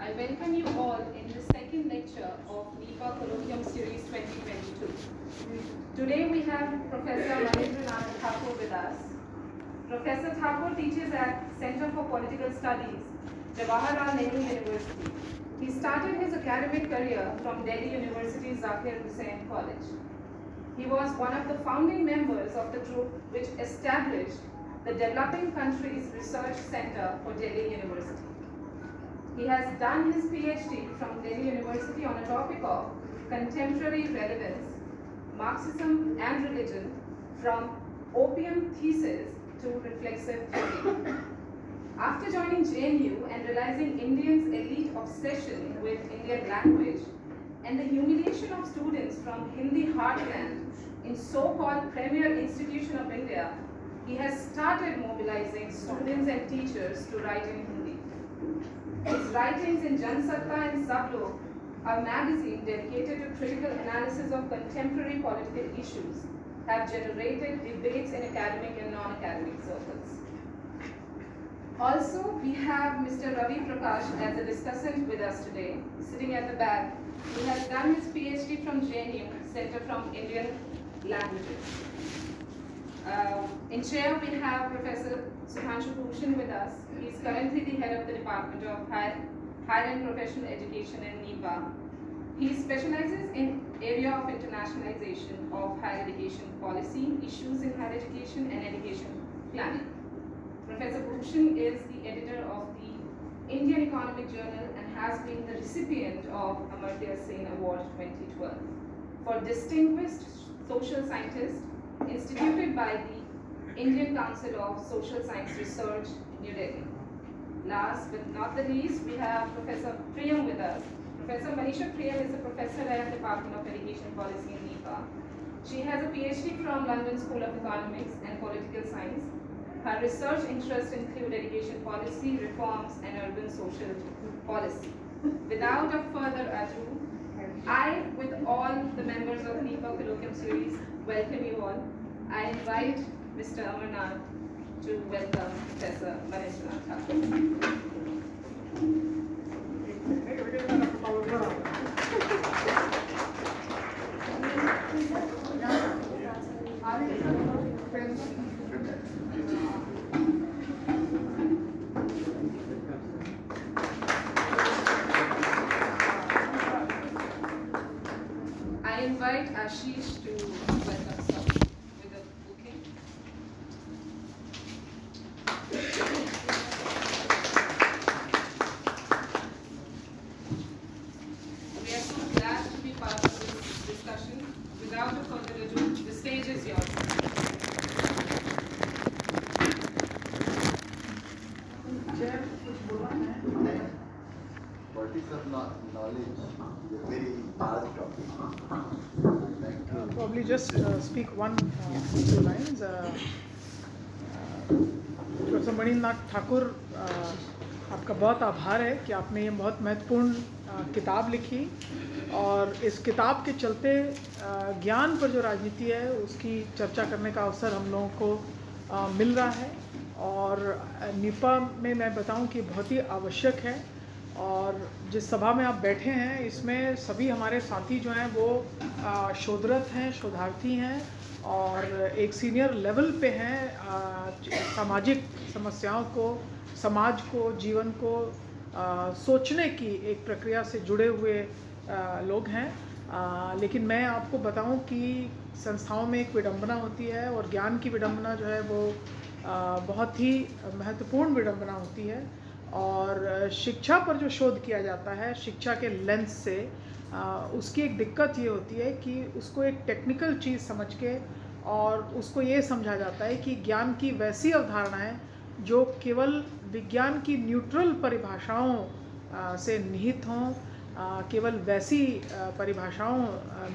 I welcome you all in the second lecture of NIEPA Colloquium Series 2022. Today we have Professor Manindra Thakur with us. Professor Thakur teaches at Center for Political Studies, Jawaharlal Nehru University. He started his academic career from Delhi University's Zakir Hussain College. He was one of the founding members of the group which established the Developing Countries Research Center for Delhi University. He has done his PhD from Delhi University on a topic of contemporary relevance, Marxism and religion, from opium thesis to reflexive theory. After joining JNU and realizing Indians' elite obsession with Indian language and the humiliation of students from Hindi heartland in so-called premier institution of India, he has started mobilizing students and teachers to write in Hindi. His writings in Jansatta and Sablok, a magazine dedicated to critical analysis of contemporary political issues, have generated debates in academic and non-academic circles. Also, we have Mr. Ravi Prakash as a discussant with us today, sitting at the back. He has done his PhD from JNU, Center from Indian Languages. In chair, we have Professor Sudhanshu Bhushan with us. He is currently the head of the Department of Higher and Professional Education in NIEPA. He specializes in area of internationalization of higher education policy, issues in higher education and education planning. Professor Bhushan is the editor of the Indian Economic Journal and has been the recipient of Amartya Sen Award 2012 for Distinguished Social Scientist instituted by the Indian Council of Social Science Research, New Delhi. Last but not the least, we have Professor Priyam with us. Professor Manisha Priyam is a professor at the Department of Education Policy in NIEPA. She has a PhD from London School of Economics and Political Science. Her research interests include education policy, reforms, and urban social policy. Without a further ado, I, with all the members of the NIEPA Colloquium Series, welcome you all. I invite Mr. Amarnath to welcome Professor Manindra Thakur. I invite Ashish to welcome us with a bouquet. We are so glad to be part of this discussion. Without a further ado, the stage is yours. Political knowledge is a very hard topic. Probably just speak one two lines. Professor Manindra Thakur, आपका बहुत आभार है कि आपने ये बहुत महत्वपूर्ण किताब लिखी और इस किताब के चलते ज्ञान पर जो राजनीति है उसकी चर्चा करने का अवसर हम लोगों को मिल रहा है और निपा में मैं बताऊं कि बहुत ही आवश्यक है। और जिस सभा में आप बैठे हैं इसमें सभी हमारे साथी जो हैं वो शोधरत हैं, शोधार्थी हैं और एक सीनियर लेवल पे हैं सामाजिक समस्याओं को, समाज को, जीवन को सोचने की एक प्रक्रिया से जुड़े हुए लोग हैं। लेकिन मैं आपको बताऊं कि संस्थाओं में एक विडंबना होती है और ज्ञान की विडंबना जो है वो बहुत ही महत्वपूर्ण विडंबना होती है और शिक्षा पर जो शोध किया जाता है शिक्षा के लेंस से उसकी एक दिक्कत ये होती है कि उसको एक टेक्निकल चीज़ समझ के और उसको ये समझा जाता है कि ज्ञान की वैसी अवधारणाएं जो केवल विज्ञान की न्यूट्रल परिभाषाओं से निहित हों, केवल वैसी परिभाषाओं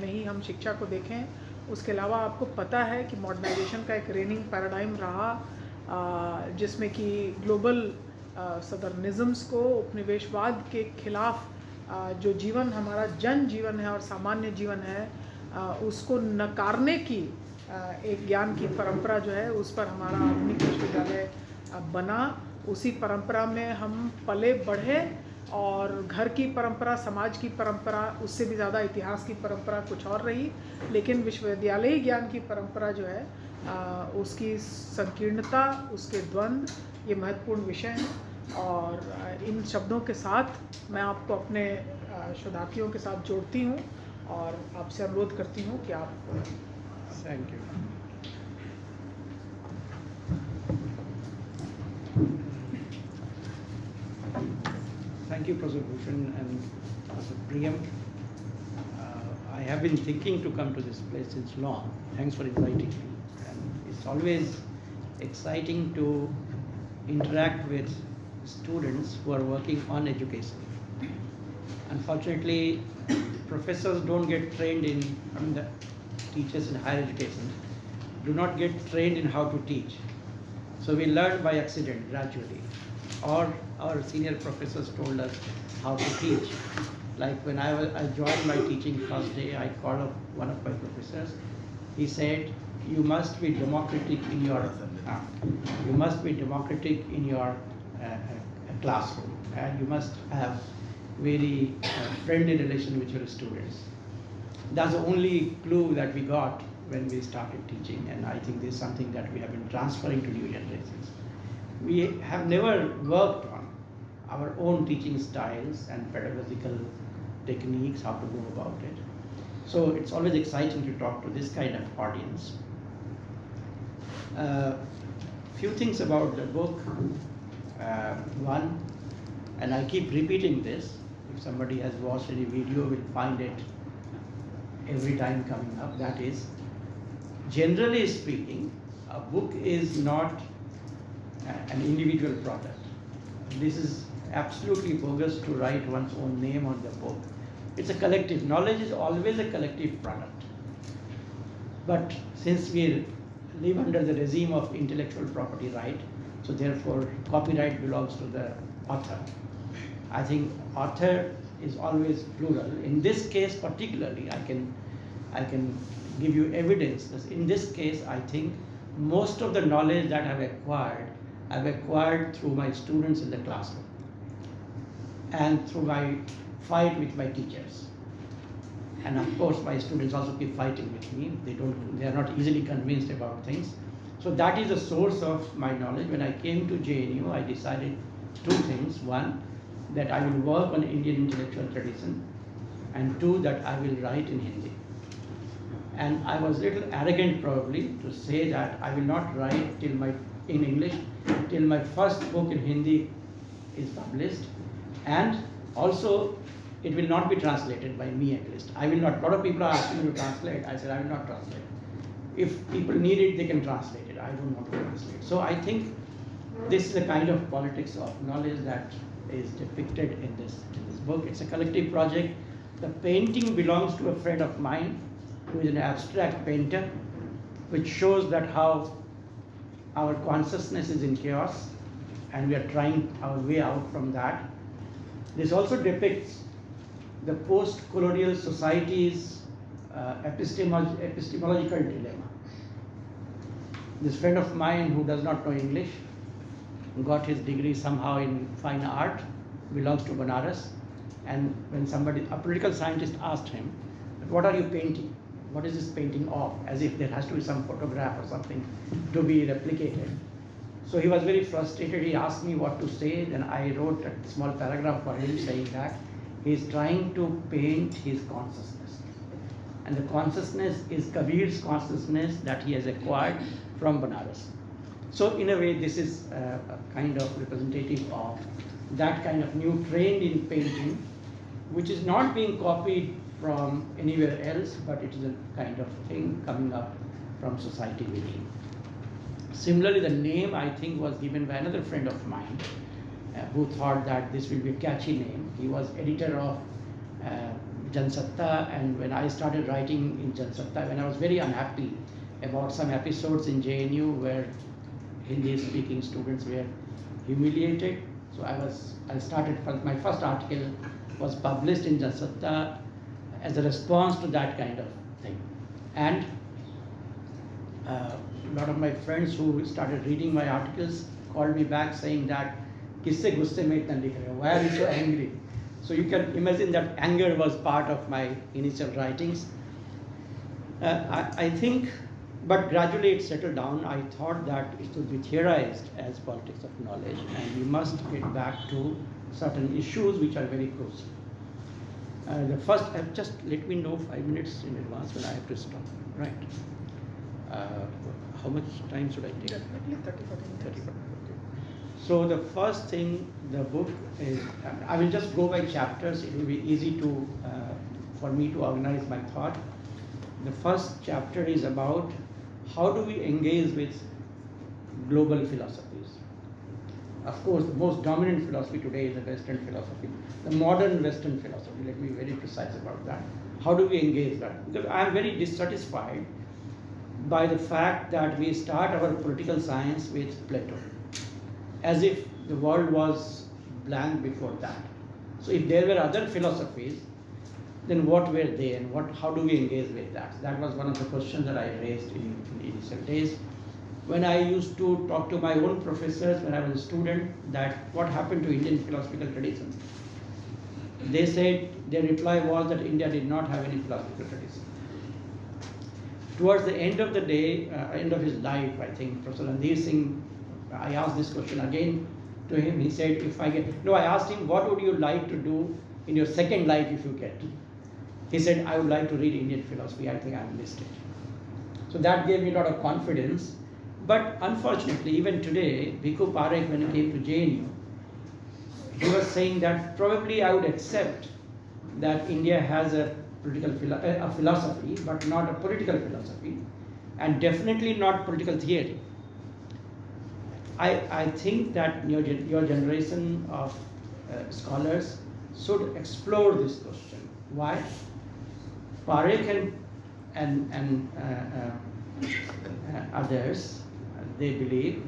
में ही हम शिक्षा को देखें। उसके अलावा आपको पता है कि मॉडर्नाइजेशन का एक रेनिंग पैराडाइम रहा जिसमें कि ग्लोबल सदर्निज़म्स को, उपनिवेशवाद के खिलाफ जो जीवन हमारा जन जीवन है और सामान्य जीवन है उसको नकारने की एक ज्ञान की परंपरा जो है उस पर हमारा आधुनिक विश्वविद्यालय बना। उसी परंपरा में हम पले बढ़े और घर की परंपरा, समाज की परंपरा, उससे भी ज़्यादा इतिहास की परंपरा कुछ और रही, लेकिन विश्वविद्यालयी ज्ञान की परंपरा जो है उसकी संकीर्णता, उसके द्वंद्व, ये महत्वपूर्ण विषय हैं। और इन शब्दों के साथ मैं आपको अपने शोधार्थियों के साथ जोड़ती हूँ और आपसे अनुरोध करती हूँ कि आप thank you. Thank you, Professor Bhushan and Professor Priyam. I have been thinking to come to this place since long. Thanks for inviting me. And it's always exciting to interact with students who are working on education. Unfortunately, professors don't get trained in, the teachers in higher education do not get trained in how to teach. So we learn by accident gradually. Or our senior professors told us how to teach. Like when I joined my teaching first day, I called up one of my professors. He said, "You must be democratic in your classroom, and you must have very friendly relation with your students." That's the only clue that we got when we started teaching, and I think this is something that we have been transferring to new generations. We have never worked on our own teaching styles and pedagogical techniques, how to go about it. So it's always exciting to talk to this kind of audience. Few things about the book. One, and I keep repeating this, if somebody has watched any video will find it every time coming up, that is, generally speaking, a book is not an individual product. This is absolutely bogus to write one's own name on the book. It's a collective. Knowledge is always a collective product. But since we live under the regime of intellectual property right, so therefore copyright belongs to the author. I think author is always plural. In this case particularly, I can give you evidence. In this case, I think most of the knowledge that I've acquired through my students in the classroom and through my fight with my teachers. And of course, my students also keep fighting with me. They are not easily convinced about things. So that is the source of my knowledge. When I came to JNU, I decided two things. One, that I will work on Indian intellectual tradition, and two, that I will write in Hindi. And I was a little arrogant probably to say that I will not write in English till my first book in Hindi is published, and also it will not be translated by me at least. I will not. A lot of people are asking me to translate. I said I will not translate. If people need it, they can translate it. I don't want to translate. So I think this is the kind of politics of knowledge that is depicted in this book. It's a collective project. The painting belongs to a friend of mine who is an abstract painter, which shows that how our consciousness is in chaos and we are trying our way out from that. This also depicts the post-colonial society's epistemological dilemma. This friend of mine who does not know English got his degree somehow in fine art, belongs to Banaras, and when a political scientist asked him, "What are you painting? What is this painting of?" As if there has to be some photograph or something to be replicated. So he was very frustrated. He asked me what to say. Then I wrote a small paragraph for him saying that he is trying to paint his consciousness. And the consciousness is Kabir's consciousness that he has acquired from Banaras. So in a way, this is a kind of representative of that kind of new trend in painting, which is not being copied from anywhere else, but it is a kind of thing coming up from society within. Similarly, the name I think was given by another friend of mine who thought that this will be a catchy name. He was editor of Jansatta, and when I started writing in Jansatta, when I was very unhappy about some episodes in JNU where Hindi-speaking students were humiliated, so I started, my first article was published in Jansatta as a response to that kind of thing. And a lot of my friends who started reading my articles called me back saying that, "Kisse gusse mein itna likh rahe ho? Why are you so angry?" So you can imagine that anger was part of my initial writings. I think, but gradually it settled down. I thought that it should be theorized as politics of knowledge, and we must get back to certain issues which are very crucial. The first, just let me know 5 minutes in advance when I have to stop. Right. How much time should I take? Definitely 30 minutes. Okay. So the first thing, the book is, I will just go by chapters. It will be easy to for me to organize my thought. The first chapter is about how do we engage with global philosophies. Of course, the most dominant philosophy today is the Western philosophy, the modern Western philosophy. Let me be very precise about that. How do we engage that? Because I am very dissatisfied by the fact that we start our political science with Plato, as if the world was blank before that. So if there were other philosophies, then what were they, and how do we engage with that? That was one of the questions that I raised in initial days. When I used to talk to my own professors when I was a student, that what happened to Indian philosophical tradition? They said, their reply was that India did not have any philosophical tradition. Towards the end of the day, end of his life, I think, Professor Randir Singh, I asked this question again to him. He said, I asked him, what would you like to do in your second life if you get? He said, I would like to read Indian philosophy. I think I missed it. So that gave me a lot of confidence. But unfortunately, even today, Bhikkhu Parekh, when he came to JNU, he was saying that probably I would accept that India has a philosophy, but not a political philosophy, and definitely not political theory. I think that your generation of scholars should explore this question. Why? Parekh and others, they believe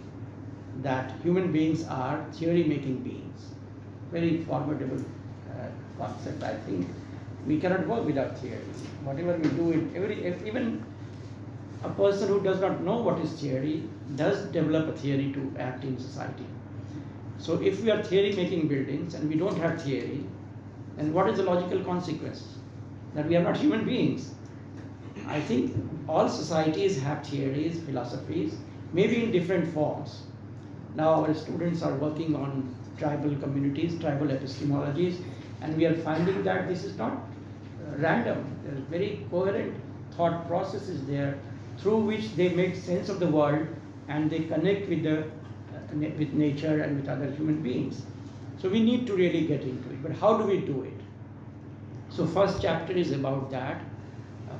that human beings are theory-making beings. Very formidable concept, I think. We cannot work without theory. Whatever we do, even a person who does not know what is theory does develop a theory to act in society. So if we are theory-making buildings and we don't have theory, then what is the logical consequence? That we are not human beings. I think all societies have theories, philosophies, maybe in different forms. Now our students are working on tribal communities, tribal epistemologies, and we are finding that this is not random. There is very coherent thought processes there through which they make sense of the world and they connect with nature and with other human beings. So we need to really get into it. But how do we do it? So first chapter is about that.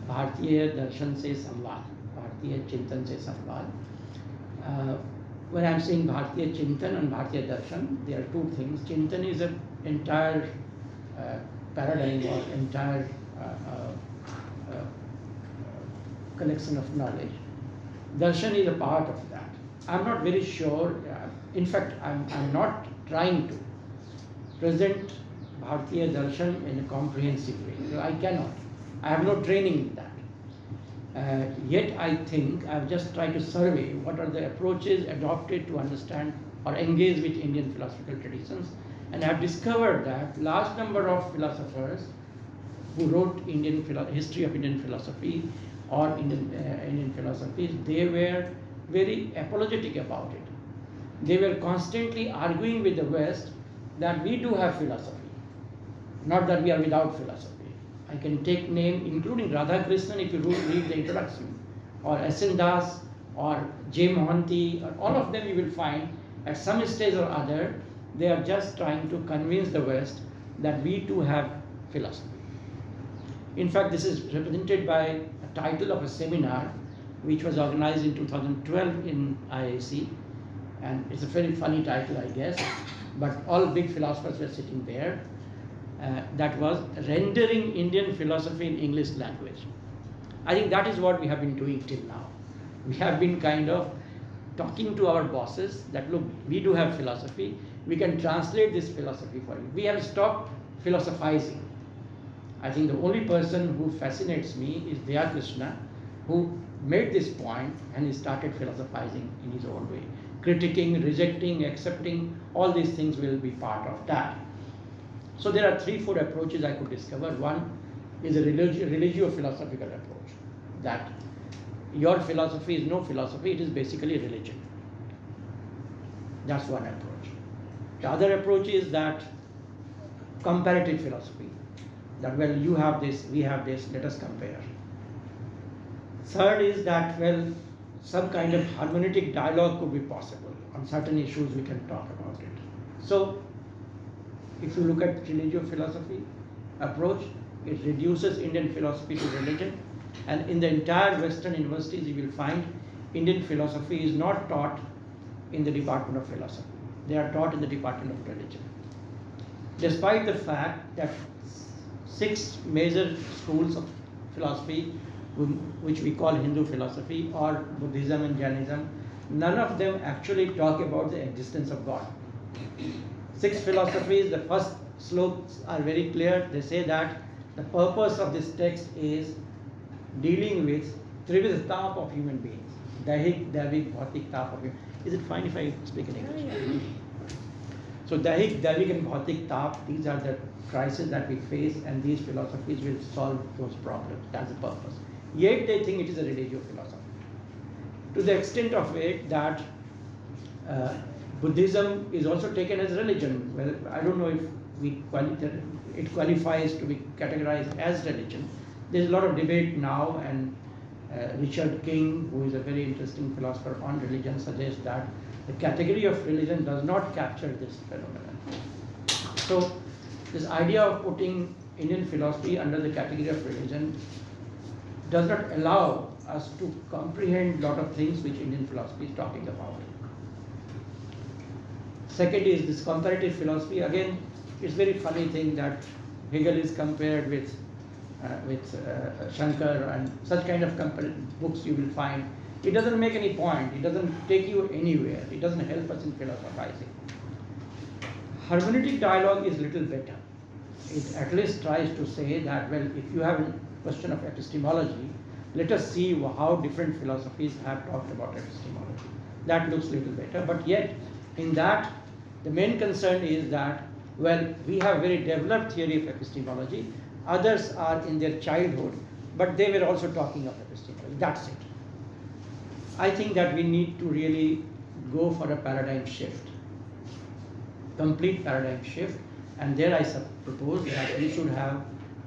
Bhartiya Darshan se Samvad, Bhartiya Chintan se Samvad. When I'm saying Bhartiya Chintan and Bhartiya Darshan, there are two things. Chintan is an entire paradigm or entire collection of knowledge. Darshan is a part of that. I'm not very sure, in fact, I'm not trying to present Bhartiya Darshan in a comprehensive way. I cannot. I have no training in that. Yet I think I've just tried to survey what are the approaches adopted to understand or engage with Indian philosophical traditions, and I've discovered that large number of philosophers who wrote history of Indian philosophy or Indian philosophies, they were very apologetic about it. They were constantly arguing with the West that we do have philosophy, not that we are without philosophy. I can take name including Radhakrishnan if you read the introduction, or S.N. Das, or J. Mohanty, or all of them you will find at some stage or other, they are just trying to convince the West that we too have philosophy. In fact, this is represented by a title of a seminar which was organized in 2012 in IIC, and it's a very funny title, I guess, but all big philosophers were sitting there. That was Rendering Indian Philosophy in English Language. I think that is what we have been doing till now. We have been kind of talking to our bosses that, look, we do have philosophy, we can translate this philosophy for you. We have stopped philosophizing. I think the only person who fascinates me is Krishna, who made this point and he started philosophizing in his own way. Critiquing, rejecting, accepting, all these things will be part of that. So there are 3-4 approaches I could discover. One is a religio-philosophical approach, that your philosophy is no philosophy, it is basically religion. That's one approach. The other approach is that comparative philosophy, that well, you have this, we have this, let us compare. Third is that, well, some kind of hermeneutic dialogue could be possible. On certain issues we can talk about it. So if you look at religio-philosophy approach, it reduces Indian philosophy to religion, and in the entire Western universities you will find Indian philosophy is not taught in the Department of Philosophy. They are taught in the Department of Religion. Despite the fact that 6 major schools of philosophy, which we call Hindu philosophy or Buddhism and Jainism, none of them actually talk about the existence of God. 6 philosophies, the first slokas are very clear. They say that the purpose of this text is dealing with Trividha Tap of human beings. Daihik, Daivik, Bhautik Tap of human. Is it fine if I speak in English? So Daihik, Daivik and Bhautik Tap, these are the crises that we face, and these philosophies will solve those problems. That's the purpose. Yet they think it is a religio philosophy. To the extent of it that Buddhism is also taken as religion. Well, I don't know if it qualifies to be categorized as religion. There's a lot of debate now, and Richard King, who is a very interesting philosopher on religion, suggests that the category of religion does not capture this phenomenon. So this idea of putting Indian philosophy under the category of religion does not allow us to comprehend a lot of things which Indian philosophy is talking about. Second is this comparative philosophy. Again, it's a very funny thing that Hegel is compared with Shankar, and such kind of books you will find. It doesn't make any point. It doesn't take you anywhere. It doesn't help us in philosophizing. Hermeneutic dialogue is little better. It at least tries to say that, well, if you have a question of epistemology, let us see how different philosophies have talked about epistemology. That looks little better, but yet in that the main concern is that, well, we have very developed theory of epistemology. Others are in their childhood, but they were also talking of epistemology. That's it. I think that we need to really go for a paradigm shift, complete paradigm shift, and there I propose that we should have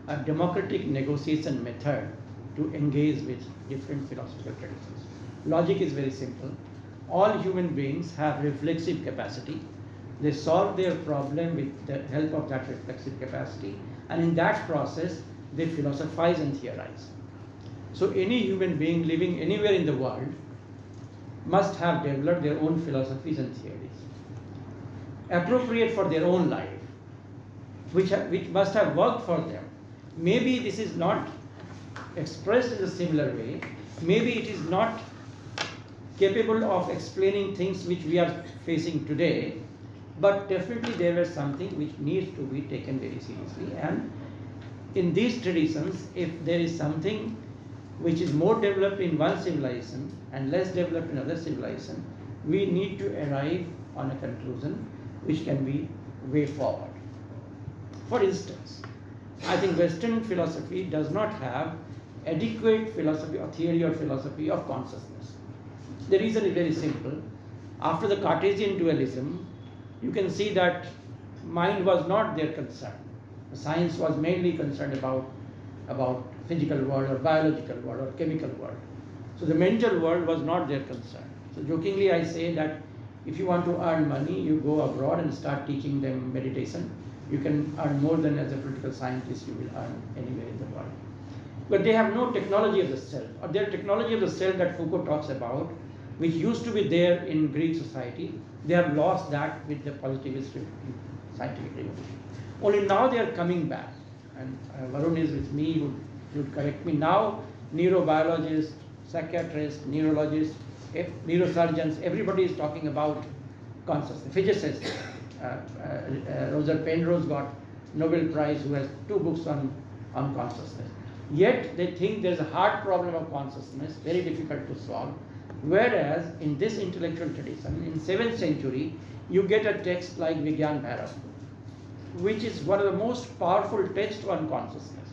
a democratic negotiation method to engage with different philosophical traditions. Logic is very simple. All human beings have reflexive capacity. They solve their problem with the help of that reflexive capacity, and in that process they philosophize and theorize. So any human being living anywhere in the world must have developed their own philosophies and theories, appropriate for their own life, which must have worked for them. Maybe this is not expressed in a similar way. Maybe it is not capable of explaining things which we are facing today, but definitely there was something which needs to be taken very seriously. And in these traditions, if there is something which is more developed in one civilization and less developed in another civilization, we need to arrive on a conclusion which can be way forward. For instance, I think Western philosophy does not have adequate philosophy or theory or philosophy of consciousness. The reason is very simple. After the Cartesian dualism, you can see that mind was not their concern. Science was mainly concerned about physical world or biological world or chemical world. So the mental world was not their concern. So jokingly I say that if you want to earn money, you go abroad and start teaching them meditation. You can earn more than as a political scientist you will earn anywhere in the world. But they have no technology of the self, or their technology of the self that Foucault talks about, which used to be there in Greek society. They have lost that with the positivist scientific revolution. Only now they are coming back, and Varun is with me, who would correct me. Now neurobiologists, psychiatrists, neurologists, neurosurgeons, everybody is talking about consciousness. Physicists, Roger Penrose got Nobel Prize, who has 2 books on consciousness. Yet they think there's a hard problem of consciousness, very difficult to solve. Whereas in this intellectual tradition, in 7th century, you get a text like Vigyan Bhairav. which is one of the most powerful texts on consciousness,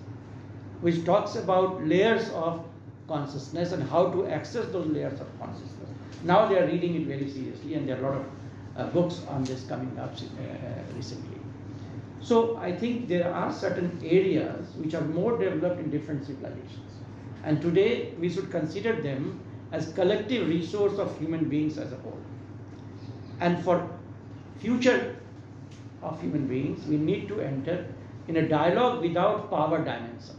which talks about layers of consciousness and how to access those layers of consciousness. Now they are reading it very seriously, and there are a lot of books on this coming up recently. So I think there are certain areas which are more developed in different civilizations, and today we should consider them as collective resource of human beings as a whole. And for future of human beings, we need to enter in a dialogue without power dimension.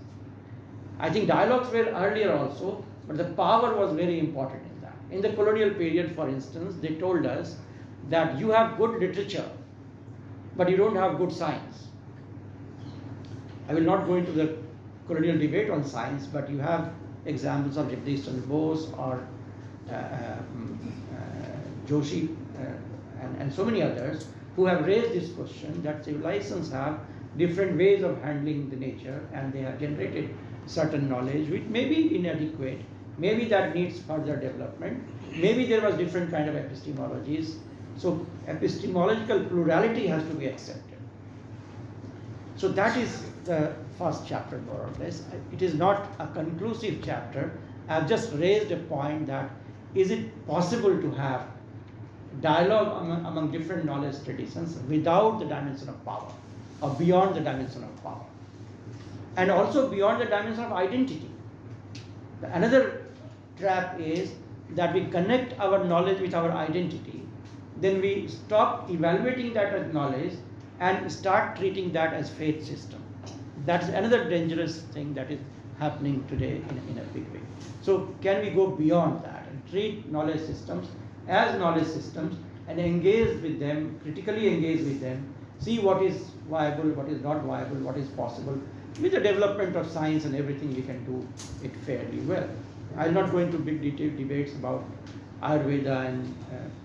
I think dialogues were earlier also, but the power was very important in that. In the colonial period, for instance, they told us that you have good literature, but you don't have good science. I will not go into the colonial debate on science, but you have examples of Jagdish Chandra Bose or Joshi and so many others who have raised this question that civilizations have different ways of handling the nature, and they have generated certain knowledge which may be inadequate, maybe that needs further development, maybe there was different kind of epistemologies. So epistemological plurality has to be accepted. So that is the first chapter, more or less. It is not a conclusive chapter. I have just raised a point that is it possible to have dialogue among different knowledge traditions without the dimension of power, or beyond the dimension of power, and also beyond the dimension of identity. Another trap is that we connect our knowledge with our identity, then we stop evaluating that as knowledge and start treating that as faith system. That's another dangerous thing that is happening today in a big way. So can we go beyond that and treat knowledge systems as knowledge systems and engage with them, critically engage with them, see what is viable, what is not viable, what is possible. With the development of science and everything, we can do it fairly well. I'll not go into big detailed debates about Ayurveda and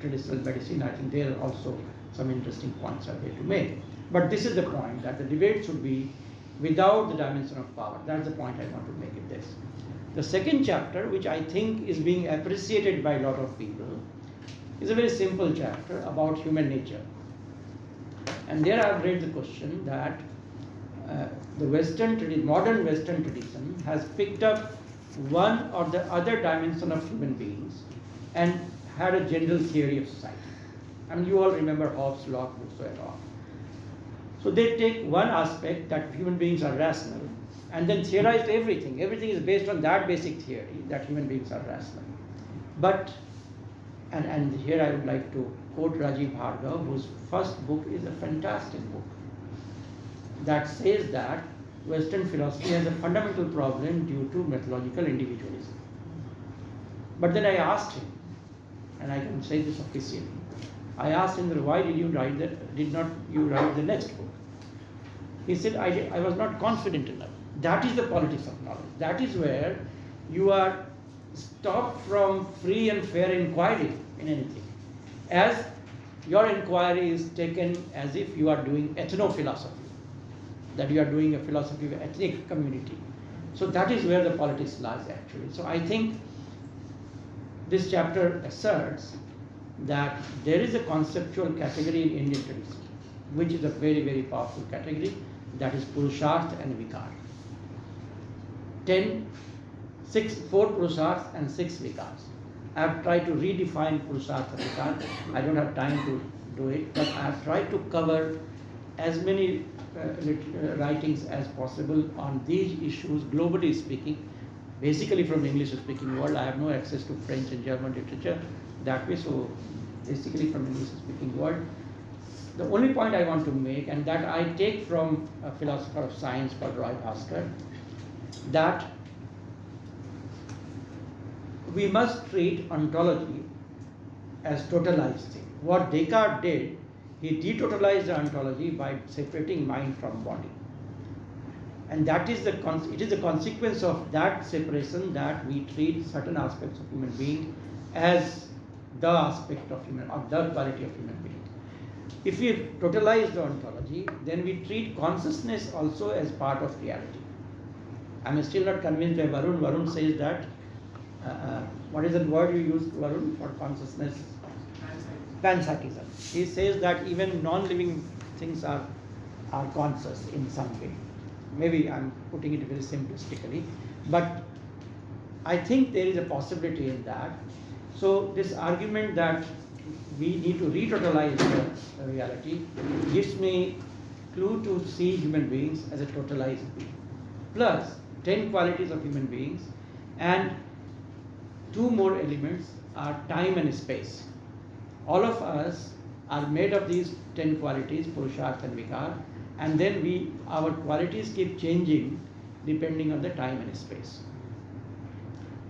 traditional medicine. I think there are also some interesting points are there to make. But this is the point, that the debate should be without the dimension of power. That's the point I want to make in this. The second chapter, which I think is being appreciated by a lot of people, is a very simple chapter about human nature. And there I've raised the question that the modern Western tradition has picked up one or the other dimension of human beings and had a general theory of society. I mean, you all remember Hobbes' law, and all. So they take one aspect, that human beings are rational, and then theorized everything. Everything is based on that basic theory, that human beings are rational. But, and here I would like to quote Rajiv Bhargava, whose first book is a fantastic book, that says that Western philosophy has a fundamental problem due to methodological individualism. But then I asked him, and I can say this officially, I asked him, why did not you write the next book? He said, I was not confident enough. That is the politics of knowledge. That is where you are stopped from free and fair inquiry in anything. As your inquiry is taken as if you are doing ethno-philosophy, that you are doing a philosophy of ethnic community. So that is where the politics lies actually. So I think this chapter asserts that there is a conceptual category in Indian tradition, which is a very, very powerful category, that is Purusharth and Vikar. 4 Purusharths and 6 Vikars. I have tried to redefine Purusharth and Vikar. I don't have time to do it, but I have tried to cover as many writings as possible on these issues, globally speaking, basically from English speaking world. I have no access to French and German literature that way, so basically from English speaking world. The only point I want to make, and that I take from a philosopher of science called Roy Bhaskar, that we must treat ontology as totalized thing. What Descartes did, he detotalized the ontology by separating mind from body. And that is it is the consequence of that separation that we treat certain aspects of human being as the aspect of human, or the quality of human being. If we totalize the ontology, then we treat consciousness also as part of reality. I'm still not convinced by Varun. Varun says that, what is the word you used, Varun, for consciousness? Panpsychism. He says that even non-living things are are conscious in some way. Maybe I'm putting it very simplistically, but I think there is a possibility in that. So this argument that we need to re-totalize the reality gives me clue to see human beings as a totalized being, plus 10 qualities of human beings, and 2 more elements are time and space. All of us are made of these 10 qualities, purusharth and vikar, and then our qualities keep changing depending on the time and space.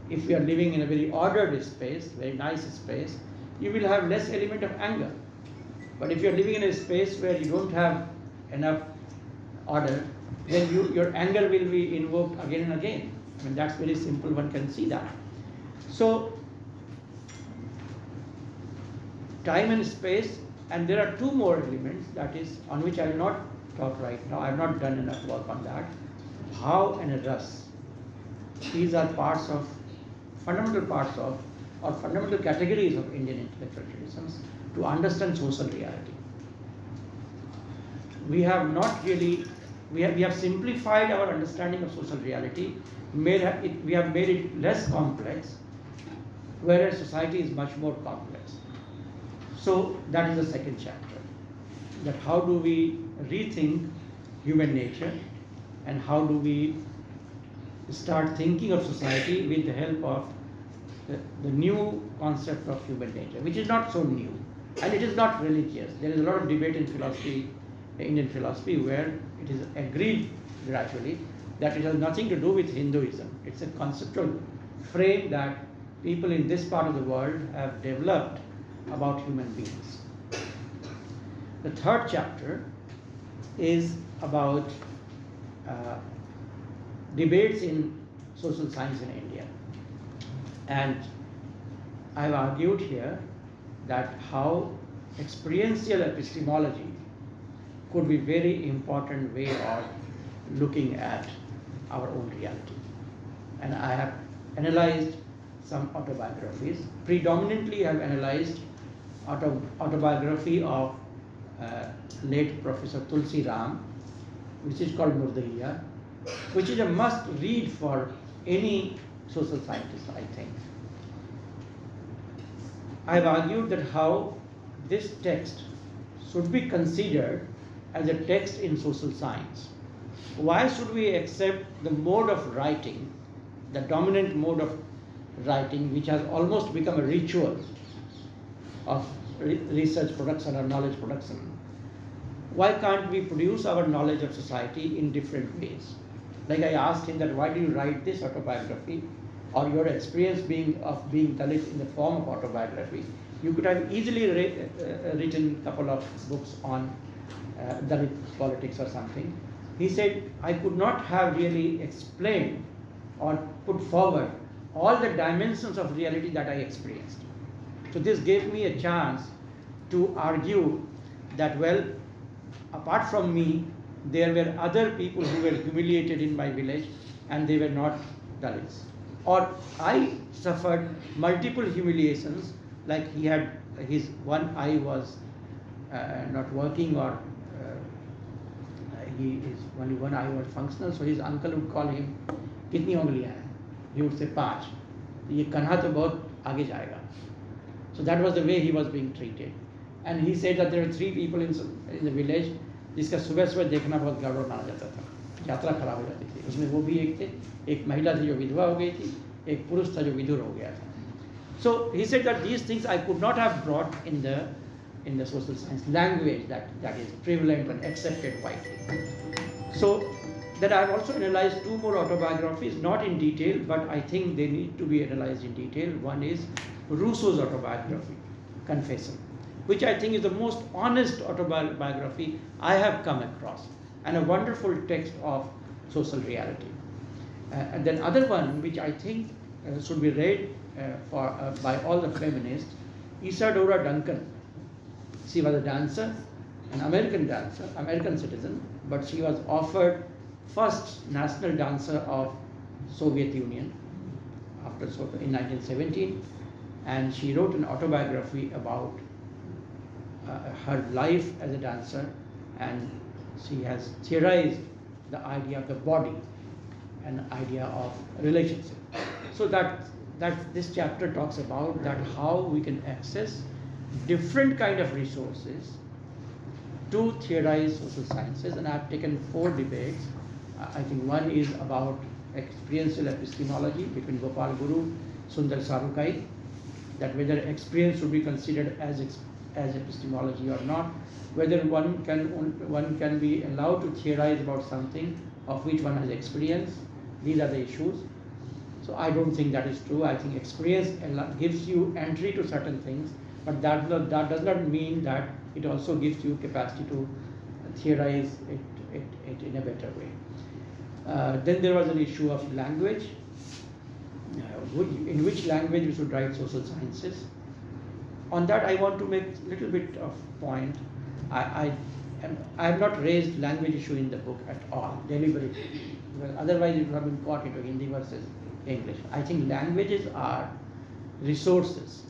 If we are living in a very ordered space, very nice space, you will have less element of anger. But if you are living in a space where you don't have enough order, then your anger will be invoked again and again. I mean, that's very simple, one can see that. So, time and space, and there are 2 more elements, that is, on which I will not talk right now. I have not done enough work on that. Bhav and ras. These are fundamental parts of, or fundamental categories of Indian intellectual traditions to understand social reality. We have not really, we have simplified our understanding of social reality, we have made it less complex, whereas society is much more complex. So that is the second chapter, that how do we rethink human nature, and how do we start thinking of society with the help of the new concept of human nature, which is not so new, and it is not religious. There is a lot of debate in philosophy, Indian philosophy, where it is agreed gradually that it has nothing to do with Hinduism. It's a conceptual frame that people in this part of the world have developed about human beings. The third chapter is about debates in social science in India. And I've argued here that how experiential epistemology could be very important way of looking at our own reality. And I have analyzed some autobiographies. Predominantly I have analyzed autobiography of late Professor Tulsi Ram, which is called Murdaiya, which is a must read for any social scientist, I think. I have argued that how this text should be considered as a text in social science. Why should we accept the mode of writing, the dominant mode of writing, which has almost become a ritual of research production or knowledge production? Why can't we produce our knowledge of society in different ways? Like I asked him that why do you write this autobiography, or your experience of being Dalit in the form of autobiography? You could have easily written a couple of books on Dalit politics or something. He said, I could not have really explained or put forward all the dimensions of reality that I experienced. So this gave me a chance to argue that, well, apart from me, there were other people who were humiliated in my village and they were not Dalits. Or I suffered multiple humiliations, like he had his one eye was not working, or his only one eye was functional, so his uncle would call him, kitni ungaliyan hai? He would say 5. Ye kanha to bahut aage jayega. So that was the way he was being treated. And he said that there were 3 people in the village जिसका सुबह सुबह देखना बहुत गड़बड़ माना जाता था, यात्रा खराब हो जाती थी. उसमें वो भी एक थे, एक महिला थी जो विधवा हो गई थी, एक पुरुष था जो विधुर हो गया था. So he said that these things I could not have brought in the social science language that is prevalent and accepted widely. So that I have also analyzed 2 more autobiographies, not in detail, but I think they need to be analyzed in detail. One is Rousseau's autobiography, Confession, which I think is the most honest autobiography I have come across, and a wonderful text of social reality. And then other one which I think should be read by all the feminists, Isadora Duncan. She was a dancer, an American citizen, but she was offered first national dancer of Soviet Union in 1917, and she wrote an autobiography about her life as a dancer and she has theorized the idea of the body and idea of relationship. So that this chapter talks about that how we can access different kind of resources to theorize social sciences, and I have taken 4 debates. I think one is about experiential epistemology between Gopal Guru, Sundar Sarukai, that whether experience should be considered as epistemology or not, whether one can be allowed to theorize about something of which one has experience. These are the issues. So I don't think that is true. I think experience gives you entry to certain things, but that does not mean that it also gives you capacity to theorize it in a better way. Then there was an issue of language. In which language we should write social sciences. On that I want to make a little bit of point. I have not raised language issue in the book at all, deliberately. Well, otherwise it would have been caught into Hindi versus English. I think languages are resources.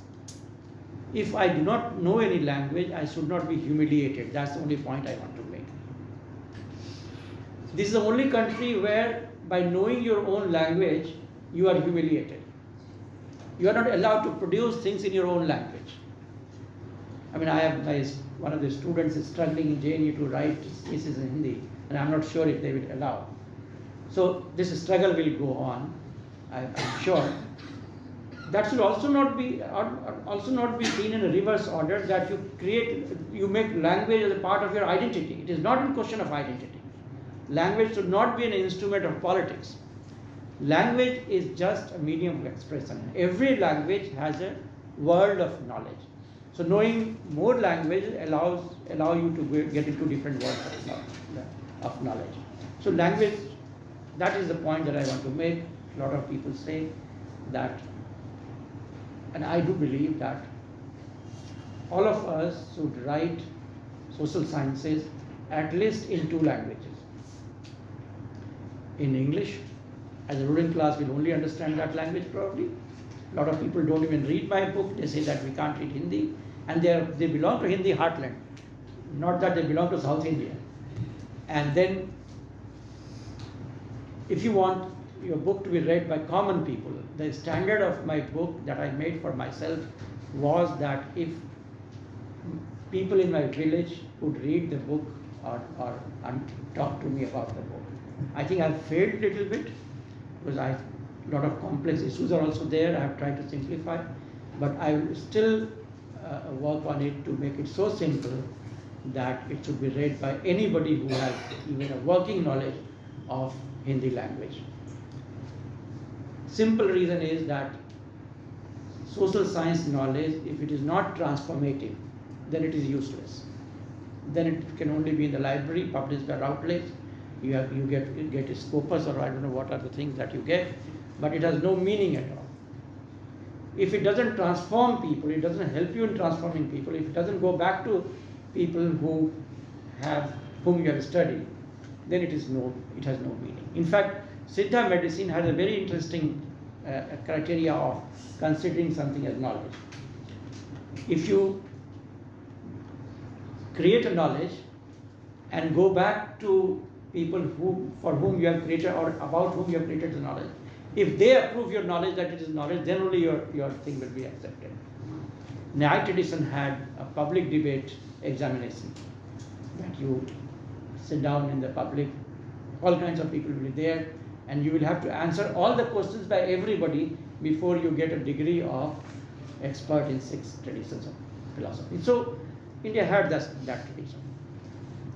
If I do not know any language, I should not be humiliated. That's the only point I want to make. This is the only country where by knowing your own language, you are humiliated. You are not allowed to produce things in your own language. I mean, I have one of the students is struggling in JNU to write thesis in Hindi, and I'm not sure if they will allow. So this struggle will go on, I'm sure. That should also not be seen in a reverse order, that you make language as a part of your identity. It is not a question of identity. Language should not be an instrument of politics. Language is just a medium of expression. Every language has a world of knowledge. So knowing more language allow you to get into different worlds of knowledge. So language, that is the point that I want to make. A lot of people say that, and I do believe that all of us should write social sciences at least in 2 languages. In English, as a ruling class will only understand that language probably. A lot of people don't even read my book. They say that we can't read Hindi, and they belong to Hindi heartland, not that they belong to South India. And then if you want your book to be read by common people, the standard of my book that I made for myself was that if people in my village would read the book or talk to me about the book. I think I've failed a little bit, because a lot of complex issues are also there. I have tried to simplify, but I will still work on it to make it so simple that it should be read by anybody who has even a working knowledge of Hindi language. Simple reason is that social science knowledge, if it is not transformative, then it is useless. Then it can only be in the library, published by Routledge. You get a scopus, or I don't know what are the things that you get, but it has no meaning at all. If it doesn't transform people, it doesn't help you in transforming people, if it doesn't go back to people whom you have studied, then it has no meaning. In fact, Siddha medicine has a very interesting criteria of considering something as knowledge. If you create a knowledge and go back to people for whom you have created, or about whom you have created the knowledge, if they approve your knowledge that it is knowledge, then only your thing will be accepted. NIEPA tradition had a public debate examination, that you sit down in the public, all kinds of people will be there, and you will have to answer all the questions by everybody before you get a degree of expert in 6 traditions of philosophy. So India had that tradition.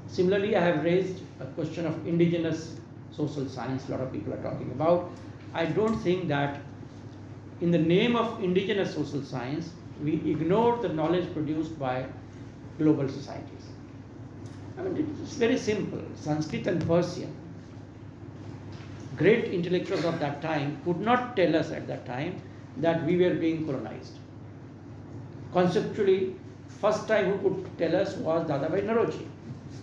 Similarly, I have raised a question of indigenous social science, a lot of people are talking about. I don't think that in the name of indigenous social science, we ignore the knowledge produced by global societies. I mean, it's very simple. Sanskrit and Persian, great intellectuals of that time could not tell us at that time that we were being colonized. Conceptually, first time who could tell us was Dadabhai Naroji,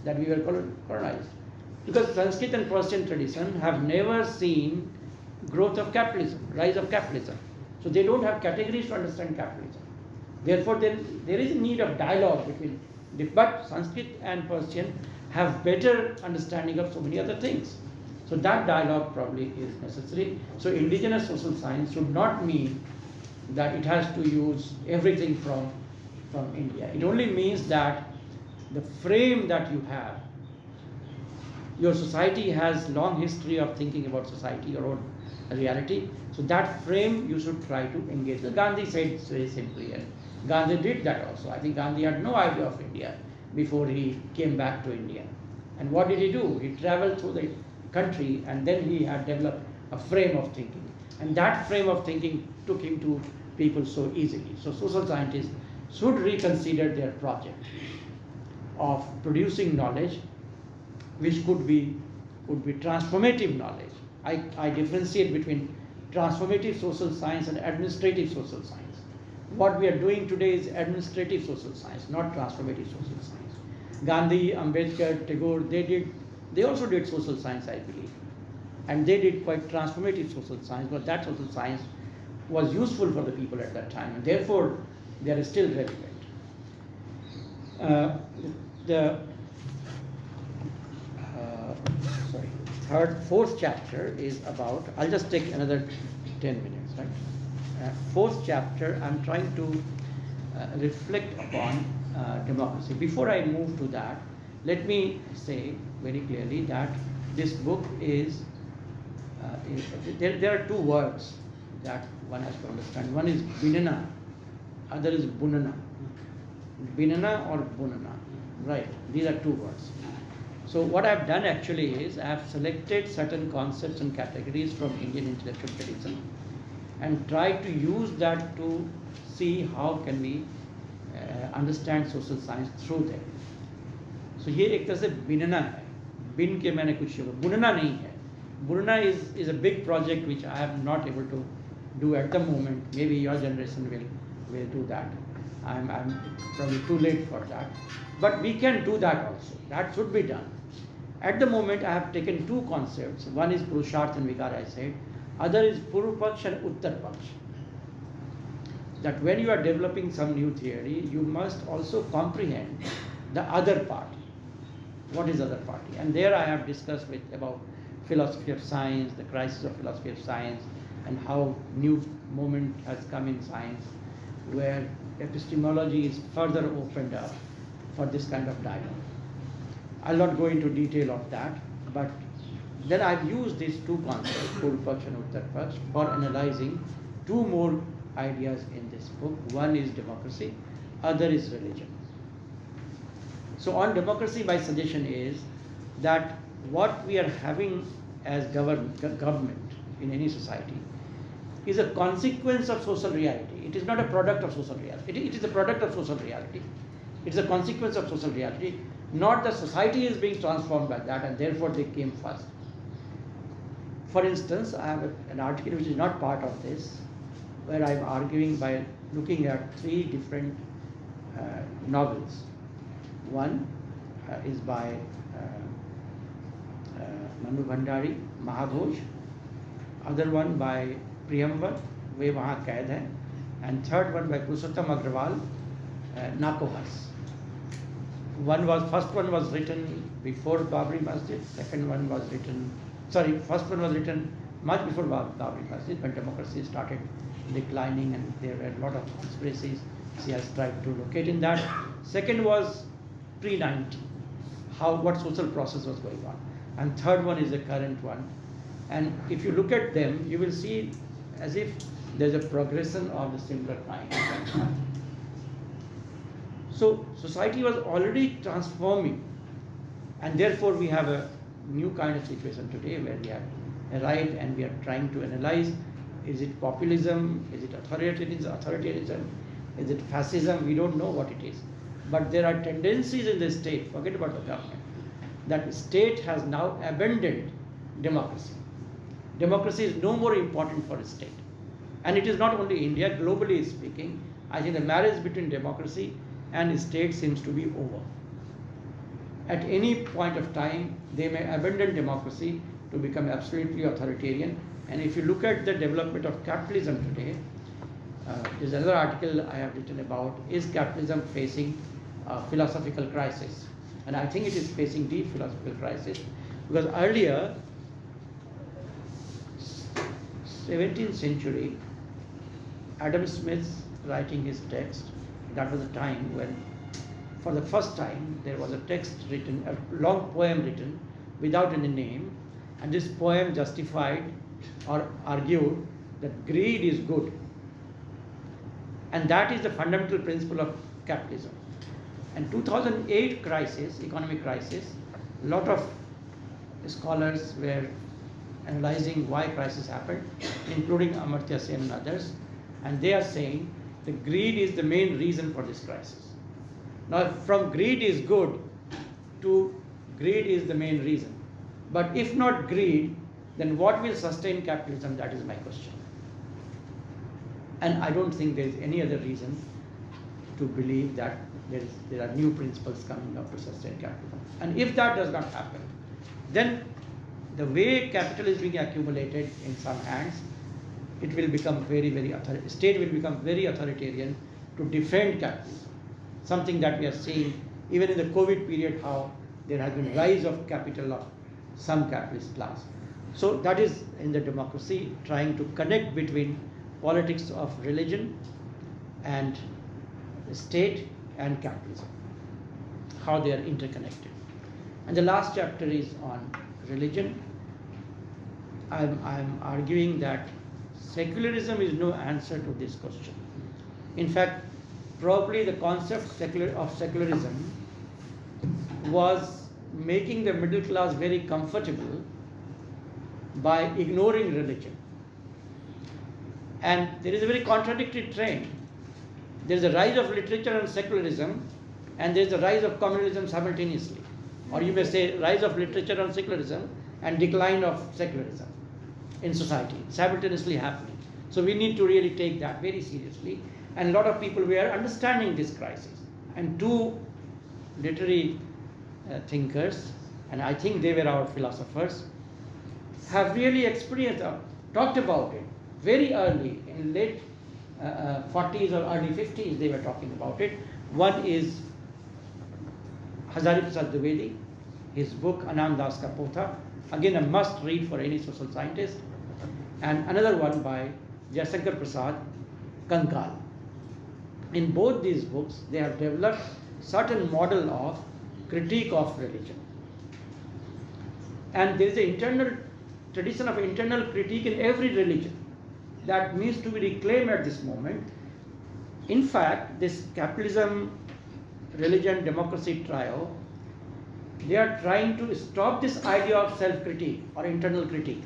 that we were colonized. Because Sanskrit and Persian tradition have never seen growth of capitalism, rise of capitalism. So they don't have categories to understand capitalism. Therefore, there is a need of dialogue between, but Sanskrit and Persian have better understanding of so many other things. So that dialogue probably is necessary. So indigenous social science should not mean that it has to use everything from India. It only means that the frame that you have, your society has long history of thinking about society, your own reality. So that frame you should try to engage. So Gandhi said it very simply, and Gandhi did that also. I think Gandhi had no idea of India before he came back to India. And what did he do? He traveled through the country, and then he had developed a frame of thinking. And that frame of thinking took him to people so easily. So social scientists should reconsider their project of producing knowledge which could be transformative knowledge. I differentiate between transformative social science and administrative social science. What we are doing today is administrative social science, not transformative social science. Gandhi, Ambedkar, Tagore, they also did social science, I believe. And they did quite transformative social science, but that social science was useful for the people at that time, and therefore they are still relevant. Fourth chapter is about, I'll just take another 10 minutes, right? Fourth chapter, I'm trying to reflect upon democracy. Before I move to that, let me say very clearly that this book is, there are two words that one has to understand. One is binana, other is bunana. Binana or bunana, right? These are two words. So what I've done actually is I have selected certain concepts and categories from Indian intellectual tradition and tried to use that to see how can we understand social science through them. So ये एक तरह से बिनना है, बिन के मैंने कुछ बुनना नहीं है. Bunana is a big project which I am not able to do at the moment. Maybe your generation will do that. I'm probably too late for that. But we can do that also. That should be done. At the moment, I have taken two concepts. One is Purusharth and Vikar, I said. Other is Purupaksh and Uttar Paksh. That when you are developing some new theory, you must also comprehend the other party. What is other party? And there I have discussed about philosophy of science, the crisis of philosophy of science, and how new moment has come in science where epistemology is further opened up for this kind of dialogue. I'll not go into detail of that, but then I've used these two concepts, Purupaksh and Uttar Paksh, for analyzing two more ideas in this book. One is democracy, other is religion. So on democracy, my suggestion is that what we are having as government in any society is a consequence of social reality. It is not a product of social reality. It is a product of social reality. It is a consequence of social reality, not the society is being transformed by that, and therefore they came first. For instance, I have an article which is not part of this, where I am arguing by looking at three different novels. One is by Manu Bhandari, Mahabhoj. Other one by Priyamvar, Ve Wahan Kaid Hai. And third one by Purushottam Agrawal, Nakohas. First one was written before Babri Masjid. First one was written much before Babri Masjid, when democracy started declining and there were a lot of conspiracies. She has tried to locate in that. Second was pre-90, what social process was going on. And third one is the current one. And if you look at them, you will see as if there's a progression of the similar kind. So society was already transforming, and therefore we have a new kind of situation today where we have arrived and we are trying to analyze, is it populism, is it authoritarianism, is it fascism? We don't know what it is. But there are tendencies in the state, forget about the government, that the state has now abandoned democracy. Democracy is no more important for a state. And it is not only India, globally speaking, I think the marriage between democracy and state seems to be over. At any point of time, they may abandon democracy to become absolutely authoritarian. And if you look at the development of capitalism today, there's another article I have written about, is capitalism facing a philosophical crisis? And I think it is facing deep philosophical crisis, because earlier, 17th century, Adam Smith writing his text, that was a time when for the first time there was a text written, a long poem written without any name, and this poem justified or argued that greed is good. And that is the fundamental principle of capitalism. And 2008 crisis, economic crisis, a lot of scholars were analyzing why crisis happened, including Amartya Sen and others, and they are saying that greed is the main reason for this crisis. Now, from greed is good to greed is the main reason. But if not greed, then what will sustain capitalism? That is my question. And I don't think there is any other reason to believe that there are new principles coming up to sustain capitalism. And if that does not happen, then the way capital is being accumulated in some hands, it will become state will become very authoritarian to defend capitalism. Something that we are seeing even in the COVID period, how there has been rise of capital of some capitalist class. So that is in the democracy, trying to connect between politics of religion and state and capitalism, how they are interconnected. And the last chapter is on religion. I'm arguing that secularism is no answer to this question. In fact, probably the concept of secularism was making the middle class very comfortable by ignoring religion. And there is a very contradictory trend. There is a rise of literature and secularism, and there is a rise of communalism simultaneously. Or you may say rise of literature and secularism and decline of secularism in society, simultaneously happening. So we need to really take that very seriously. And a lot of people were understanding this crisis. And two literary thinkers, and I think they were our philosophers, have really experienced, talked about it very early, in late 40s or early 50s they were talking about it. One is Hazari Prasad Dwivedi, his book Anand Das Ka Potha, again a must read for any social scientist, and another one by Jayasankar Prasad, Kankal. In both these books, they have developed certain model of critique of religion. And there is an internal tradition of internal critique in every religion that needs to be reclaimed at this moment. In fact, this capitalism, religion, democracy trio, they are trying to stop this idea of self-critique or internal critique,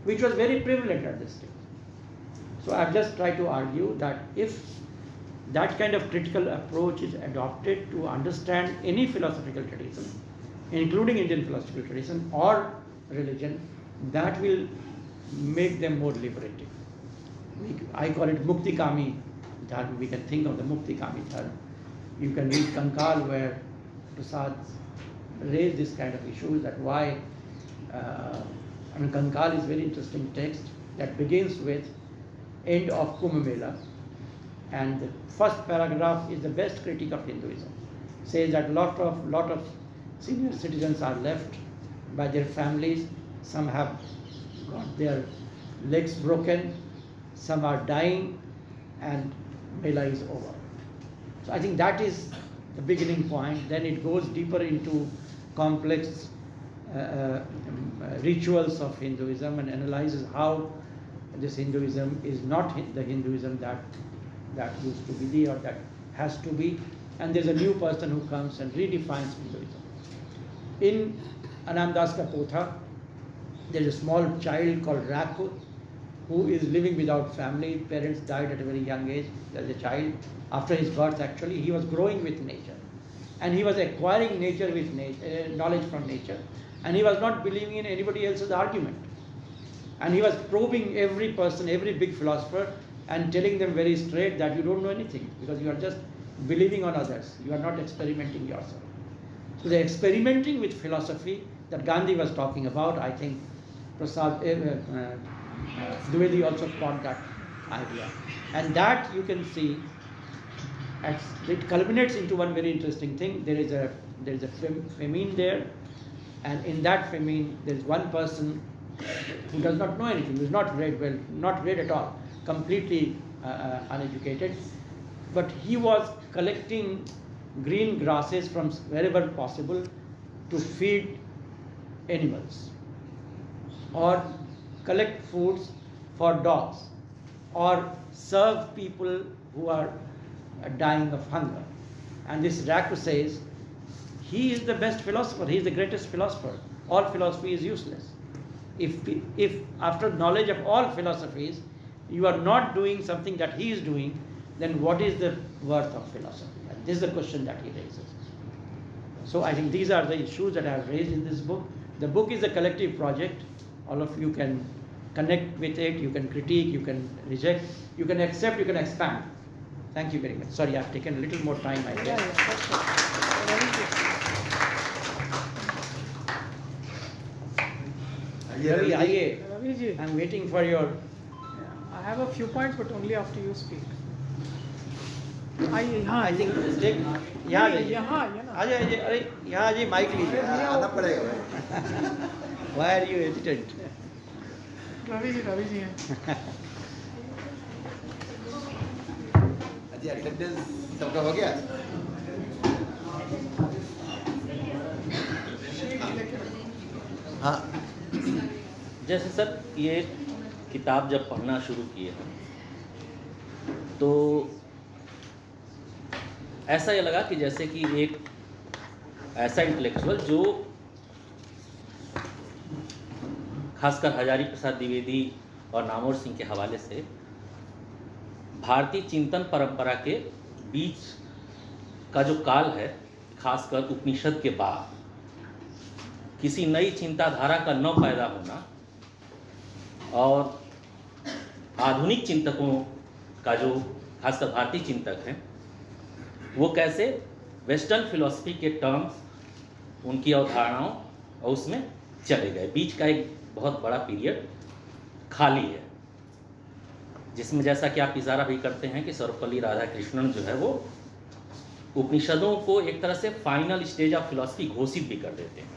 which was very prevalent at this stage. So I've just tried to argue that if that kind of critical approach is adopted to understand any philosophical tradition, including Indian philosophical tradition or religion, that will make them more liberating. I call it Muktikami dharma. We can think of the Muktikami dharma. You can read Kankal, where Prasad raised this kind of issues, that why, Kankal is a very interesting text that begins with end of Kumbh Mela, and the first paragraph is the best critique of Hinduism. Says that lot of senior citizens are left by their families. Some have got their legs broken, some are dying, and Mela is over. So I think that is the beginning point. Then it goes deeper into complex rituals of Hinduism and analyzes how this Hinduism is not the Hinduism that used to be or that has to be. And there's a new person who comes and redefines Hinduism. In Anand Das Ka Potha, there's a small child called Raku who is living without family. Parents died at a very young age. There's a child. After his birth, actually, he was growing with nature. And he was acquiring nature with knowledge from nature. And he was not believing in anybody else's argument. And he was probing every person, every big philosopher, and telling them very straight that you don't know anything because you are just believing on others. You are not experimenting yourself. So the experimenting with philosophy that Gandhi was talking about, I think Prasad Dwivedi also caught that idea. And that you can see, it culminates into one very interesting thing. There is a there is a famine there, and in that famine there is one person who does not know anything, who is not read well, not read at all, completely uneducated, but he was collecting green grasses from wherever possible to feed animals, or collect foods for dogs, or serve people who are dying of hunger. And this Thakur says, he is the best philosopher, he is the greatest philosopher. All philosophy is useless. If after knowledge of all philosophies, you are not doing something that he is doing, then what is the worth of philosophy? And this is the question that he raises. So I think these are the issues that I have raised in this book. The book is a collective project. All of you can connect with it, you can critique, you can reject, you can accept, you can expand. Thank you very much. Sorry, I've taken a little more time, I guess. Ravi, aye. Ravi ji, I'm waiting for your. I have a few points, but only after you speak. आइए यहाँ I think take. यहाँ आइए. यहाँ ना आ जाइए. अरे यहाँ आ जाइए, माइक लीजिए. आना पड़ेगा भाई. Why are you hesitant? Ravi ji हैं. अजी अटेंडेंस सबका हो गया. हाँ. जैसे सर ये किताब जब पढ़ना शुरू किए तो ऐसा ये लगा कि जैसे कि एक ऐसा इंटेलेक्चुअल जो खासकर हजारी प्रसाद द्विवेदी और नामवर सिंह के हवाले से भारतीय चिंतन परंपरा के बीच का जो काल है, खासकर उपनिषद के बाद किसी नई चिंताधारा का न पैदा होना और आधुनिक चिंतकों का जो खासकर भारतीय चिंतक हैं वो कैसे वेस्टर्न फिलॉसफी के टर्म्स, उनकी अवधारणाओं और उसमें चले गए। बीच का एक बहुत बड़ा पीरियड खाली है, जिसमें जैसा कि आप इशारा भी करते हैं कि सर्वपल्ली राधाकृष्णन जो है वो उपनिषदों को एक तरह से फाइनल स्टेज ऑफ फिलॉसफी घोषित भी कर देते हैं,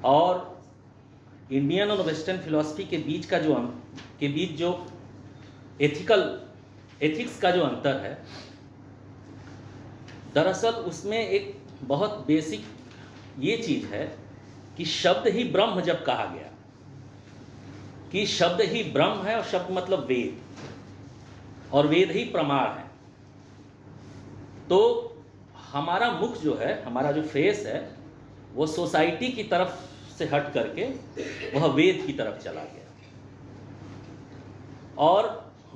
और इंडियन और वेस्टर्न फिलॉसफी के बीच जो एथिक्स का जो अंतर है, दरअसल उसमें एक बहुत बेसिक ये चीज़ है कि शब्द ही ब्रह्म जब कहा गया कि शब्द ही ब्रह्म है, और शब्द मतलब वेद, और वेद ही प्रमाण है, तो हमारा मुख जो है, हमारा जो फेस है, वो सोसाइटी की तरफ से हट करके वह वेद की तरफ चला गया। और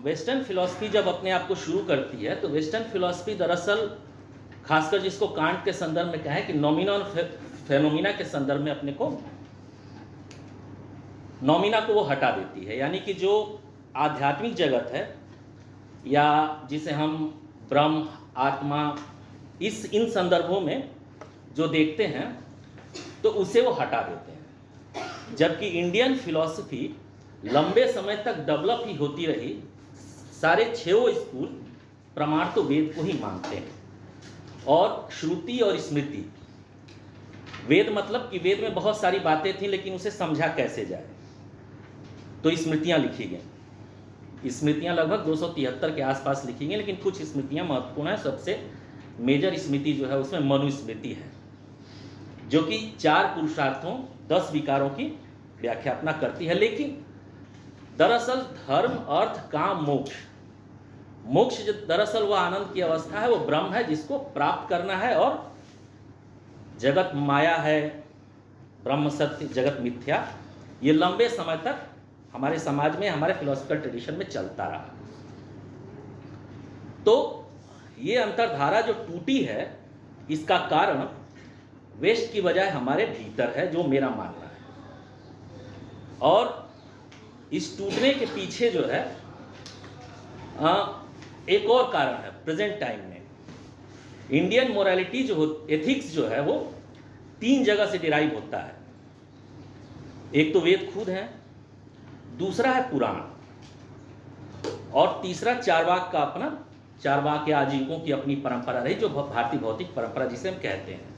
वेस्टर्न फिलॉसफी जब अपने आप को शुरू करती है तो वेस्टर्न फिलॉसफी दरअसल खासकर जिसको कांट के संदर्भ में कहा है कि नॉमिना और फेनोमिना के संदर्भ में अपने को नॉमिना को वो हटा देती है, यानी कि जो आध्यात्मिक जगत है या जिसे हम ब्रह्म, आत्मा, इन संदर्भों में जो देखते हैं तो उसे वो हटा देते हैं। जबकि इंडियन फिलॉसफी लंबे समय तक डेवलप ही होती रही, सारे 6 स्कूल प्रमाण तो वेद को ही मानते हैं, और श्रुति और स्मृति, वेद मतलब कि वेद में बहुत सारी बातें थी लेकिन उसे समझा कैसे जाए, तो स्मृतियाँ लिखी गई। स्मृतियाँ लगभग 273 के आसपास लिखी गई, लेकिन कुछ स्मृतियाँ महत्वपूर्ण हैं। सबसे मेजर स्मृति जो है उसमें मनुस्मृति है, जो कि 4 पुरुषार्थों 10 विकारों की व्याख्या अपना करती है। लेकिन दरअसल धर्म, अर्थ, काम, मोक्ष जो दरअसल वह आनंद की अवस्था है, वो ब्रह्म है जिसको प्राप्त करना है, और जगत माया है, ब्रह्म सत्य, जगत मिथ्या, ये लंबे समय तक हमारे समाज में, हमारे फिलोसफिकल ट्रेडिशन में चलता रहा। तो ये अंतरधारा जो टूटी है, इसका कारण वेस्ट की बजाय हमारे भीतर है, जो मेरा मानना है। और इस टूटने के पीछे जो है एक और कारण है प्रेजेंट टाइम में। इंडियन मोरालिटी जो एथिक्स जो है वो 3 जगह से डिराइव होता है। एक तो वेद खुद है, दूसरा है पुराण, और तीसरा चारवाक का अपना चारवाक या आजीविकों की अपनी परंपरा रही, जो भारतीय भौतिक परंपरा जिसे हम कहते हैं।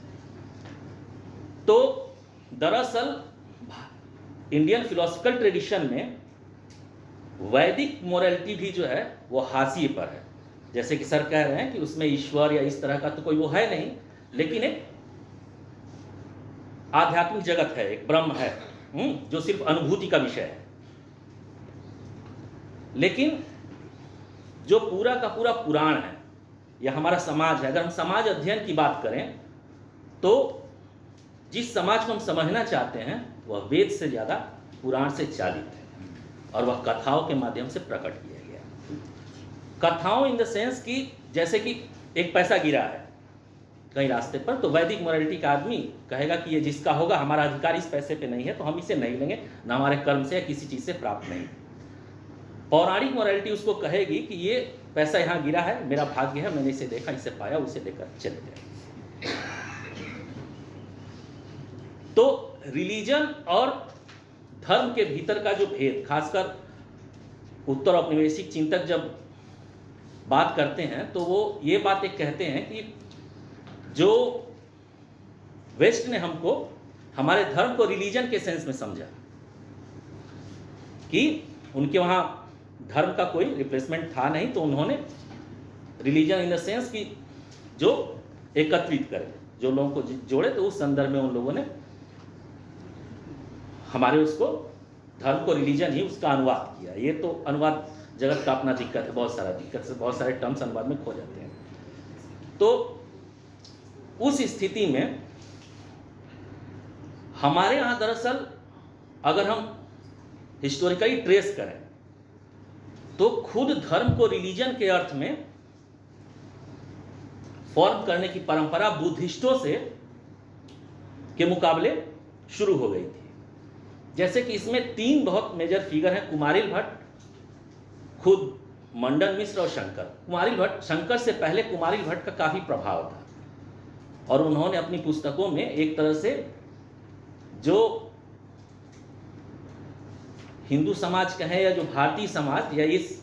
तो दरअसल इंडियन फिलोसफिकल ट्रेडिशन में वैदिक मोरालिटी भी जो है वो हाशिए पर है। जैसे कि सर कह रहे हैं कि उसमें ईश्वर या इस तरह का तो कोई वो है नहीं, लेकिन एक आध्यात्मिक जगत है, एक ब्रह्म है, जो सिर्फ अनुभूति का विषय है। लेकिन जो पूरा का पूरा पुराण है या हमारा समाज है, अगर हम समाज अध्ययन की बात करें तो जिस समाज को हम समझना चाहते हैं वह वेद से ज़्यादा पुराण से चालित है, और वह कथाओं के माध्यम से प्रकट किया गया। कथाओं इन द सेंस कि जैसे कि एक पैसा गिरा है कहीं रास्ते पर, तो वैदिक मोरालिटी का आदमी कहेगा कि ये जिसका होगा, हमारा अधिकार इस पैसे पे नहीं है, तो हम इसे नहीं लेंगे, ना हमारे कर्म से या किसी चीज़ से प्राप्त नहीं। पौराणिक मोरालिटी उसको कहेगी कि ये पैसा यहाँ गिरा है, मेरा भाग्य है, मैंने इसे देखा, इसे पाया, उसे लेकर चले गए। तो रिलीजन और धर्म के भीतर का जो भेद, खासकर उत्तर औपनिवेशिक चिंतक जब बात करते हैं तो वो ये बात एक कहते हैं कि जो वेस्ट ने हमको हमारे धर्म को रिलीजन के सेंस में समझा, कि उनके वहाँ धर्म का कोई रिप्लेसमेंट था नहीं, तो उन्होंने रिलीजन इन द सेंस कि जो एकत्रित करे, जो लोगों को जोड़े, तो उस संदर्भ में उन लोगों ने हमारे उसको धर्म को रिलीजन ही उसका अनुवाद किया। ये तो अनुवाद जगत का अपना दिक्कत है, बहुत सारा दिक्कत से बहुत सारे टर्म्स अनुवाद में खो जाते हैं। तो उस स्थिति में हमारे यहाँ दरअसल अगर हम हिस्टोरिकली ट्रेस करें तो खुद धर्म को रिलीजन के अर्थ में फॉर्म करने की परंपरा बुद्धिस्टों से के मुकाबले शुरू हो गई थी। जैसे कि इसमें 3 बहुत मेजर फिगर हैं, कुमारिल भट्ट, खुद मंडन मिश्र और शंकर। कुमारिल भट्ट, शंकर से पहले कुमारिल भट्ट का काफ़ी प्रभाव था, और उन्होंने अपनी पुस्तकों में एक तरह से जो हिंदू समाज कहें या जो भारतीय समाज या इस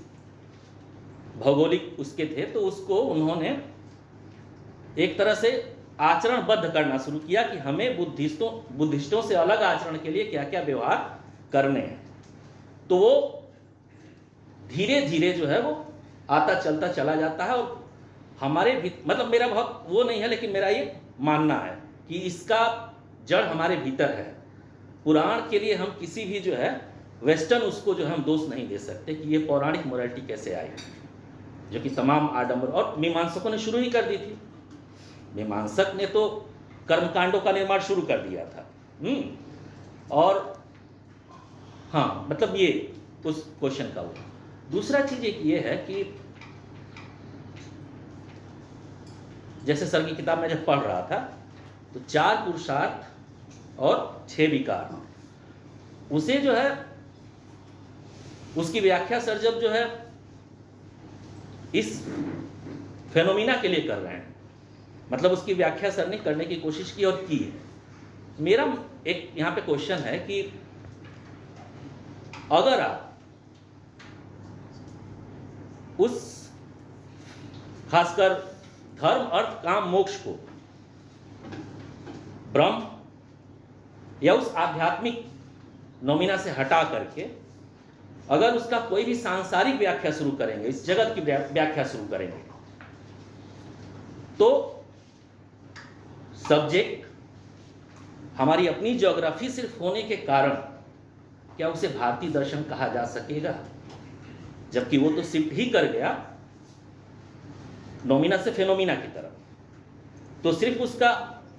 भौगोलिक उसके थे, तो उसको उन्होंने एक तरह से आचरणबद्ध करना शुरू किया कि हमें बुद्धिस्टों से अलग आचरण के लिए क्या क्या व्यवहार करने हैं। तो वो धीरे धीरे जो है वो आता चलता चला जाता है, और हमारे भी मतलब मेरा बहुत वो नहीं है, लेकिन मेरा ये मानना है कि इसका जड़ हमारे भीतर है। पुराण के लिए हम किसी भी जो है वेस्टर्न उसको जो है हम दोष नहीं दे सकते कि ये पौराणिक मोरालिटी कैसे आई, जो कि तमाम आडंबर और मीमांसकों ने शुरू ही कर दी थी। मीमांसक ने तो कर्मकांडों का निर्माण शुरू कर दिया था। और हाँ, मतलब ये उस क्वेश्चन का वो। दूसरा चीज एक ये है कि जैसे सर की किताब में जब पढ़ रहा था तो 4 पुरुषार्थ और 6 विकार, उसे जो है उसकी व्याख्या सर जब जो है इस फेनोमिना के लिए कर रहे हैं, मतलब उसकी व्याख्या सर ने करने की कोशिश की और की है। मेरा एक यहाँ पे क्वेश्चन है कि अगर आप उस खासकर धर्म अर्थ काम मोक्ष को ब्रह्म या उस आध्यात्मिक नोमिना से हटा करके अगर उसका कोई भी सांसारिक व्याख्या शुरू करेंगे, इस जगत की व्याख्या शुरू करेंगे, तो सब्जेक्ट हमारी अपनी ज्योग्राफी सिर्फ होने के कारण क्या उसे भारतीय दर्शन कहा जा सकेगा? जबकि वो तो शिफ्ट ही कर गया नोमिना से फेनोमिना की तरफ। तो सिर्फ उसका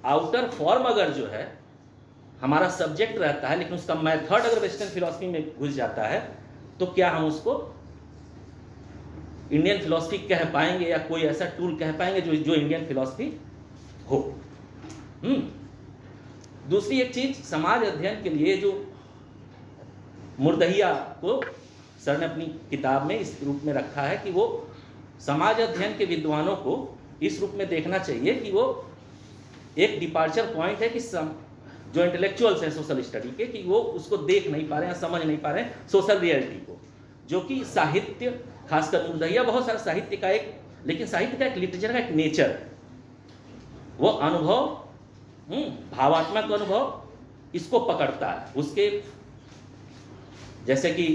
आउटर फॉर्म अगर जो है हमारा सब्जेक्ट रहता है, लेकिन उसका मेथड अगर वेस्टर्न फिलॉसफी में घुस जाता है, तो क्या हम उसको इंडियन फिलॉसफी कह पाएंगे या कोई ऐसा टूल कह पाएंगे जो इंडियन फिलॉसफी हो? दूसरी एक चीज, समाज अध्ययन के लिए जो मुर्दहिया को सर ने अपनी किताब में इस रूप में रखा है कि वो समाज अध्ययन के विद्वानों को इस रूप में देखना चाहिए कि वो एक डिपार्चर पॉइंट है कि जो इंटेलेक्चुअल्स हैं सोशल स्टडी के, कि वो उसको देख नहीं पा रहे हैं, समझ नहीं पा रहे हैं सोशल रियलिटी को, जो कि साहित्य, खासकर मुर्दहिया बहुत सारा साहित्य का एक लेकिन साहित्य का एक लिटरेचर का एक नेचर है, वो अनुभव, भावात्मक अनुभव इसको पकड़ता है। उसके जैसे कि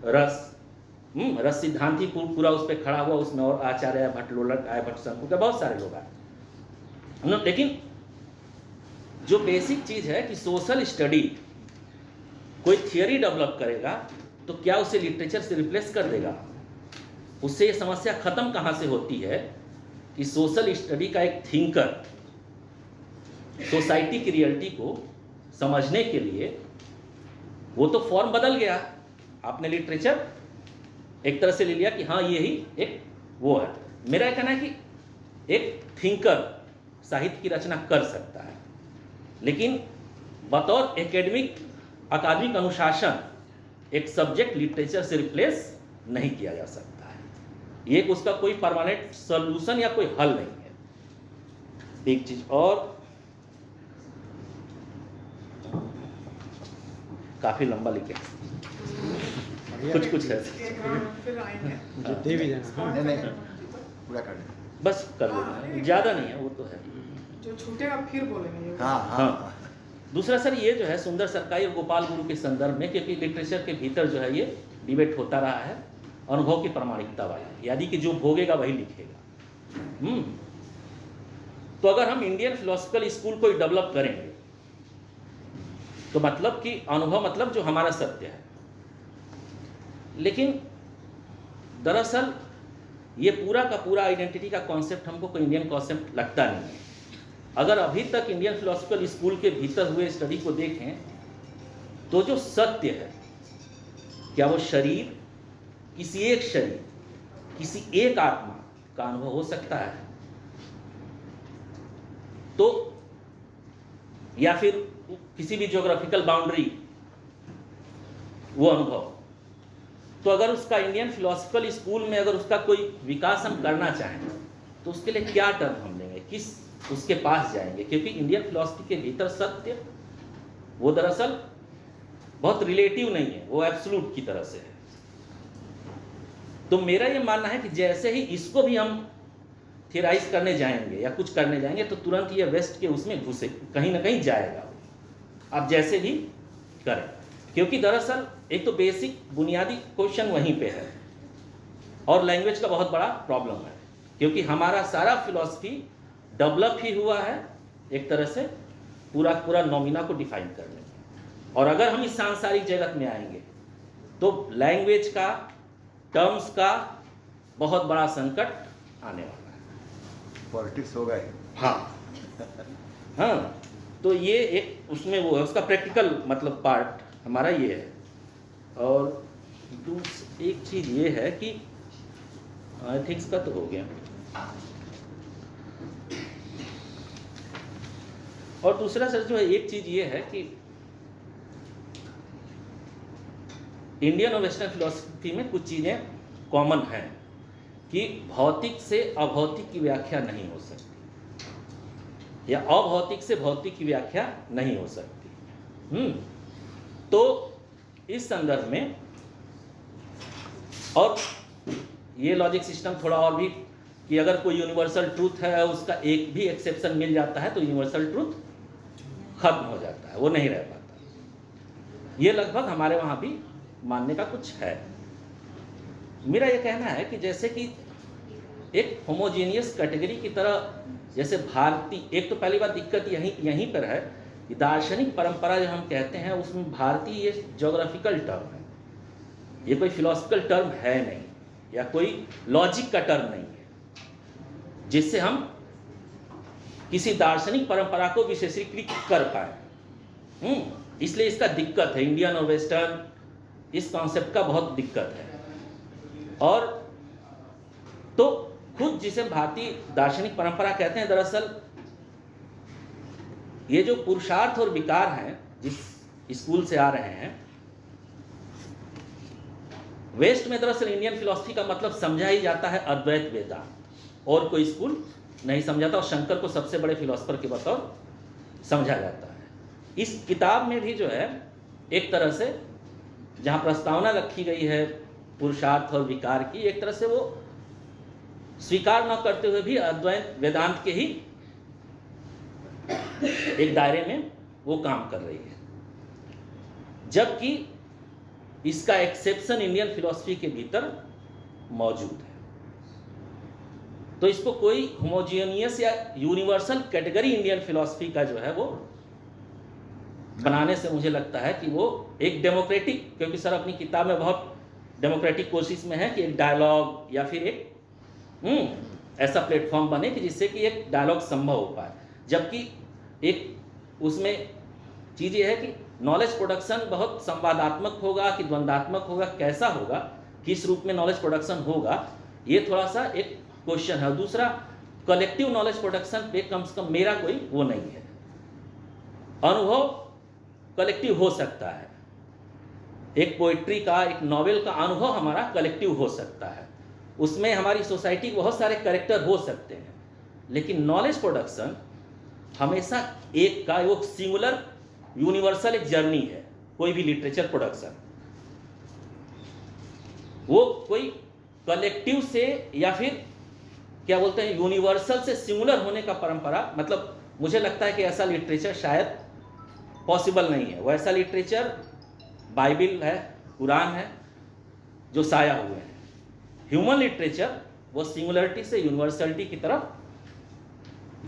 रस सिद्धांत ही पूरा उस पर खड़ा हुआ, उसमें और आचार्य भट्ट लोलक आए, भट्ट शंकु के बहुत सारे लोग आए। लेकिन जो बेसिक चीज है कि सोशल स्टडी कोई थियरी डेवलप करेगा तो क्या उसे लिटरेचर से रिप्लेस कर देगा? उससे ये समस्या खत्म कहाँ से होती है कि सोशल स्टडी का एक थिंकर सोसाइटी की रियलिटी को समझने के लिए, वो तो फॉर्म बदल गया, आपने लिटरेचर एक तरह से ले लिया कि हाँ यही एक वो है। मेरा कहना है कि एक थिंकर साहित्य की रचना कर सकता है, लेकिन बतौर अकादमिक अनुशासन एक सब्जेक्ट लिटरेचर से रिप्लेस नहीं किया जा सकता है। ये उसका कोई परमानेंट सॉल्यूशन या कोई हल नहीं है। एक चीज और, काफी लंबा लिखे, कुछ है फिर आएंगे। दे भी देना। नहीं पूरा कर दें। बस कर लेना, ज़्यादा नहीं है वो तो है। जो छूटेगा फिर बोलेंगे। हाँ। दूसरा सर ये जो है सुंदर सरकाई और गोपाल गुरु के संदर्भ में, क्योंकि लिटरेचर के भीतर जो है ये डिबेट होता रहा है अनुभव की प्रामाणिकता वाला, यानी कि जो भोगेगा वही लिखेगा। तो अगर हम इंडियन फिलोसफिकल स्कूल को डेवलप करेंगे तो मतलब कि अनुभव मतलब जो हमारा सत्य है, लेकिन दरअसल ये पूरा का पूरा आइडेंटिटी का कॉन्सेप्ट हमको कोई इंडियन कॉन्सेप्ट लगता नहीं है। अगर अभी तक इंडियन फिलोसफिकल स्कूल के भीतर हुए स्टडी को देखें तो जो सत्य है, क्या वो शरीर, किसी एक शरीर, किसी एक आत्मा का अनुभव हो सकता है? तो या फिर किसी भी ज्योग्राफिकल बाउंड्री वो अनुभव, तो अगर उसका इंडियन फिलोसफिकल स्कूल में अगर उसका कोई विकास हम करना चाहें तो उसके लिए क्या टर्म हम लेंगे, किस उसके पास जाएंगे? क्योंकि इंडियन फिलोसफी के भीतर सत्य वो दरअसल बहुत रिलेटिव नहीं है, वो एब्सोल्यूट की तरह से है। तो मेरा ये मानना है कि जैसे ही इसको भी हम थियराइज करने जाएंगे या कुछ करने जाएंगे तो तुरंत ये वेस्ट के उसमें घुसे, कहीं ना कहीं जाएगा, आप जैसे भी करें। क्योंकि दरअसल एक तो बेसिक बुनियादी क्वेश्चन वहीं पे है, और लैंग्वेज का बहुत बड़ा प्रॉब्लम है, क्योंकि हमारा सारा फिलॉसफी डेवलप ही हुआ है एक तरह से पूरा नॉमिना को डिफाइन करने में। और अगर हम इस सांसारिक जगत में आएंगे तो लैंग्वेज का, टर्म्स का बहुत बड़ा संकट आने वाला है। पॉलिटिक्स हो गए। हाँ, तो ये एक उसमें वो है, उसका प्रैक्टिकल मतलब पार्ट हमारा ये है। और एक चीज़ ये है कि एथिक्स का तो हो गया, और दूसरा सर जो है एक चीज़ ये है कि इंडियन और वेस्टर्न फिलॉसफी में कुछ चीज़ें कॉमन हैं कि भौतिक से अभौतिक की व्याख्या नहीं हो सकती, या अभौतिक से भौतिक की व्याख्या नहीं हो सकती। तो इस संदर्भ में, और ये लॉजिक सिस्टम थोड़ा और भी कि अगर कोई यूनिवर्सल ट्रूथ है, उसका एक भी एक्सेप्शन मिल जाता है तो यूनिवर्सल ट्रूथ खत्म हो जाता है, वो नहीं रह पाता। ये लगभग हमारे वहाँ भी मानने का कुछ है। मेरा ये कहना है कि जैसे कि एक होमोजीनियस कैटेगरी की तरह, जैसे भारतीय, एक तो पहली बात दिक्कत यहीं पर है कि दार्शनिक परंपरा जो हम कहते हैं उसमें भारतीय ये ज्योग्राफिकल टर्म है, ये कोई फिलोसफिकल टर्म है नहीं, या कोई लॉजिक का टर्म नहीं है जिससे हम किसी दार्शनिक परंपरा को विशेषीकृत कर पाए। इसलिए इसका दिक्कत है, इंडियन और वेस्टर्न इस कॉन्सेप्ट का बहुत दिक्कत है। और तो खुद जिसे भारतीय दार्शनिक परंपरा कहते हैं, दरअसल ये जो पुरुषार्थ और विकार हैं जिस स्कूल से आ रहे हैं, वेस्ट में दरअसल इंडियन फिलॉसफी का मतलब समझा ही जाता है अद्वैत वेदांत, और कोई स्कूल नहीं समझाता, और शंकर को सबसे बड़े फिलोसफर के बतौर समझा जाता है। इस किताब में भी जो है एक तरह से जहाँ प्रस्तावना रखी गई है पुरुषार्थ और विकार की, एक तरह से वो स्वीकार न करते हुए भी अद्वैत वेदांत के ही एक दायरे में वो काम कर रही है, जबकि इसका एक्सेप्शन इंडियन फिलॉसफी के भीतर मौजूद है। तो इसको कोई होमोजीनियस या यूनिवर्सल कैटेगरी इंडियन फिलॉसफी का जो है वो बनाने से मुझे लगता है कि वो एक डेमोक्रेटिक, क्योंकि सर अपनी किताब में बहुत डेमोक्रेटिक कोशिश में है कि एक डायलॉग या फिर एक ऐसा प्लेटफॉर्म बने कि जिससे कि एक डायलॉग संभव हो पाए, जबकि एक उसमें चीज़ ये है कि नॉलेज प्रोडक्शन बहुत संवादात्मक होगा कि द्वंद्वात्मक होगा, कैसा होगा, किस रूप में नॉलेज प्रोडक्शन होगा, ये थोड़ा सा एक क्वेश्चन है। और दूसरा, कलेक्टिव नॉलेज प्रोडक्शन पे कम से कम मेरा कोई वो नहीं है। अनुभव कलेक्टिव हो सकता है, एक पोइट्री का, एक नॉवेल का अनुभव हमारा कलेक्टिव हो सकता है, उसमें हमारी सोसाइटी के बहुत सारे कैरेक्टर हो सकते हैं, लेकिन नॉलेज प्रोडक्शन हमेशा एक का वो सिंगुलर यूनिवर्सल एक जर्नी है। कोई भी लिटरेचर प्रोडक्शन वो कोई कलेक्टिव से या फिर क्या बोलते हैं यूनिवर्सल से सिंगुलर होने का परंपरा, मतलब मुझे लगता है कि ऐसा लिटरेचर शायद पॉसिबल नहीं है। वैसा लिटरेचर बाइबिल है, कुरान है, जो साया हुए हैं। ह्यूमन लिटरेचर वो सिंगुलरिटी से यूनिवर्सलिटी की तरफ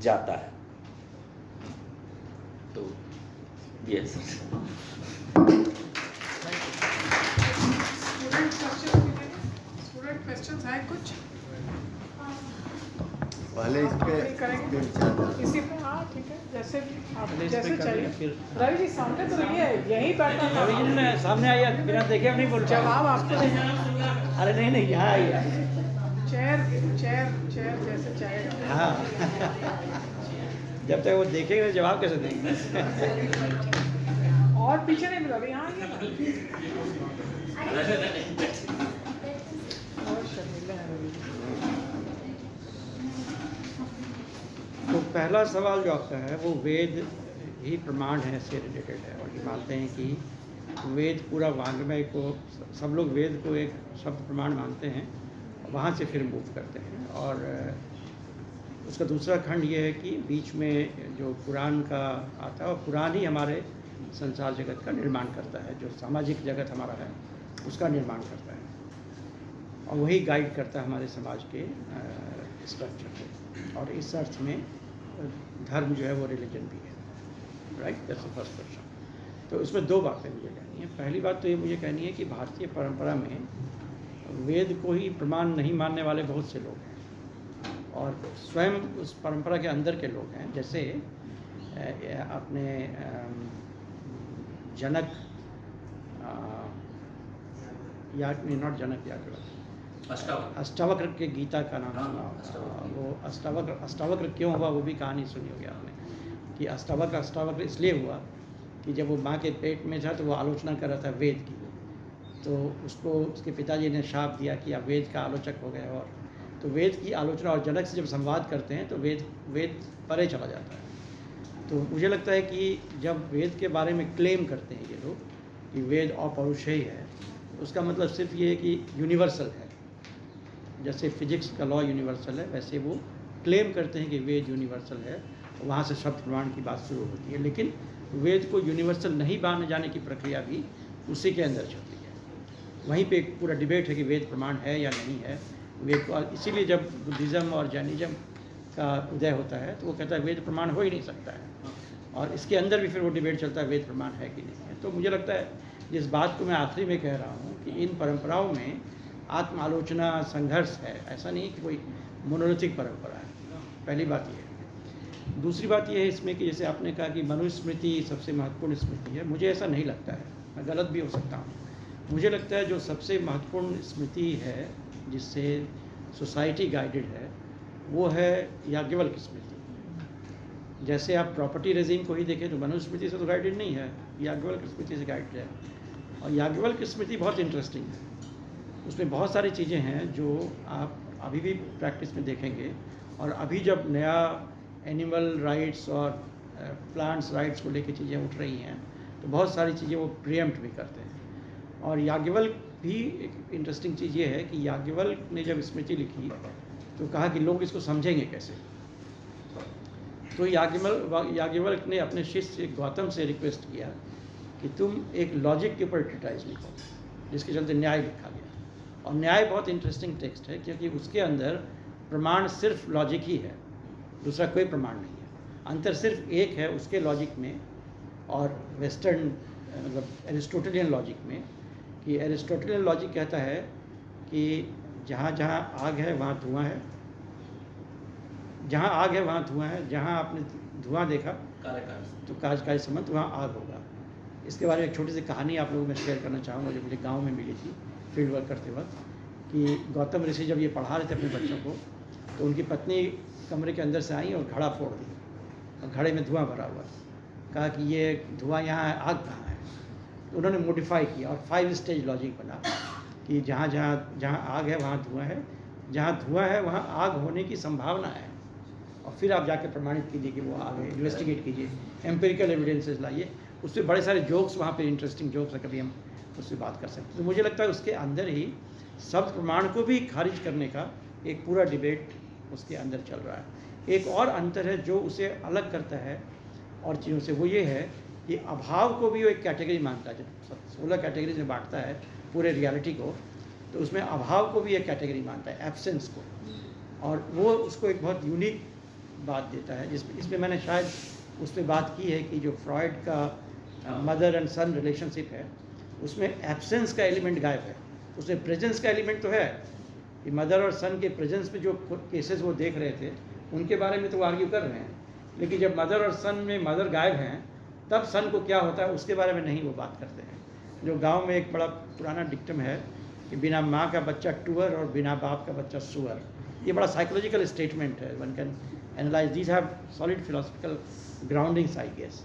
जाता है। तो ये स्टूडेंट क्वेश्चंस हैं कुछ? पहले इस पे इसी पे, हाँ ठीक है, जैसे भी आप जैसे चाहिए। रवि जी सामने तो रहिए, यहीं बैठा था। रवि जी ने सामने आइए, बिना देखे नहीं बोल जवाब आपको देना। अरे नहीं नहीं, यहाँ आइए। चेयर चेयर चेयर जैसे चाहिए। हाँ जब तक वो देखेंगे जवाब कैसे देंगे? और पीछे नहीं मिला, यहाँ आइए ना। और शर्मिला है रवि जी। तो पहला सवाल जो आपका है वो वेद ही प्रमाण है से रिलेटेड है, और ये मानते हैं कि वेद पूरा वांग्मय को, सब लोग वेद को एक शब्द प्रमाण मानते हैं, वहाँ से फिर मूव करते हैं। और उसका दूसरा खंड ये है कि बीच में जो पुराण का आता है, और पुराण ही हमारे संसार जगत का निर्माण करता है, जो सामाजिक जगत हमारा है उसका निर्माण करता है, और वही गाइड करता है हमारे समाज के स्ट्रक्चर को। और इस अर्थ में धर्म जो है वो रिलीजन भी है, right? That's the first question. तो इसमें दो बातें मुझे कहनी है। पहली बात तो ये मुझे कहनी है कि भारतीय परंपरा में वेद को ही प्रमाण नहीं मानने वाले बहुत से लोग हैं, और स्वयं उस परंपरा के अंदर के लोग हैं। जैसे अपने जनक नॉट जनक अष्टावक्र के गीता का नाम सुना। वो अष्टावक्र क्यों हुआ वो भी कहानी सुनी होगी आपने, कि अष्टावक्र इसलिए हुआ कि जब वो माँ के पेट में था तो वो आलोचना कर रहा था वेद की, तो उसको उसके पिताजी ने शाप दिया कि आप वेद का आलोचक हो गए। और तो वेद की आलोचना और जनक से जब संवाद करते हैं तो वेद परे चला जाता है। तो मुझे लगता है कि जब वेद के बारे में क्लेम करते हैं ये लोग कि वेद अपौरुषेय है, उसका मतलब सिर्फ ये है कि यूनिवर्सल है। जैसे फिजिक्स का लॉ यूनिवर्सल है, वैसे वो क्लेम करते हैं कि वेद यूनिवर्सल है, वहाँ से शब्द प्रमाण की बात शुरू होती है। लेकिन वेद को यूनिवर्सल नहीं माने जाने की प्रक्रिया भी उसी के अंदर चलती है। वहीं पे एक पूरा डिबेट है कि वेद प्रमाण है या नहीं है वेद को। इसीलिए जब बुद्धिज़्म और जैनिज़्म का उदय होता है तो वो कहता है वेद प्रमाण हो ही नहीं सकता है, और इसके अंदर भी फिर वो डिबेट चलता है वेद प्रमाण है कि नहीं है। तो मुझे लगता है जिस बात को मैं आखिरी में कह रहा हूँ कि इन परंपराओं में आत्म आलोचना संघर्ष है, ऐसा नहीं कि कोई मोनोलिथिक परंपरा है। पहली बात ये है। दूसरी बात ये है इसमें कि जैसे आपने कहा कि मनुस्मृति सबसे महत्वपूर्ण स्मृति है, मुझे ऐसा नहीं लगता है, मैं गलत भी हो सकता हूँ। मुझे लगता है जो सबसे महत्वपूर्ण स्मृति है जिससे सोसाइटी गाइडेड है वो है याज्ञवल्क्य स्मृति। जैसे आप प्रॉपर्टी रेजिम को ही देखें तो मनुस्मृति से तो गाइडेड नहीं है, याज्ञवल्क्य स्मृति से गाइडेड है। और याज्ञवल्क्य स्मृति बहुत इंटरेस्टिंग है, उसमें बहुत सारी चीज़ें हैं जो आप अभी भी प्रैक्टिस में देखेंगे। और अभी जब नया एनिमल राइट्स और प्लांट्स राइट्स को लेकर चीज़ें उठ रही हैं तो बहुत सारी चीज़ें वो प्रीएम्प्ट भी करते हैं। और याज्ञवल्क्य भी एक इंटरेस्टिंग चीज़ ये है कि याज्ञवल्क्य ने जब स्मृति लिखी तो कहा कि लोग इसको समझेंगे कैसे। तो याज्ञवल्क्य ने अपने शिष्य गौतम से रिक्वेस्ट किया कि तुम एक लॉजिक के ऊपर ट्रीटाइज लिखो, जिसके चलते न्याय लिखा गया। और न्याय बहुत इंटरेस्टिंग टेक्स्ट है, क्योंकि उसके अंदर प्रमाण सिर्फ लॉजिक ही है, दूसरा कोई प्रमाण नहीं है। अंतर सिर्फ एक है उसके लॉजिक में और वेस्टर्न मतलब एरिस्टोटेलियन लॉजिक में, कि एरिस्टोटेलियन लॉजिक कहता है कि जहाँ जहाँ आग है वहाँ धुआं है, जहाँ आग है वहाँ धुआं है, जहाँ आपने धुआं देखा तो कार्यकारी संबंध वहाँ आग होगा। इसके बारे में एक छोटी सी कहानी आप लोगों में शेयर करना चाहूँगा, जो मुझे गांव में मिली थी फील्ड वर्क करते वक्त, कि गौतम ऋषि जब ये पढ़ा रहे थे अपने बच्चों को, तो उनकी पत्नी कमरे के अंदर से आई और घड़ा फोड़ दी, और घड़े में धुआं भरा हुआ। कहा कि ये धुआं यहाँ है, आग कहाँ है। तो उन्होंने मॉडिफाई किया और 5 स्टेज लॉजिक बना कि जहाँ जहाँ जहाँ आग है वहाँ धुआं है, जहाँ धुआं है वहाँ आग होने की संभावना है, और फिर आप जाकर प्रमाणित कीजिए कि वो आग है, इन्वेस्टिगेट कीजिए, एम्पिरिकल एविडेंसेस लाइए। उससे बड़े सारे जोक्स वहाँ पे इंटरेस्टिंग जोक्स है, कभी हम उससे बात कर सकते हैं। तो मुझे लगता है उसके अंदर ही शब्द प्रमाण को भी खारिज करने का एक पूरा डिबेट उसके अंदर चल रहा है। एक और अंतर है जो उसे अलग करता है और चीज़ों से, वो ये है कि अभाव को भी वो एक कैटेगरी मानता है। जब 16 कैटेगरी में बांटता है पूरे रियलिटी को, तो उसमें अभाव को भी एक कैटेगरी मानता है, एब्सेंस को, और वो उसको एक बहुत यूनिक बात देता है। इसमें मैंने शायद उस पर बात की है कि जो फ्रॉइड का मदर एंड सन रिलेशनशिप है, उसमें एब्सेंस का एलिमेंट गायब है, उसमें प्रेजेंस का एलिमेंट तो है कि मदर और सन के प्रेजेंस में जो केसेस वो देख रहे थे उनके बारे में तो वो आर्ग्यू कर रहे हैं, लेकिन जब मदर और सन में मदर गायब हैं तब सन को क्या होता है उसके बारे में नहीं वो बात करते हैं। जो गांव में एक बड़ा पुराना डिक्टम है कि बिना माँ का बच्चा टूअर और बिना बाप का बच्चा सुअर, ये बड़ा साइकोलॉजिकल स्टेटमेंट है। One can analyse, these have solid philosophical groundings I guess.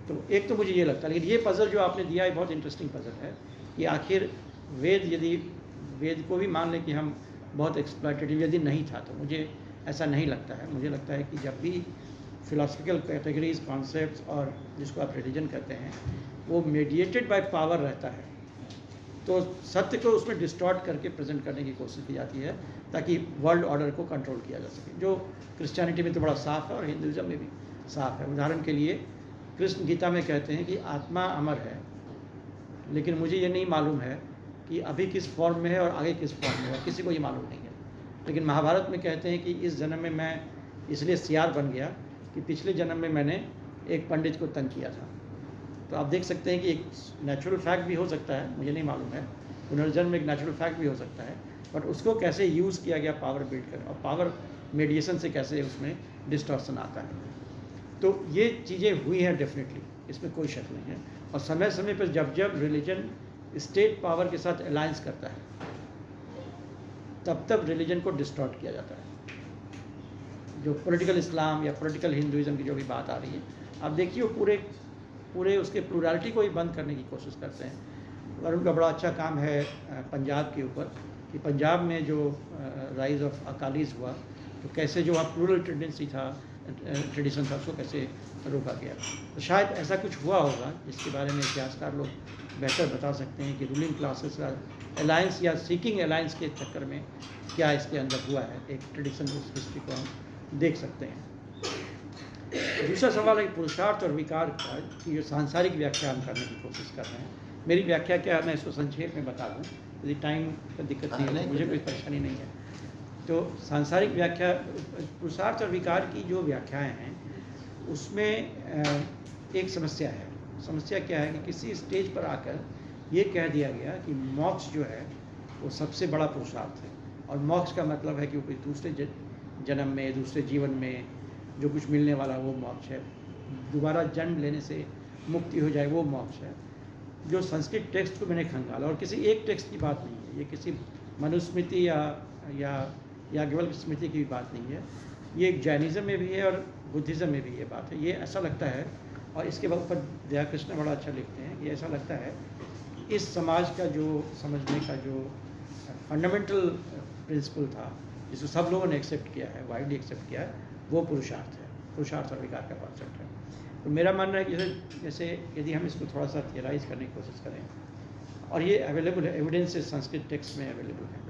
तो एक तो मुझे ये लगता है, लेकिन ये पजल जो आपने दिया है बहुत इंटरेस्टिंग पजल है कि आखिर वेद, यदि वेद को भी मान लें कि हम बहुत एक्सप्लॉइटेटिव यदि नहीं था, तो मुझे ऐसा नहीं लगता है। मुझे लगता है कि जब भी फिलोसफिकल कैटेगरीज, कॉन्सेप्ट्स और जिसको आप रिलीजन कहते हैं वो मीडिएटेड बाय पावर रहता है, तो सत्य को उसमें डिस्टॉर्ट करके प्रेजेंट करने की कोशिश की जाती है ताकि वर्ल्ड ऑर्डर को कंट्रोल किया जा सके, जो क्रिश्चियनिटी में तो बड़ा साफ है और हिंदुज़म में भी साफ है। उदाहरण के लिए कृष्ण गीता में कहते हैं कि आत्मा अमर है, लेकिन मुझे ये नहीं मालूम है कि अभी किस फॉर्म में है और आगे किस फॉर्म में है, किसी को ये मालूम नहीं है। लेकिन महाभारत में कहते हैं कि इस जन्म में मैं इसलिए सियार बन गया कि पिछले जन्म में मैंने एक पंडित को तंग किया था। तो आप देख सकते हैं कि एक नेचुरल फैक्ट भी हो सकता है, मुझे नहीं मालूम है, पुनर्जन्म एक नेचुरल फैक्ट भी हो सकता है, बट उसको कैसे यूज़ किया गया पावर बिल्ड कर, और पावर मेडिएशन से कैसे उसमें डिस्टॉर्शन आता है। तो ये चीज़ें हुई हैं डेफिनेटली, इसमें कोई शक नहीं है। और समय समय पर जब जब रिलीजन स्टेट पावर के साथ अलायंस करता है तब तब रिलीजन को डिस्टॉर्ट किया जाता है। जो पॉलिटिकल इस्लाम या पॉलिटिकल हिंदुइज्म की जो भी बात आ रही है, आप देखिए वो पूरे उसके प्लूरैलिटी को ही बंद करने की कोशिश करते हैं। और उनका बड़ा अच्छा काम है पंजाब के ऊपर, कि पंजाब में जो राइज ऑफ अकालीज हुआ, तो कैसे जो वहाँ प्लूरल टेंडेंसी था, ट्रेडिशन था, उसको कैसे रोका गया। तो शायद ऐसा कुछ हुआ होगा जिसके बारे में इतिहासकार लोग बेहतर बता सकते हैं कि रूलिंग क्लासेस का अलायंस या सीकिंग अलायंस के चक्कर में क्या इसके अंदर हुआ है। एक ट्रेडिशन उस हिस्ट्री को हम देख सकते हैं। दूसरा सवाल है पुरुषार्थ और विकार का, कि जो सांसारिक व्याख्या हम करने की कोशिश कर रहे हैं। मेरी व्याख्या क्या है, मैं इसको संक्षेप में बता दूँ, यदि टाइम का दिक्कत नहीं है, मुझे कोई परेशानी नहीं है। तो सांसारिक व्याख्या, पुरुषार्थ और विकार की जो व्याख्याएं हैं उसमें एक समस्या है। समस्या क्या है कि किसी स्टेज पर आकर ये कह दिया गया कि मोक्ष जो है वो सबसे बड़ा पुरुषार्थ है, और मोक्ष का मतलब है कि कोई दूसरे जन्म में, दूसरे जीवन में जो कुछ मिलने वाला वो मोक्ष है, दोबारा जन्म लेने से मुक्ति हो जाए वो मोक्ष है। जो संस्कृत टेक्स्ट को मैंने खंगाला, और किसी एक टेक्स्ट की बात नहीं है, ये किसी मनुस्मृति या याज्ञवल्क्य स्मृति की भी बात नहीं है, ये एक जैनिज़्म में भी है और बुद्धिज़्म में भी ये बात है। ये ऐसा लगता है, और इसके ऊपर दया कृष्ण बड़ा अच्छा लिखते हैं, ये ऐसा लगता है कि इस समाज का जो समझने का जो फंडामेंटल प्रिंसिपल था, जिसको सब लोगों ने एक्सेप्ट किया है, वाइडली एक्सेप्ट किया है, वो पुरुषार्थ है, पुरुषार्थ और विकार का कॉन्सेप्ट है। तो मेरा मानना है कि जैसे यदि हम इसको थोड़ा सा थियराइज करने की कोशिश करें, और ये अवेलेबल है, एविडेंसेस संस्कृत टेक्स्ट में अवेलेबल है,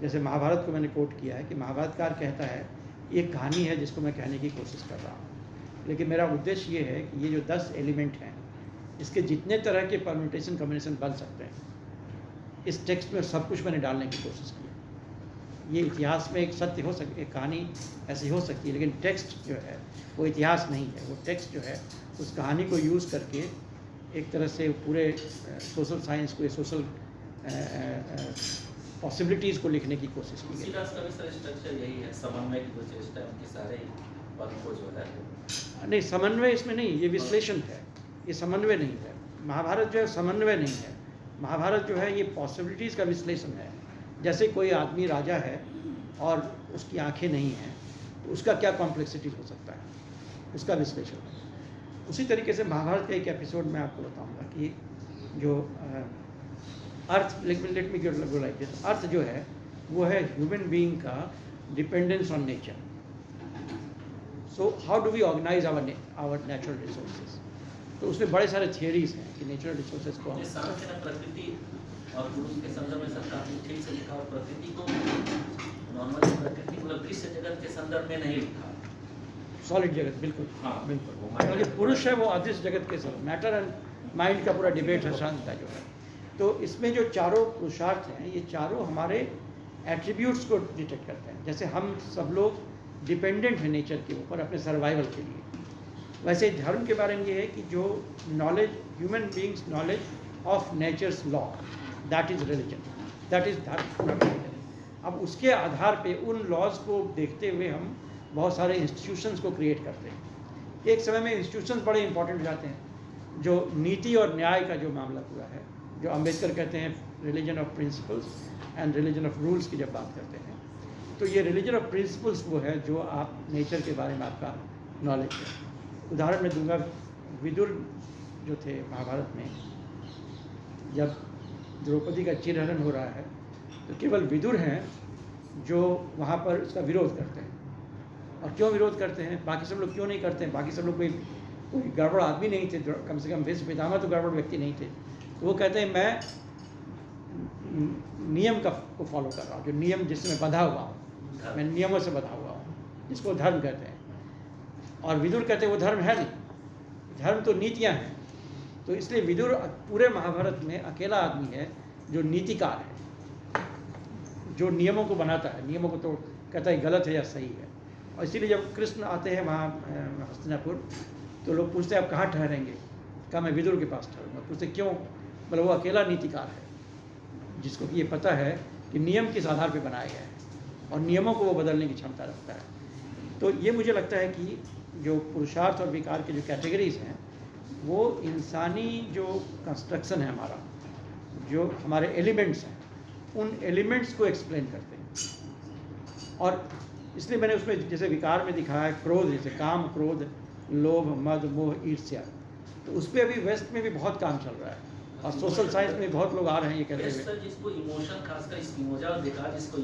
जैसे महाभारत को मैंने कोट किया है कि महाभारतकार कहता है एक कहानी है जिसको मैं कहने की कोशिश कर रहा हूँ, लेकिन मेरा उद्देश्य ये है कि ये जो 10 एलिमेंट हैं इसके जितने तरह के परम्यूटेशन कॉम्बिनेशन बन सकते हैं इस टेक्स्ट में सब कुछ मैंने डालने की कोशिश की है। ये इतिहास में एक सत्य हो सकती, एक कहानी ऐसी हो सकती है, लेकिन टेक्स्ट जो है वो इतिहास नहीं है। वो टेक्स्ट जो है उस कहानी को यूज़ करके एक तरह से पूरे सोशल साइंस को, सोशल पॉसिबिलिटीज़ को लिखने की कोशिश की गई। स्ट्रक्चर यही है, समन्वय की जो चेष्टा है उनके सारे पद को जो है नहीं, समन्वय इसमें नहीं, ये विश्लेषण है, ये समन्वय नहीं है। महाभारत जो है समन्वय नहीं है, महाभारत जो है ये पॉसिबिलिटीज़ का विश्लेषण है। जैसे कोई आदमी राजा है और उसकी आंखें नहीं हैं तो उसका क्या कॉम्प्लेक्सिटी हो सकता है, उसका विश्लेषण है। उसी तरीके से महाभारत का एक एपिसोड मैं आपको बताऊंगा कि जो अर्थ, let me go like this, अर्थ जो है वो है ह्यूमन बीइंग का dependence on nature. So how do we organise our natural resources. तो उसमें बड़े सारे थियरीज हैं कि नेचुरल रिसोर्सेज को प्रकृति और पुरुष के संदर्भ में सब काफी ठीक से लिखा, और प्रकृति को नॉर्मली प्रकृति मतलब दृश्य जगत के संदर्भ में नहीं लिखा, सॉलिड जगत, बिल्कुल हाँ बिल्कुल। क्योंकि पुरुष है वो अदृश्य जगत के साथ, मैटर एंड माइंड का पूरा डिबेट है, शांत का जो है। तो इसमें जो चारों पुरुषार्थ हैं ये चारों हमारे एट्रीब्यूट्स को डिटेक्ट करते हैं। जैसे हम सब लोग डिपेंडेंट हैं नेचर के ऊपर अपने सर्वाइवल के लिए, वैसे धर्म के बारे में ये है कि जो knowledge, human beings knowledge of nature's law, that is religion, that is dharma. अब उसके आधार पे उन लॉज को देखते हुए हम बहुत सारे इंस्टीट्यूशंस को क्रिएट करते हैं। एक समय में इंस्टीट्यूशंस बड़े इंपॉर्टेंट हो जाते हैं। जो नीति और न्याय का जो मामला पूरा है, जो अम्बेडकर कहते हैं religion of principles and religion of rules की जब बात करते हैं, तो ये रिलीजन ऑफ प्रिंसिपल्स वो है जो आप नेचर के बारे में आपका नॉलेज है। उदाहरण मैं दूंगा, विदुर जो थे महाभारत में, जब द्रौपदी का चिरहरण हो रहा है तो केवल विदुर हैं जो वहाँ पर उसका विरोध करते हैं। और क्यों विरोध करते हैं, बाकी सब लोग क्यों नहीं करते हैं? बाकी सब लोग कोई गड़बड़ आदमी नहीं थे, कम से कम भीष्म पितामह तो गड़बड़ व्यक्ति नहीं थे। तो वो कहते हैं मैं नियम को फॉलो कर रहा हूँ, जो नियम जिससे मैं बंधा हुआ हूँ, मैं नियमों से बंधा हुआ हूँ, जिसको धर्म कहते हैं। और विदुर कहते हैं वो धर्म है नहीं, धर्म तो नीतियाँ हैं। तो इसलिए विदुर पूरे महाभारत में अकेला आदमी है जो नीतिकार है, जो नियमों को बनाता है, नियमों को तो कहता है गलत है या सही है। और इसीलिए जब कृष्ण आते हैं वहाँ हस्तिनापुर तो लोग पूछते हैं आप कहाँ ठहरेंगे, कहा मैं विदुर के पास ठहरूंगा। पूछते क्यों, बोले वो अकेला नीतिकार है जिसको कि ये पता है कि नियम किस आधार पर बनाए गए हैं और नियमों को वो बदलने की क्षमता रखता है। तो ये मुझे लगता है कि जो पुरुषार्थ और विकार के जो कैटेगरीज हैं वो इंसानी जो कंस्ट्रक्शन है हमारा, जो हमारे एलिमेंट्स हैं, उन एलिमेंट्स को एक्सप्लेन करते हैं। और इसलिए मैंने उसमें जैसे विकार में दिखाया है क्रोध, जैसे काम, क्रोध, लोभ, मद, मोह, ईर्ष्या, तो उस पर अभी वेस्ट में भी बहुत काम चल रहा है और सोशल साइंस में बहुत लोग आ रहे हैं ये कहते हुए। जिसको इमोशन, खासकर इस इमोजा और विकार जिसको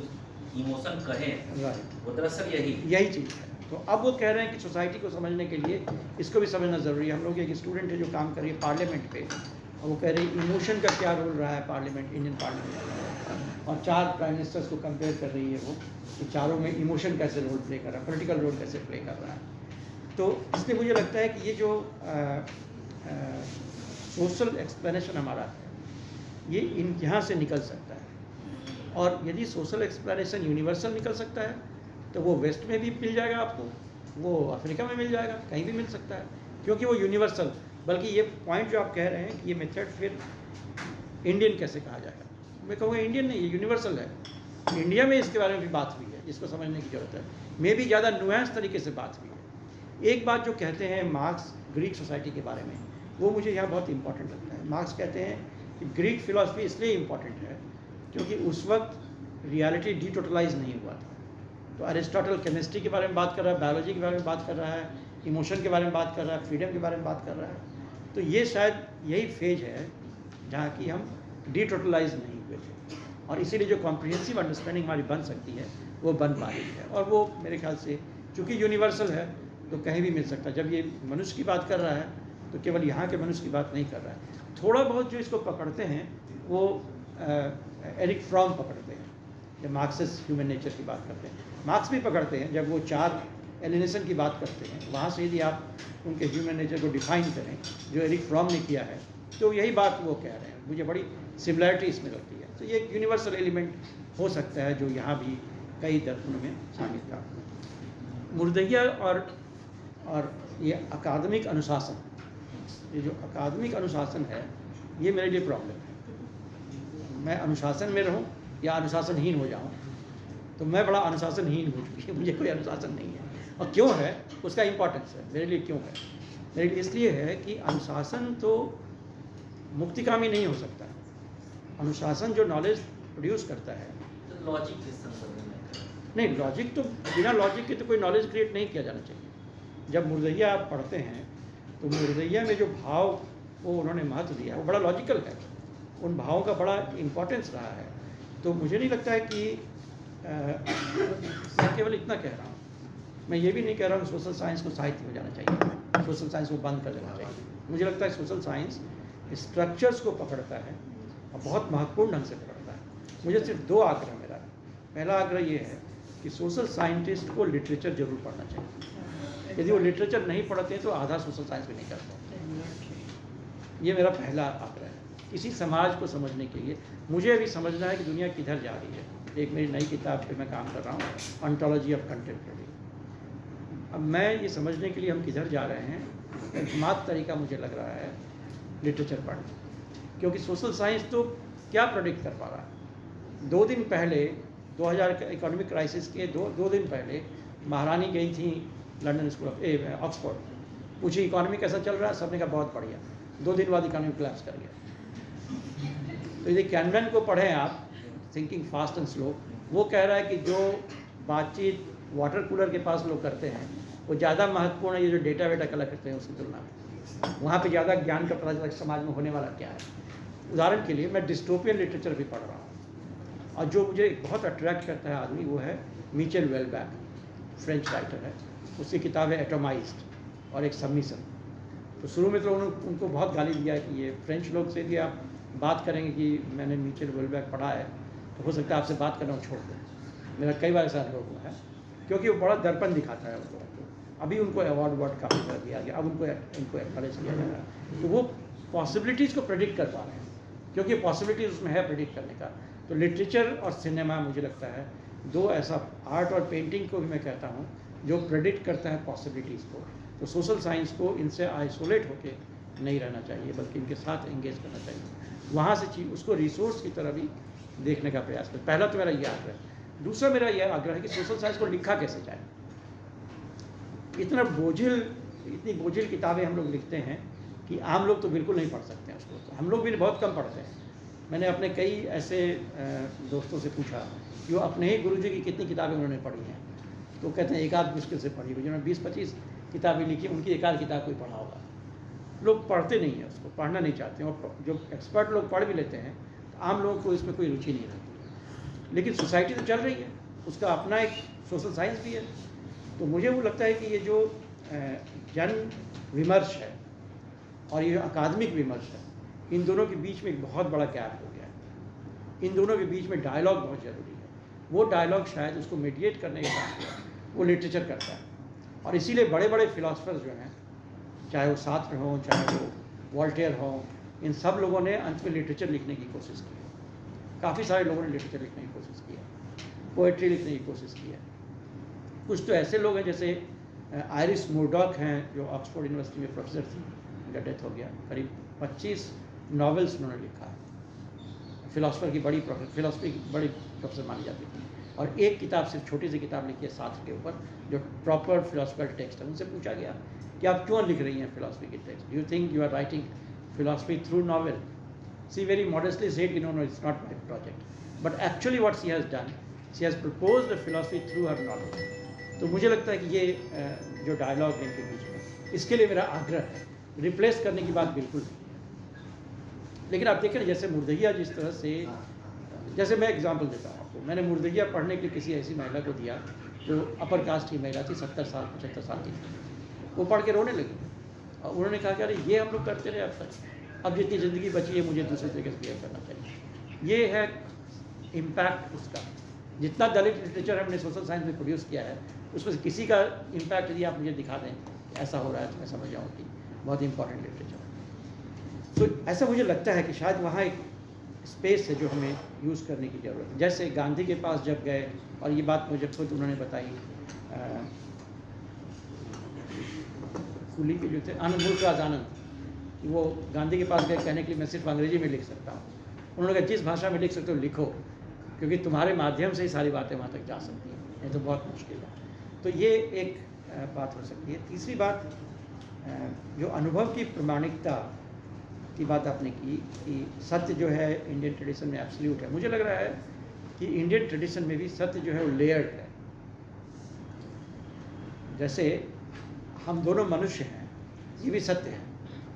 इमोशन कहें, राइट, वो दरअसल यही चीज़ है। तो अब वो कह रहे हैं कि सोसाइटी को समझने के लिए इसको भी समझना ज़रूरी है। हम लोग एक स्टूडेंट है जो काम कर रही है पार्लियामेंट पे, और वो कह रही है इमोशन का क्या रोल रहा है पार्लियामेंट, इंडियन पार्लियामेंट, और 4 प्राइम मिनिस्टर्स को कंपेयर कर रही है वो कि चारों में इमोशन कैसे रोल प्ले कर रहा है, पॉलिटिकल रोल कैसे प्ले कर रहा है। तो इसलिए मुझे लगता है कि ये जो सोशल एक्सप्लेनेशन हमारा है ये यहाँ से निकल सकता है। और यदि सोशल एक्सप्लेनेशन यूनिवर्सल निकल सकता है तो वो वेस्ट में भी मिल जाएगा आपको, वो अफ्रीका में मिल जाएगा, कहीं भी मिल सकता है, क्योंकि वो यूनिवर्सल। बल्कि ये पॉइंट जो आप कह रहे हैं कि ये मेथड फिर इंडियन कैसे कहा जाएगा, मैं कहूँगा इंडियन नहीं, ये यूनिवर्सल है। इंडिया में इसके बारे में भी बात हुई है, इसको समझने की ज़रूरत है, मे भी ज़्यादा नुआंस तरीके से बात हुई है। एक बात जो कहते हैं मार्क्स ग्रीक सोसाइटी के बारे में, वो मुझे यहाँ बहुत इंपॉर्टेंट लगता है। मार्क्स कहते हैं कि ग्रीक फिलॉसफी इसलिए इम्पॉर्टेंट है क्योंकि उस वक्त रियलिटी डिटोटलाइज नहीं हुआ था। तो अरिस्टोटल केमिस्ट्री के बारे में बात कर रहा है, बायोलॉजी के बारे में बात कर रहा है, इमोशन के बारे में बात कर रहा है, फ्रीडम के बारे में बात कर रहा है। तो ये शायद यही फेज है जहाँ की हम डिटोटलाइज नहीं हुए थे, और इसीलिए जो कॉम्प्रिहेंसिव अंडरस्टैंडिंग हमारी बन सकती है वो बन पा रही है। और वो मेरे ख्याल से चूँकि यूनिवर्सल है तो कहीं भी मिल सकता है। जब ये मनुष्य की बात कर रहा है तो केवल यहाँ के मनुष्य की बात नहीं कर रहा है। थोड़ा बहुत जो इसको पकड़ते हैं वो एरिक फ्रॉम पकड़ते हैं जब मार्क्सिस्ट ह्यूमन नेचर की बात करते हैं, मार्क्स भी पकड़ते हैं जब वो 4 एलिनेशन की बात करते हैं, वहाँ से यदि आप उनके ह्यूमन नेचर को डिफाइन करें जो एरिक फ्रॉम ने किया है, तो यही बात वो कह रहे हैं। मुझे बड़ी सिमिलैरिटी इसमें लगती है। तो ये एक यूनिवर्सल एलिमेंट हो सकता है जो यहाँ भी कई दर्शनों में शामिल था। मुर्दइया और ये अकादमिक अनुशासन, ये जो अकादमिक अनुशासन है, ये मेरे लिए प्रॉब्लम है। मैं अनुशासन में रहूं या अनुशासनहीन हो जाऊं, तो मैं बड़ा अनुशासनहीन हो चुकी है, मुझे कोई अनुशासन नहीं है। और क्यों है उसका इम्पोर्टेंस है मेरे लिए। क्यों है मेरे लिए? इसलिए है कि अनुशासन तो मुक्तिकामी नहीं हो सकता। अनुशासन जो नॉलेज प्रोड्यूस करता है, तो लॉजिक किस संदर्भ में? नहीं, लॉजिक तो बिना लॉजिक के तो कोई नॉलेज क्रिएट नहीं किया जाना चाहिए। जब मुर्दइया आप पढ़ते हैं तो मुर्दइया में जो भाव वो उन्होंने महत्व दिया वो बड़ा लॉजिकल है, उन भावों का बड़ा इम्पोर्टेंस रहा है। तो मुझे नहीं लगता है कि मैं केवल इतना कह रहा हूँ, मैं ये भी नहीं कह रहा हूँ सोशल साइंस को साहित्य हो जाना चाहिए, सोशल साइंस को बंद कर देना चाहिए। मुझे लगता है सोशल साइंस स्ट्रक्चर्स को पकड़ता है और बहुत महत्वपूर्ण ढंग से पकड़ता है। मुझे सिर्फ 2 आग्रह मेरा है। पहला आग्रह ये है कि सोशल साइंटिस्ट को लिटरेचर जरूर पढ़ना चाहिए। यदि वो लिटरेचर नहीं पढ़ते हैं तो आधा सोशल साइंस भी नहीं कर पाते। ये मेरा पहला आग्रह है। किसी समाज को समझने के लिए मुझे अभी समझना है कि दुनिया किधर जा रही है। एक मेरी नई किताब पे मैं काम कर रहा हूँ, ऑन्टोलॉजी ऑफ कंटेम्परेरी। अब मैं ये समझने के लिए हम किधर जा रहे हैं, एकमात्र तरीका मुझे लग रहा है लिटरेचर पढ़ना। क्योंकि सोशल साइंस तो क्या प्रेडिक्ट कर पा रहा है? 2 दिन पहले 2000 इकोनॉमिक क्राइसिस के 2 दिन पहले महारानी गई थी लंदन स्कूल ऑफ ऑक्सफोर्ड, पूछी इकोनॉमी कैसा चल रहा है, सबने कहा बहुत बढ़िया। 2 दिन बाद इकोनॉमी कोलैप्स कर गया। तो यदि कैनवेन को पढ़ें आप, थिंकिंग फास्ट एंड स्लो, वो कह रहा है कि जो बातचीत वाटर कूलर के पास लोग करते हैं वो ज़्यादा महत्वपूर्ण है ये जो डेटा वेटा कलेक्ट करते हैं उसकी तुलना में। वहाँ पे ज़्यादा ज्ञान का पता चलता है समाज में होने वाला क्या है। उदाहरण के लिए मैं डिस्टोपियन लिटरेचर भी पढ़ रहा हूँ, और जो मुझे बहुत अट्रैक्ट करता है आदमी वो है मिचेल वेलबैक, फ्रेंच राइटर है। उसकी किताब है एटोमाइज्ड और एक सबमिशन। तो शुरू में तो उनको बहुत गाली दिया है कि ये फ्रेंच लोग से भी आप बात करेंगे कि मैंने मिचेल वेलबैक पढ़ा है तो हो सकता है आपसे बात करना छोड़ दें। मेरा कई बार ऐसा अनुभव हुआ है, क्योंकि वो बड़ा दर्पण दिखाता है उन लोगों को। अभी उनको अवार्ड काफ़ी तरह दिया गया, अब उनको एक्नॉलेज किया जा रहा है। तो वो पॉसिबिलिटीज़ को प्रेडिक्ट कर पा रहे हैं, क्योंकि पॉसिबिलिटीज़ उसमें है प्रेडिक्ट करने का। तो लिटरेचर और सिनेमा मुझे लगता है 2 ऐसा, आर्ट और पेंटिंग को भी मैं कहता हूँ, जो प्रेडिक्ट करता है पॉसिबिलिटीज़ को। तो सोशल साइंस को इनसे आइसोलेट होके नहीं रहना चाहिए, बल्कि इनके साथ एंगेज करना चाहिए। वहाँ से चीज़ उसको रिसोर्स की तरह भी देखने का प्रयास करें। पहला तो मेरा ये आग्रह है। दूसरा मेरा यह आग्रह है कि सोशल साइंस को लिखा कैसे जाए। इतनी बोझिल किताबें हम लोग लिखते हैं कि आम लोग तो बिल्कुल नहीं पढ़ सकते हैं उसको। तो हम लोग भी बहुत कम पढ़ते हैं। मैंने अपने कई ऐसे दोस्तों से पूछा कि वो अपने ही गुरुजी की कितनी किताबें उन्होंने पढ़ी हैं, तो कहते हैं 1 आध मुश्किल से पढ़ी हुई। जिन्होंने 20-25 किताबें लिखी, उनकी 1 आध किताब कोई पढ़ा होगा। लोग पढ़ते नहीं हैं उसको, पढ़ना नहीं चाहते हैं। और जो एक्सपर्ट लोग पढ़ भी लेते हैं तो आम लोगों को इसमें कोई रुचि नहीं रहती। लेकिन सोसाइटी तो चल रही है, उसका अपना एक सोशल साइंस भी है। तो मुझे वो लगता है कि ये जो जन विमर्श है और ये अकादमिक विमर्श है, इन दोनों के बीच में एक बहुत बड़ा गैप हो गया है। इन दोनों के बीच में डायलॉग बहुत ज़रूरी है। वो डायलॉग शायद उसको मीडिएट करने का काम वो लिटरेचर करता है। और इसीलिए बड़े बड़े फिलोसफर्स जो हैं, चाहे वो सार्त्र हों, चाहे वो वॉल्टेयर हों, इन सब लोगों ने अंत में लिटरेचर लिखने की कोशिश की है। काफ़ी सारे लोगों ने लिटरेचर लिखने की कोशिश की है, पोएट्री लिखने की कोशिश की है। कुछ तो ऐसे लोग हैं जैसे आयरिस मुर्डॉक हैं, जो ऑक्सफोर्ड यूनिवर्सिटी में प्रोफेसर थी, उनका डेथ हो गया। करीब 25 नॉवेल्स उन्होंने लिखा है। फिलोसफी की बड़ी प्रोफेसर मानी जाती थी। और एक किताब, सिर्फ छोटी सी किताब लिखी है सार्त्र के ऊपर, जो प्रॉपर फिलोसफिकल टेक्स्ट है। उनसे पूछा गया कि आप क्यों लिख रही हैं फिलोसफी की text, you think you are writing philosophy through novel? She very modestly said, no, it's not my project. But actually what she has done, she has proposed a philosophy through her novel. तो मुझे लगता है कि ये जो dialogue है इनके बीच में, इसके लिए मेरा आग्रह है। रिप्लेस करने की बात बिल्कुल नहीं। लेकिन आप देखें, जैसे मुर्दइया जिस तरह से, जैसे मैं एग्जांपल देता हूँ आपको, मैंने मुर्दइया पढ़ने के लिए किसी ऐसी महिला को दिया जो अपर कास्ट की महिला थी, 70 साल 75 साल की थी। वो पढ़ के रोने लगी और उन्होंने कहा कि अरे ये हम लोग करते रहे अब तक, अब जितनी ज़िंदगी बची है मुझे दूसरे तरीके से बिहेव करना चाहिए। ये है इम्पैक्ट उसका। जितना दलित लिटरेचर हमने सोशल साइंस में प्रोड्यूस किया है उसमें से किसी का इम्पैक्ट यदि आप मुझे दिखा दें ऐसा हो रहा है तो मैं समझ जाऊँ कि बहुत इंपॉर्टेंट लिटरेचर है। तो ऐसा मुझे लगता है कि शायद वहाँ एक स्पेस है जो हमें यूज़ करने की ज़रूरत है। जैसे गांधी के पास जब गए, और ये बात मुझे खुद उन्होंने बताई, कुली के जो थे आनंद आनंद, कि वो गांधी के पास गए कहने के लिए मैं सिर्फ अंग्रेजी में लिख सकता हूँ। उन्होंने कहा जिस भाषा में लिख सकते हो लिखो, क्योंकि तुम्हारे माध्यम से ही सारी बातें वहाँ तक जा सकती हैं, नहीं तो बहुत मुश्किल है। तो ये एक बात हो सकती है। तीसरी बात, जो अनुभव की प्रामाणिकता की बात आपने की कि सत्य जो है इंडियन ट्रेडिशन में एब्सोल्यूट है। मुझे लग रहा है कि इंडियन ट्रेडिशन में भी सत्य जो है वो लेयर्ड है। जैसे हम दोनों मनुष्य हैं, ये भी सत्य है,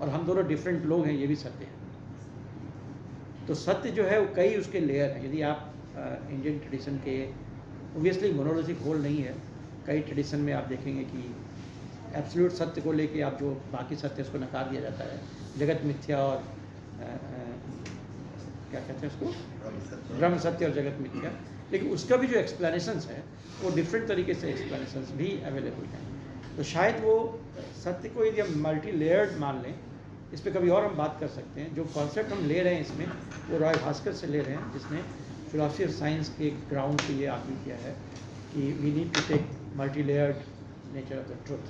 और हम दोनों डिफरेंट लोग हैं, ये भी सत्य है। तो सत्य जो है वो कई उसके लेयर हैं। यदि आप इंडियन ट्रेडिशन के, ओबियसली मोनोलॉजिक होल नहीं है, कई ट्रेडिशन में आप देखेंगे कि एब्सोल्यूट सत्य को लेके आप जो बाकी सत्य उसको नकार दिया जाता है, जगत मिथ्या और क्या कहते हैं उसको, ब्रह्म सत्य और जगत मिथ्या। लेकिन उसका भी जो एक्सप्लेनेशंस है वो डिफरेंट तरीके से एक्सप्लेनेशंस भी अवेलेबल हैं। तो शायद वो सत्य को यदि हम मल्टी लेयर्ड मान लें, इस पर कभी और हम बात कर सकते हैं। जो कॉन्सेप्ट हम ले रहे हैं इसमें वो रॉय भास्कर से ले रहे हैं, जिसने फिलॉसफी ऑफ साइंस के ग्राउंड पे ये आर्ग्यू किया है कि we need to take multi layered nature of the truth.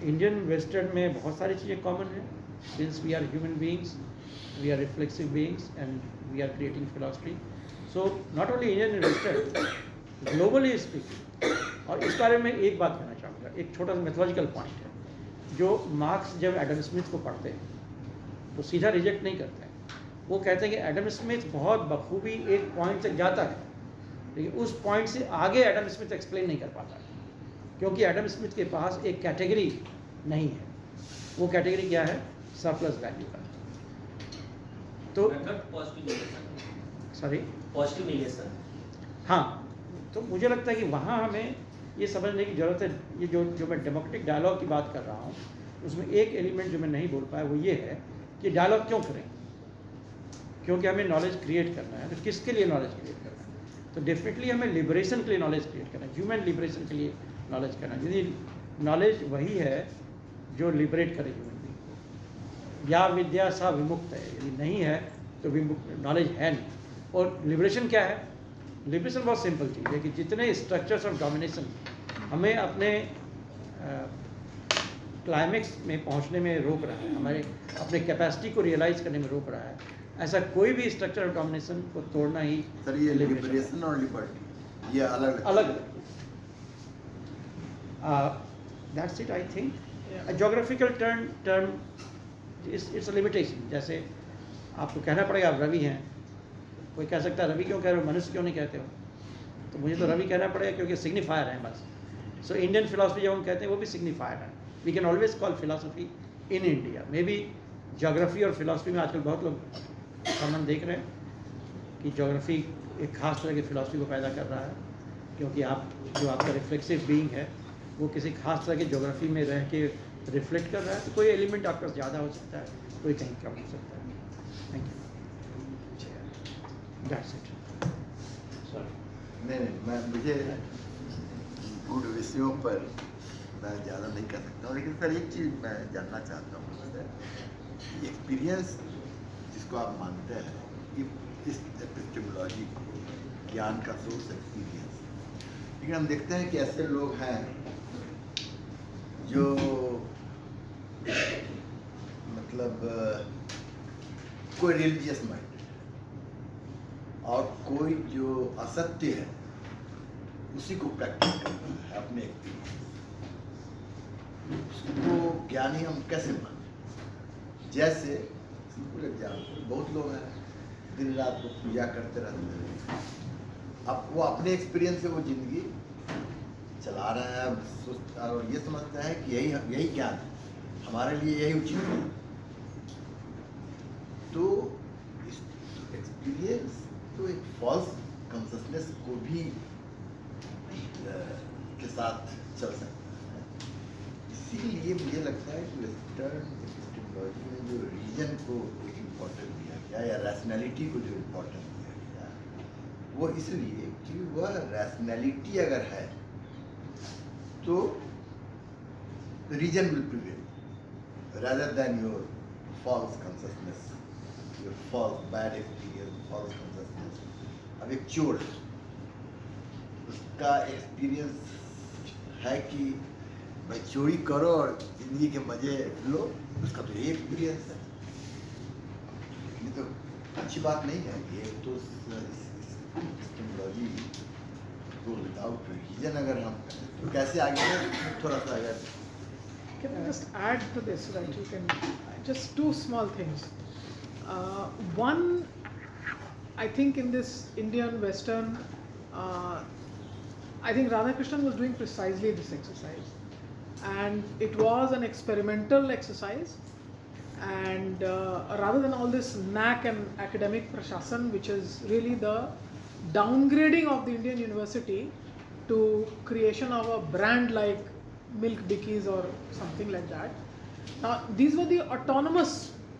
Indian western में बहुत सारी चीज़ें कॉमन हैं। Since we are human beings, we are reflexive beings and we are creating philosophy. So not only Indian and western, globally speaking. और इस बारे में एक बात कहना चाहूँगा, एक छोटा सा मैथोलॉजिकल पॉइंट है। जो मार्क्स जब एडम स्मिथ को पढ़ते हैं तो सीधा रिजेक्ट नहीं करते हैं। वो कहते हैं कि एडम स्मिथ बहुत बखूबी एक पॉइंट तक जाता है, लेकिन उस पॉइंट से आगे एडम स्मिथ एक्सप्लेन नहीं कर पाता है, क्योंकि एडम स्मिथ के पास एक कैटेगरी नहीं है। वो कैटेगरी क्या है? सरप्लस वैल्यू का। तो सॉरी, पॉजिटिव निगेशन। हाँ, तो मुझे लगता है कि वहाँ हमें ये समझने की ज़रूरत है। ये जो मैं डेमोक्रेटिक डायलॉग की बात कर रहा हूँ, उसमें एक एलिमेंट जो मैं नहीं बोल पाया वो ये है कि डायलॉग क्यों करें? क्योंकि हमें नॉलेज क्रिएट करना है। तो किसके लिए नॉलेज क्रिएट करना है? तो डेफिनेटली हमें लिबरेशन के लिए नॉलेज क्रिएट करना है, ह्यूमन लिबरेशन के लिए नॉलेज करना है। यदि नॉलेज वही है जो लिबरेट करे ह्यूमन बीइंग को, या विद्या सा विमुक्त है, यदि नहीं है तो विमुक्त नॉलेज है नहीं। और लिबरेशन क्या है? लिबरेशन बहुत सिंपल चीज़ है कि जितने स्ट्रक्चर्स ऑफ डोमिनेशन हमें अपने क्लाइमेक्स में पहुंचने में रोक रहा है, हमारे अपने कैपेसिटी को रियलाइज करने में रोक रहा है, ऐसा कोई भी स्ट्रक्चर ऑफ डोमिनेशन को तोड़ना ही। सर, ये लिबरेशन और लिबर्टी ये अलग अलग that's it. I think geographical term it's a limitation. जैसे आपको कहना पड़ेगा आप रवि हैं, कोई कह सकता है रवि क्यों कह रहे हो, मनुष्य क्यों नहीं कहते हो? तो मुझे तो रवि कहना पड़ेगा क्योंकि सिग्निफायर है बस। सो इंडियन फिलोसफी जब हम कहते हैं वो भी सिग्निफायर है। We can always call philosophy in India. May be geography और फिलोसफी में आजकल बहुत लोग संबंध देख रहे हैं कि ज्योग्राफी एक खास तरह की फिलोसफी को पैदा कर रहा है, क्योंकि आप जो आपका रिफ्लेक्सिव बीइंग है वो किसी खास तरह की ज्योग्राफी में रह के रिफ्लेक्ट कर रहा है। तो कोई एलिमेंट आपका ज़्यादा हो सकता है, कोई कहीं कम हो सकता है। Thank you. That's it. नहीं, मैं मुझे गुड विषयों पर मैं ज़्यादा नहीं कर सकता हूँ, लेकिन सर एक चीज़ मैं जानना चाहता हूँ, एक्सपीरियंस जिसको आप मानते हैं कि इस एपिस्टेमोलॉजी को ज्ञान का सोर्स एक्सपीरियंस, लेकिन हम देखते हैं कि ऐसे लोग हैं जो मतलब कोई रिलीजियस माइंड और कोई जो असत्य है उसी को प्रैक्टिस करता है अपने एक्सपीरियंस। उसको ज्ञानी हम कैसे माने? जैसे सिंपल एग्जाम्पल, बहुत लोग हैं दिन रात को पूजा करते रहते हैं, अब वो अपने एक्सपीरियंस से वो जिंदगी चला रहे हैं और ये समझते हैं कि यही ज्ञान है, हमारे लिए यही उचित है। तो एक्सपीरियंस तो एक फॉल्स कॉन्शसनेस को भी के साथ चल सकता है। इसीलिए मुझे लगता है कि वेस्टर्न एपिस्टेमोलॉजी में जो रीजन को एक इम्पोर्टेंस दिया गया या रैशनैलिटी को जो इम्पोर्टेंस दिया गया वो इसलिए कि वह रैशनैलिटी अगर है तो reason will prevail rather than your false consciousness, your false bad experience, false consciousness. अब एक चोर है, उसका एक्सपीरियंस है कि भाई चोरी करो और जिंदगी के मजे लो, उसका तो ये एक्सपीरियंस है। ये तो अच्छी बात नहीं है। ये तो सिस्टमोलॉजी को विदाउट रीजन अगर हम तो कैसे आगे थोड़ा सा अगर Can I just add to this, right? You can just two small things. One, I think in this Indian Western, I think Radhakrishnan was doing precisely this exercise, and it was an experimental exercise. And rather than all this knack and academic prashasan, which is really the downgrading of the Indian university to creation of a brand like Milk Bikkies or something like that. Now these were the autonomous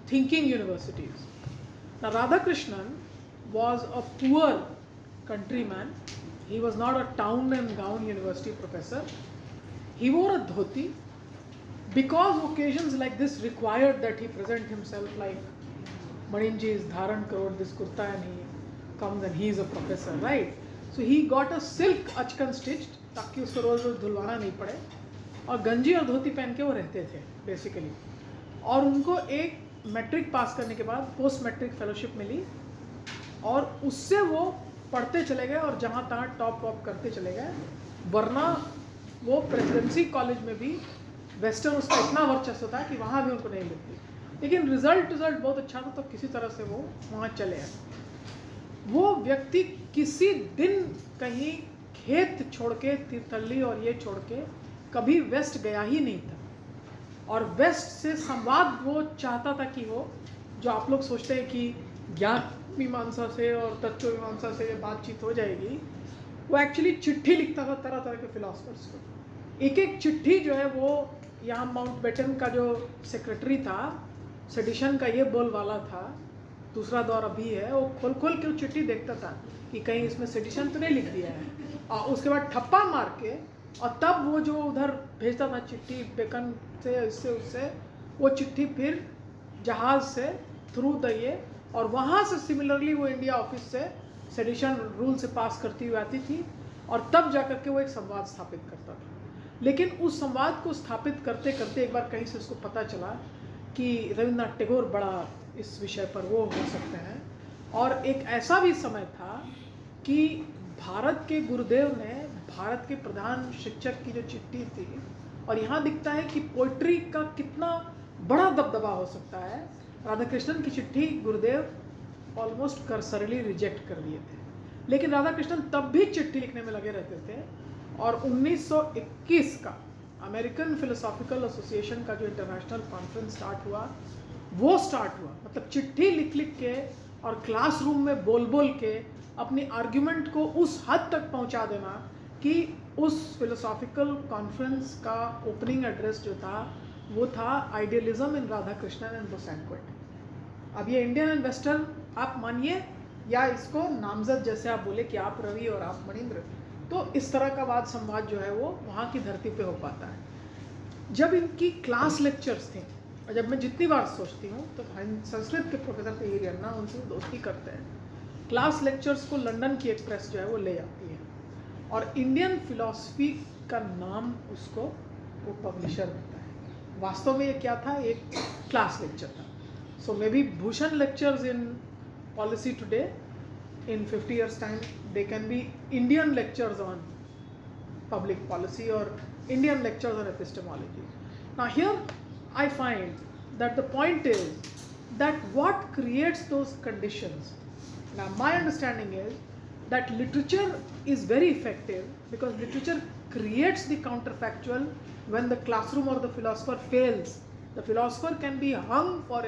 thinking universities. Now Radhakrishnan was a poor countryman. He was not a town and gown university professor. He wore a dhoti because occasions like this required that he present himself like Manindra is dharan karo this kurta, and he comes and he is a professor, right? So he got a silk achkan stitched ताकि उसको रोज रोज धुलवाना नहीं पड़े, और गंजी और धोती पहन के वो रहते थे बेसिकली। और उनको एक मैट्रिक पास करने के बाद पोस्ट मैट्रिक फेलोशिप मिली, और उससे वो पढ़ते चले गए और जहाँ तहाँ टॉप वॉप करते चले गए। वरना वो प्रेसिडेंसी कॉलेज में भी वेस्टर्न उसका इतना वर्चस्व था कि वहाँ भी उनको नहीं मिलती, लेकिन रिजल्ट बहुत अच्छा था, तो किसी तरह से वो वहाँ चले आए। वो व्यक्ति किसी दिन कहीं खेत छोड़ के, तीर्थहल्ली और ये छोड़ के कभी वेस्ट गया ही नहीं था, और वेस्ट से संवाद वो चाहता था कि वो जो आप लोग सोचते हैं कि ज्ञान मीमांसा से और तत्व मीमांसा से बातचीत हो जाएगी, वो एक्चुअली चिट्ठी लिखता था तरह तरह के फिलोसफर्स को। एक एक चिट्ठी जो है वो यहाँ माउंटबेटन का जो सेक्रेटरी था, सेडिशन का ये बोलवाला था, दूसरा दौर अभी है, वो खोल खोल के वो चिट्ठी देखता था कि कहीं इसमें सेडिशन तो नहीं लिख दिया है, और उसके बाद ठप्पा मार के, और तब वो जो उधर भेजता था चिट्ठी बेकन से, इससे उससे, वो चिट्ठी फिर जहाज़ से थ्रू द ये, और वहाँ से सिमिलरली वो इंडिया ऑफिस से सेडिशन रूल से पास करती हुई आती थी, और तब जा कर के वो एक संवाद स्थापित करता था। लेकिन उस संवाद को स्थापित करते करते एक बार कहीं से उसको पता चला कि रविन्द्रनाथ टैगोर बड़ा इस विषय पर वो हो सकते हैं, और एक ऐसा भी समय था कि भारत के गुरुदेव ने भारत के प्रधान शिक्षक की जो चिट्ठी थी, और यहाँ दिखता है कि पोइट्री का कितना बड़ा दबदबा हो सकता है। राधाकृष्णन की चिट्ठी गुरुदेव ऑलमोस्ट कर्सरली रिजेक्ट कर दिए थे, लेकिन राधाकृष्णन तब भी चिट्ठी लिखने में लगे रहते थे, और 1921 का अमेरिकन फिलोसॉफिकल एसोसिएशन का जो इंटरनेशनल कॉन्फ्रेंस स्टार्ट हुआ, वो स्टार्ट हुआ मतलब चिट्ठी लिख लिख के और क्लासरूम में बोल बोल के अपनी आर्ग्यूमेंट को उस हद तक पहुंचा देना कि उस फिलोसॉफिकल कॉन्फ्रेंस का ओपनिंग एड्रेस जो था वो था आइडियलिज्म इन राधाकृष्णन एंड बोसैंक्वेट। अब ये इंडियन एंड वेस्टर्न आप मानिए या इसको नामजद जैसे आप बोले कि आप रवि और आप मणिंद्र, तो इस तरह का वाद संवाद जो है वो वहाँ की धरती पे हो पाता है। जब इनकी क्लास लेक्चर्स थी, और जब मैं जितनी बार सोचती हूँ तो संस्कृत के प्रोफेसर तहीर अन्ना उनसे दोस्ती करते हैं, क्लास लेक्चर्स को लंदन की एक प्रेस जो है वो ले जाती है, और इंडियन फिलॉसफी का नाम उसको वो पब्लिशर देता है। वास्तव में ये क्या था, एक क्लास लेक्चर था। So maybe Bhushan lectures in policy today, in 50 years time they can be Indian lectures on public policy or Indian lectures on epistemology. Now here I find that the point is that what creates those conditions. Now my understanding is that literature is very effective because literature creates the counterfactual. When the classroom or the philosopher fails, the philosopher can be hung for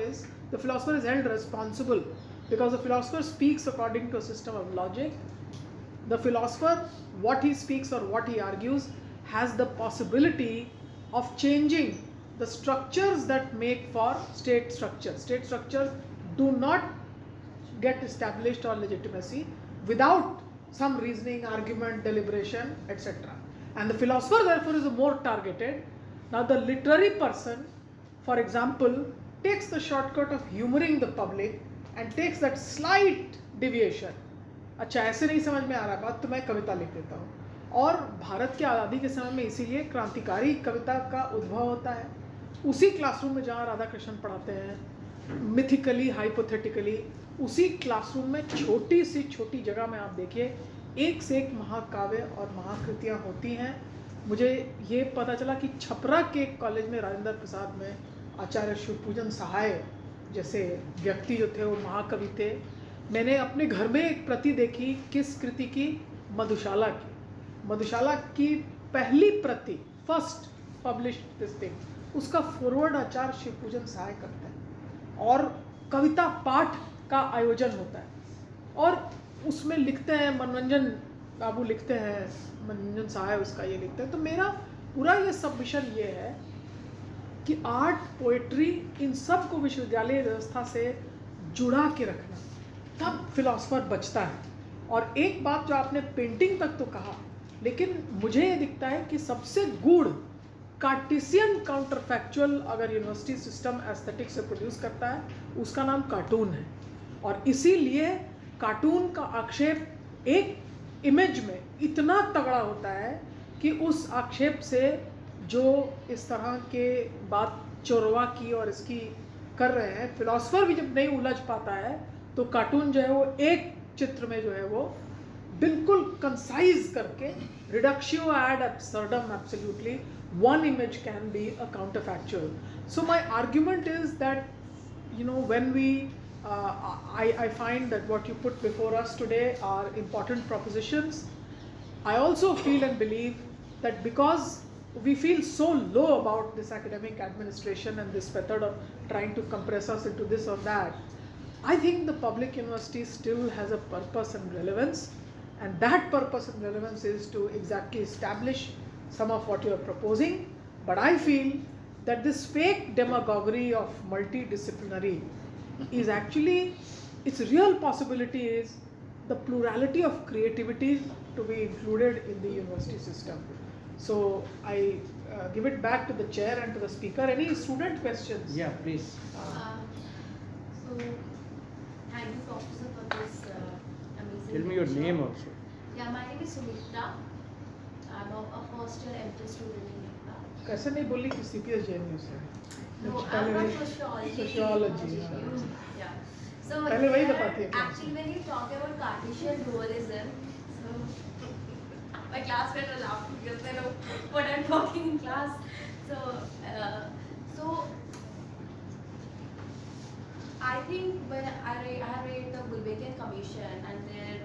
the philosopher is held responsible, because the philosopher speaks according to a system of logic. The philosopher, what he speaks or what he argues, has the possibility of changing the structures that make for state structures. State structures do not get established or legitimacy without some reasoning, argument, deliberation, etc. And the philosopher therefore is more targeted. Now the literary person, for example, takes the shortcut of humoring the public and takes that slight deviation. अच्छा ऐसे नहीं समझ में आ रहा बात तो मैं कविता लिख देता हूँ. और भारत के आज़ादी के समय में इसीलिए क्रांतिकारी कविता का उद्भव होता है. उसी क्लासरूम में जहाँ राधा कृष्ण पढ़ाते हैं, मिथिकली हाइपोथेटिकली, उसी क्लासरूम में छोटी सी छोटी जगह में आप देखिए एक से एक महाकाव्य और महाकृतियाँ होती हैं. मुझे ये पता चला कि छपरा के कॉलेज में राजेंद्र प्रसाद में आचार्य शिवपूजन सहाय जैसे व्यक्ति जो थे वो महाकवि थे. मैंने अपने घर में एक प्रति देखी किस कृति की, मधुशाला की. मधुशाला की पहली प्रति, फर्स्ट पब्लिश्ड दिस थिंग, उसका फॉरवर्ड आचार्य शिवपूजन सहाय करते हैं और कविता पाठ का आयोजन होता है. और उसमें लिखते हैं मनोरंजन बाबू लिखते हैं, मनोरंजन सहाय उसका ये लिखते हैं. तो मेरा पूरा ये सबमिशन ये है कि आर्ट, पोएट्री, इन सब को विश्वविद्यालय व्यवस्था से जुड़ा के रखना, तब फिलोसफर बचता है. और एक बात जो आपने पेंटिंग तक तो कहा, लेकिन मुझे ये दिखता है कि सबसे गूढ़ कार्टेशियन काउंटरफैक्चुअल अगर यूनिवर्सिटी सिस्टम एस्थेटिक से प्रोड्यूस करता है, उसका नाम कार्टून है. और इसीलिए कार्टून का आक्षेप एक इमेज में इतना तगड़ा होता है कि उस आक्षेप से जो इस तरह के बात चोरवा की और इसकी कर रहे हैं, फिलोसफर भी जब नहीं उलझ पाता है तो कार्टून जो है वो एक चित्र में जो है वो बिल्कुल कंसाइज करके, reductio ad absurdum absolutely, one image can be a counterfactual. So my argument is that, you know, when we I find that what you put before us today are important propositions. I also feel and believe that because we feel so low about this academic administration and this method of trying to compress us into this or that, I think the public university still has a purpose and relevance, and that purpose and relevance is to exactly establish some of what you are proposing. But I feel that this fake demagoguery of multidisciplinary is actually, its real possibility is the plurality of creativity to be included in the university system. So I give it back to the chair and to the speaker. Any student questions? Yeah, please. So, thank you, Professor, for this amazing. Tell me your lecture. name also. Yeah, my name is Sumitra. I'm a first year MPhil student in NIEPA. कैसे नहीं बोली कि CPS JNU से? No, I'm not sociology. Sociology. Yeah. So, पहले वही बताती है क्या? actually, when you talk about Cartesian dualism, so my classmates are laughing because they know what I'm talking in class. So I think when I read the Gulbenkian Commission and their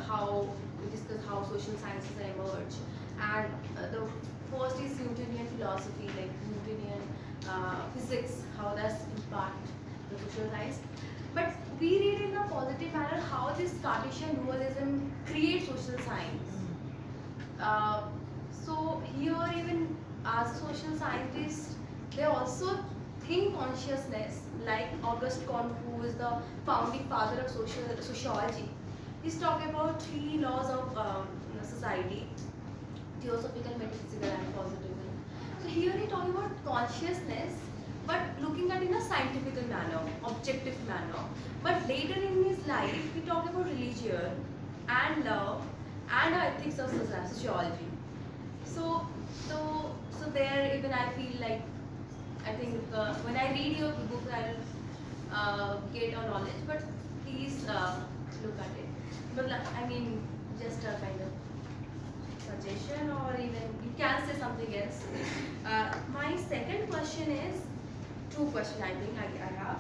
how we discuss how social sciences emerge, and the first is Newtonian philosophy, like Newtonian physics, how does impact the social science. But we read in a positive manner how this Cartesian dualism creates social science. So here, even as a social scientist, they also think consciousness, like Auguste Comte, who is the founding father of sociology. He's talking about 3 laws of society: theosophical, metaphysical, and positivism. So here he talking about consciousness, but looking at in a scientific manner, objective manner. But later in his life, he talked about religion and love and ethics of sociology. So there even I feel like, I think when I read your book, I'll get a knowledge. But please look at it. But I mean, just a kind of suggestion, or even you can say something else. My second question is, 2 questions I think I have.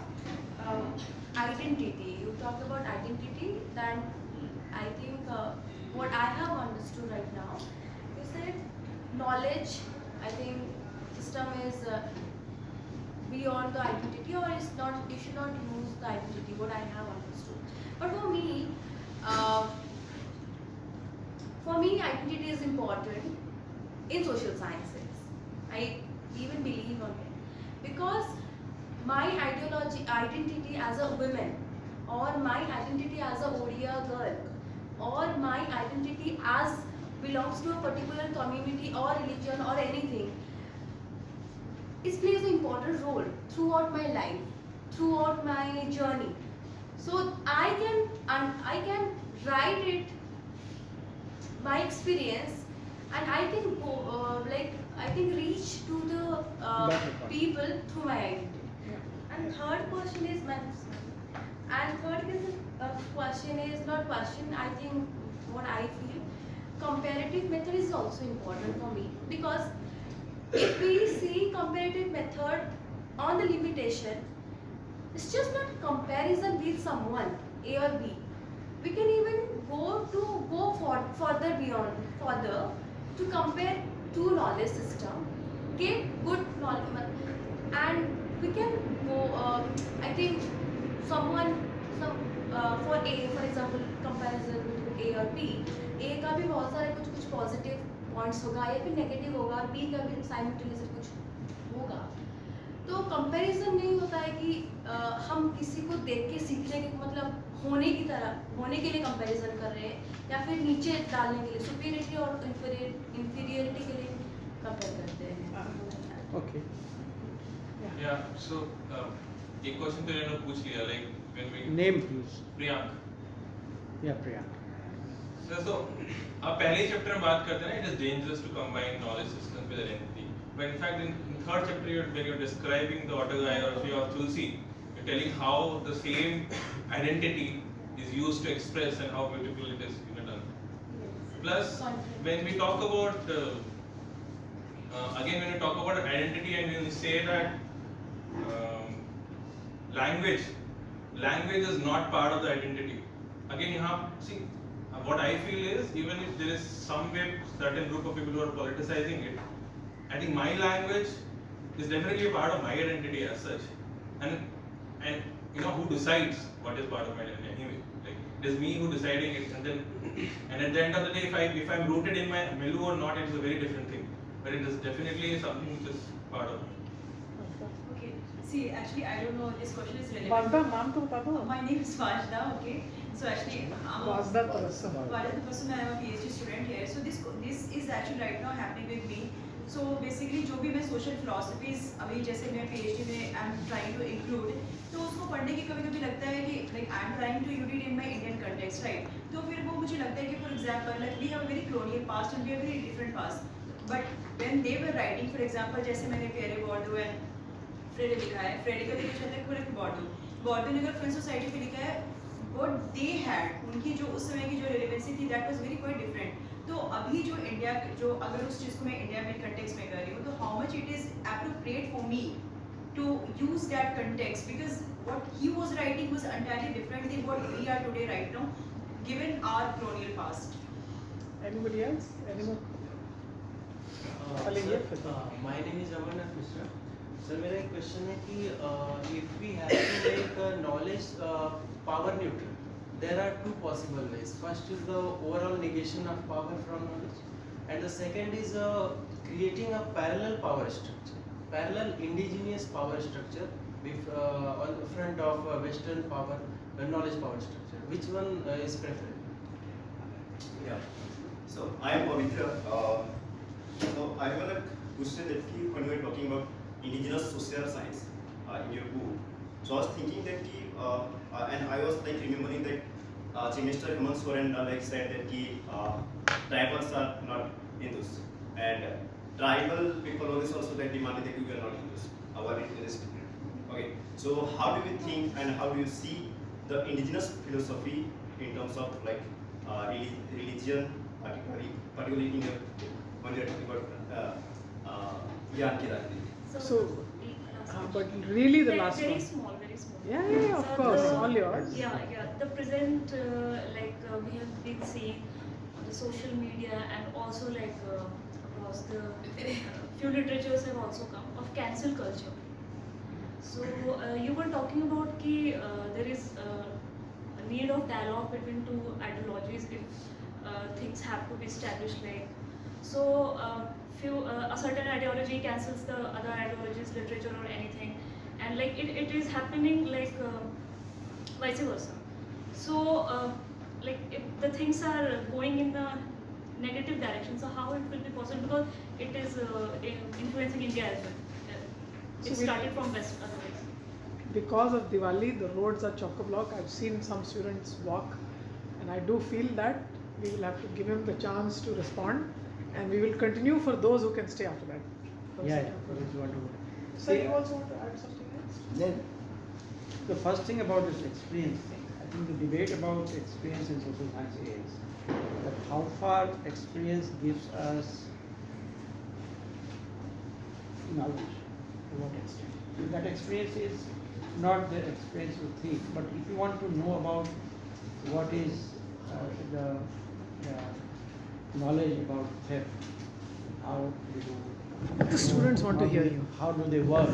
Identity. You talked about identity. Then I think what I have understood right now, you said knowledge. I think system is beyond the identity, or it's not. You should not use the identity. What I have understood. But for me, identity is important in social sciences. I even believe on it because my identity as a woman, or my identity as a Odia girl, or my identity as belongs to a particular community or religion or anything, it plays an important role throughout my life, throughout my journey. So I can write it my experience, and I can go I can reach to the Better point. people through my identity. And third question is question is not question. I think what I feel, comparative method is also important for me, because if we see comparative method on the limitation, it's just not comparison with someone A or B. We can even further to compare two knowledge system, get good knowledge, and we can go. I think for example comparison between A or B, A का भी बहुत सारे कुछ positive points होगा या फिर negative होगा, B का भी साइमल्टेनियसली कुछ होगा. तो कंपैरिजन नहीं होता है कि हम किसी को देख के सीखने के मतलब होने के लिए कंपैरिजन कर रहे हैं, या फिर नीचे डालने के लिए सुपीरियरिटी और इंफीरियरिटी के लिए कंपेयर करते हैं. Okay. Yeah, so एक क्वेश्चन तो इन्होंने पूछ लिया, like when we Name please. Priyank. Yeah, Priyank. So आप पहले चैप्टर में बात करते हैं ना, it is dangerous to combine knowledge systems with identity. But in fact, in third chapter, when you're describing the autobiography of Tulsi, you're telling how the same identity is used to express and how beautiful it is done. Plus, when we talk about again, when you talk about identity and when you say that language is not part of the identity. Again, you have see. What I feel is, even if there is some way certain group of people who are politicizing it, I think my language is definitely a part of my identity as such, and you know who decides what is part of my identity anyway. Like it is me who deciding it, and at the end of the day, if I'm rooted in my Milu or not, it is a very different thing. But it is definitely something which is part of it. Okay. See, actually, I don't know. This question is relevant. Vajda, नाम तो बता दो. My name is Vajda. Okay. So actually, Vajda Tabassum. Vajda Tabassum, I am a PhD student here. So this is actually right now happening with me. So basically, जो भी मैं social philosophies अभी जैसे मैं PhD में I am trying to include, तो उसको पढ़ने की कभी-कभी लगता है कि like I am trying to include it in my Indian context, right? तो फिर वो मुझे लगता है कि for example, like we have a very colonial past and we have a very different past. But when they were writing, for example, जैसे मैंने Pierre Bourdieu and Freire लिखा है, Freire का देखा जाता है पूरे Bourdieu ने अगर French society पे लिखा है, what they had, उनकी जो उस समय की जो relevancy थी, that was very quite different. तो अभी जो इंडिया जो अगर उस चीज़ को मैं इंडिया में कंटेक्स्ट में कर रही हूँ, तो how much it is appropriate for me to use that context, because what he was writing was entirely different than what we are today right now, given our colonial past. Anybody else? Anyone? My name is Amarnath Mishra. Sir, मेरा एक question है कि if we have to make knowledge power neutral, there are two possible ways. First is the overall negation of power from knowledge, and the second is creating a parallel power structure, parallel indigenous power structure with, on the front of Western power, knowledge power structure. Which one is preferred? Yeah. So I am Pavitra. So I have a question that when we were talking about indigenous social science in your book, so I was thinking that and I was like remembering that Mr. Hemant Soren like said that tribals are not Hindus, and tribal people always also that demanded that we are not Hindus. Our religion is different. Okay, so how do you think and how do you see the indigenous philosophy in terms of like religion, particularly in your book, when you are talking about Gyan ki Rajniti? So, but really the last very one. Small, very small. Yeah, of So course, the- all yours. Yeah. The present, we have been seeing on the social media and also across the few literatures have also come of cancel culture. So you were talking about ki there is a need of dialogue between two ideologies if things have to be established so a certain ideology cancels the other ideologies, literature or anything, and it is happening vice versa. So like if the things are going in the negative direction, so how it will be possible, because it is influencing India as well. So It we- started from West otherwise. Because of Diwali, the roads are chock-a-block. I've seen some students walk, and I do feel that we will have to give him the chance to respond, and we will continue for those who can stay after that. Yeah, that's what I would- Sir, you also want to add something else? Then, the first thing about this experience thing, I think the debate about experience in social science is that how far experience gives us knowledge, to what extent. If that experience is not the experience you think, but if you want to know about what is the knowledge about theft, how they do. The students want to how hear do- you. How do they work?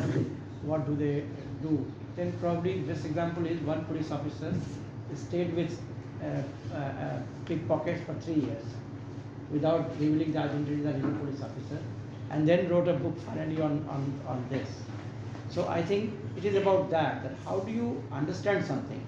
What do they do? Then probably this example is one police officer stayed with pickpockets for 3 years without revealing the identity of the police officer, and then wrote a book finally on this. So I think it is about that how do you understand something?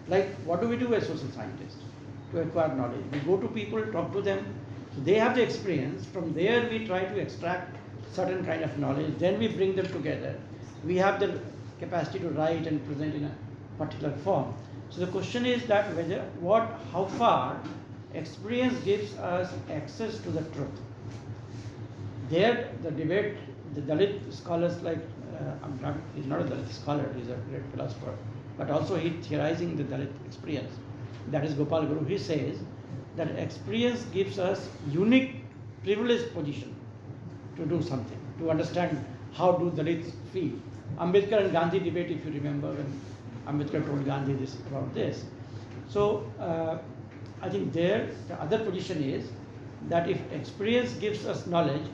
Like what do we do as social scientists to acquire knowledge? We go to people, talk to them, so they have the experience, from there we try to extract certain kind of knowledge, then we bring them together. We have the capacity to write and present in a particular form. So the question is that how far experience gives us access to the truth. There the debate, the Dalit scholars like, he's not a Dalit scholar, he's a great philosopher, but also he theorizing the Dalit experience. That is Gopal Guru. He says that experience gives us unique privileged position to do something, to understand how do Dalits feel. Ambedkar and Gandhi debate, if you remember, when Ambedkar told Gandhi this about this. So I think there the other position is that if experience gives us knowledge,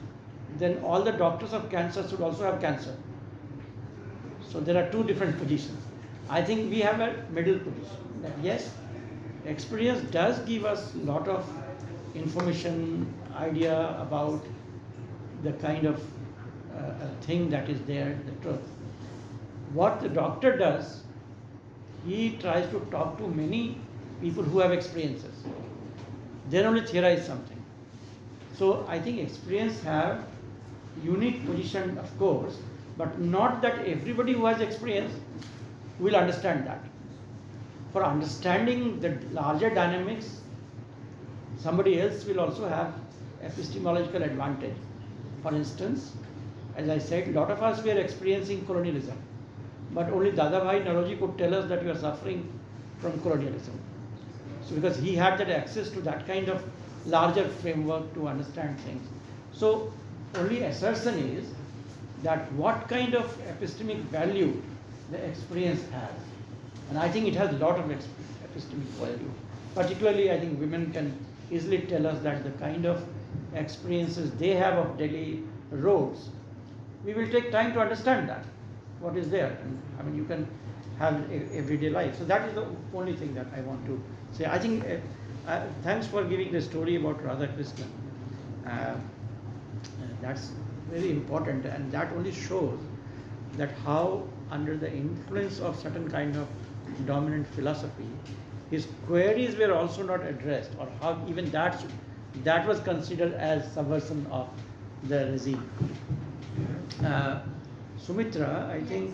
then all the doctors of cancer should also have cancer. So there are two different positions. I think we have a middle position that yes, experience does give us a lot of information, idea about the kind of thing that is there, the truth. What the doctor does, he tries to talk to many people who have experiences. Then only theorize something. So I think experience have unique position, of course, but not that everybody who has experience will understand that. For understanding the larger dynamics, somebody else will also have epistemological advantage. For instance, as I said, a lot of us were experiencing colonialism, but only Dadabhai Naroji could tell us that we are suffering from colonialism. So because he had that access to that kind of larger framework to understand things. So only assertion is that what kind of epistemic value the experience has. And I think it has a lot of epistemic value. Particularly, I think women can easily tell us that the kind of experiences they have of daily roads, we will take time to understand that, what is there. And, I mean, you can have everyday life. So that is the only thing that I want to say. I think, thanks for giving the story about Radhakrishnan. That's very important, and that only shows that how under the influence of certain kind of dominant philosophy, his queries were also not addressed, or how even that was considered as subversion of the regime. Sumitra, I think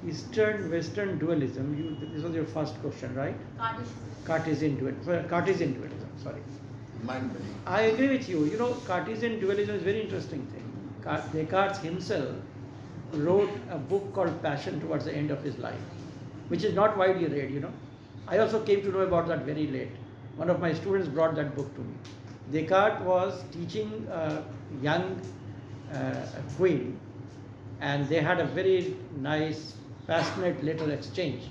Eastern-Western dualism, this was your first question, right? Cartesian dualism, sorry. Mind-bending. I agree with you. You know, Cartesian dualism is a very interesting thing. Descartes himself wrote a book called Passion towards the end of his life, which is not widely read, you know. I also came to know about that very late. One of my students brought that book to me. Descartes was teaching a young queen, and they had a very nice, passionate little exchange.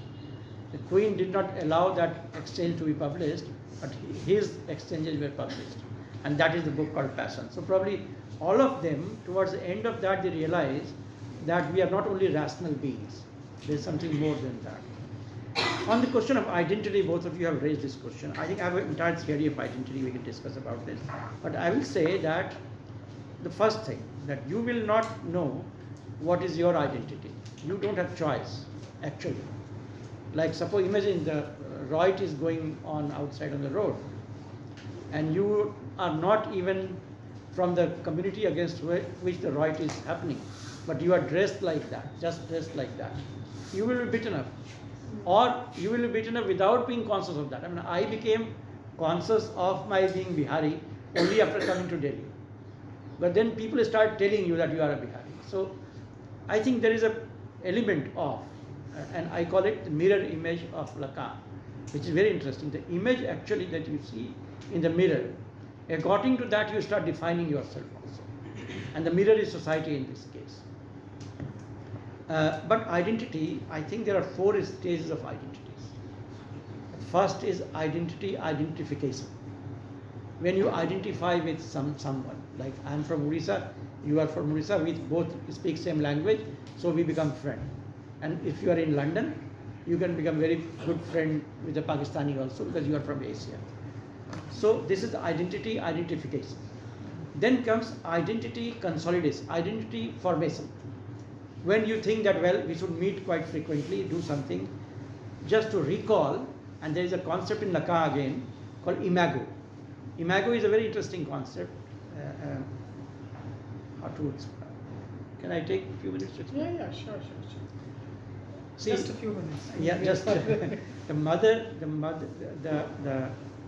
The queen did not allow that exchange to be published, but his exchanges were published. And that is the book called Passion. So probably all of them, towards the end of that, they realize that we are not only rational beings. There's something more than that. On the question of identity, both of you have raised this question. I think I have an entire theory of identity, we can discuss about this. But I will say that the first thing, that you will not know what is your identity. You don't have choice, actually. Like suppose imagine the riot is going on outside on the road, and you are not even from the community against which the riot is happening, but you are dressed like that, just dressed like that, you will be beaten up. Or you will be beaten up without being conscious of that. I mean, I became conscious of my being Bihari only after coming to Delhi. But then people start telling you that you are a Bihari. So I think there is a element of, and I call it the mirror image of Lacan, which is very interesting. The image actually that you see in the mirror, according to that you start defining yourself also. And the mirror is society in this case. But identity, I think there are 4 stages of identities. First is identity identification. When you identify with someone, like I am from Odisha, you are from Odisha, we both speak same language, so we become friends. And if you are in London, you can become very good friend with a Pakistani also because you are from Asia. So this is identity identification. Then comes identity consolidation, identity formation. When you think that, well, we should meet quite frequently, do something, just to recall, and there is a concept in Lacan again called imago. Imago is a very interesting concept. How to explain? Can I take a few minutes to explain? Yeah, sure. See, Just a few minutes. Yeah, just the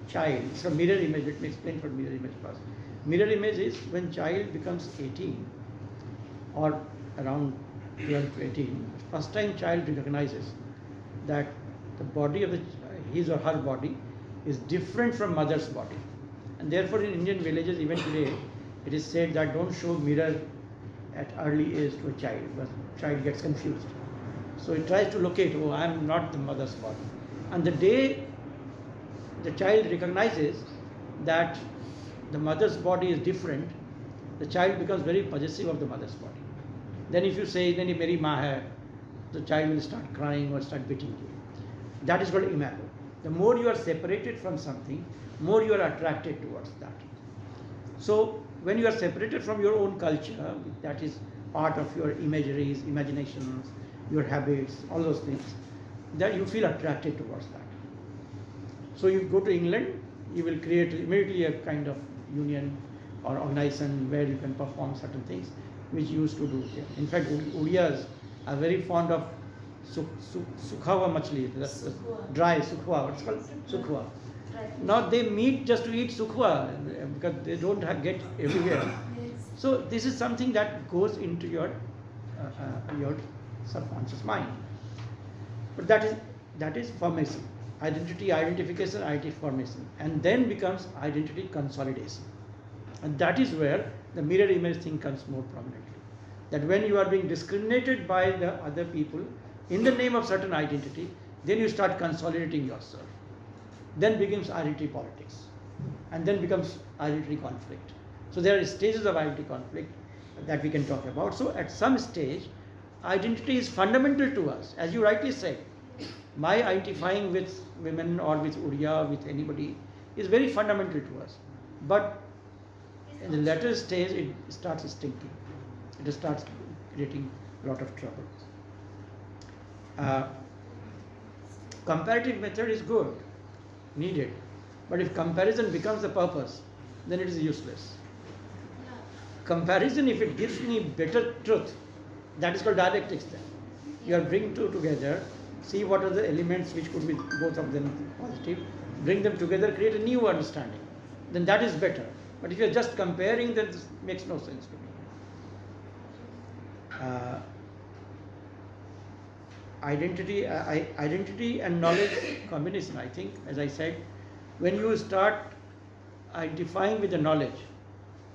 child. So mirror image. Let me explain what mirror image first. Mirror image is when child becomes 18 or around 12 to 18. First time child recognizes that the body of his or her body is different from mother's body, and therefore in Indian villages even today it is said that don't show mirror at early age to a child, because child gets confused. So he tries to locate, oh, I am not the mother's body. And the day the child recognizes that the mother's body is different, the child becomes very possessive of the mother's body. Then if you say, "Nani meri maa hai," the child will start crying or start beating you. That is called imago. The more you are separated from something, more you are attracted towards that. So when you are separated from your own culture, that is part of your imageries, imaginations, your habits, all those things, that you feel attracted towards that. So you go to England, you will create immediately a kind of union or organization where you can perform certain things which you used to do here. In fact, Udiyas are very fond of sukhawa machli, that's dry sukhwa. What's called sukhwa. Now they meet just to eat sukhwa because they don't get everywhere. So this is something that goes into your subconscious mind. But that is formation, identity identification, identity formation, and then becomes identity consolidation. And that is where the mirror image thing comes more prominently. That when you are being discriminated by the other people in the name of certain identity, then you start consolidating yourself. Then begins identity politics, and then becomes identity conflict. So there are stages of identity conflict that we can talk about. So at some stage, identity is fundamental to us, as you rightly said. My identifying with women or with Uriya, with anybody, is very fundamental to us. But in the later stage, it starts stinking. It starts creating a lot of trouble. Comparative method is good, needed. But if comparison becomes the purpose, then it is useless. Comparison, if it gives me better truth, that is called dialectics then. You are bringing two together, see what are the elements which could be both of them positive, bring them together, create a new understanding. Then that is better. But if you are just comparing, then this makes no sense to me. Identity and knowledge combination, I think, as I said, when you start identifying with the knowledge,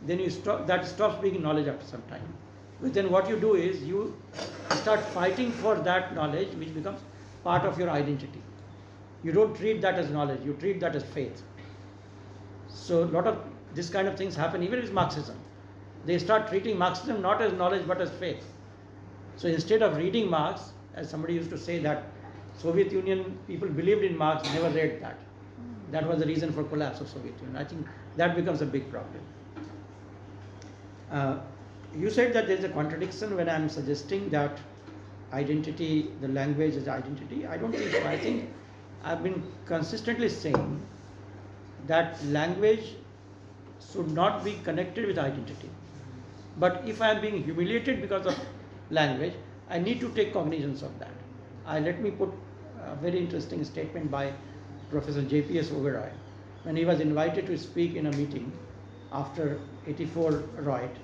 then that stops being knowledge after some time. But then what you do is you start fighting for that knowledge, which becomes part of your identity. You don't treat that as knowledge, you treat that as faith. So a lot of this kind of things happen even with Marxism. They start treating Marxism not as knowledge but as faith. So instead of reading Marx, as somebody used to say that Soviet Union people believed in Marx, never read that. That was the reason for collapse of Soviet Union. I think that becomes a big problem. You said that there is a contradiction when I am suggesting that identity, the language as identity. I don't think so. I think I've been consistently saying that language should not be connected with identity. But if I am being humiliated because of language, I need to take cognizance of that. Let me put a very interesting statement by Professor J.P.S. Oberoi when he was invited to speak in a meeting after 84 riot,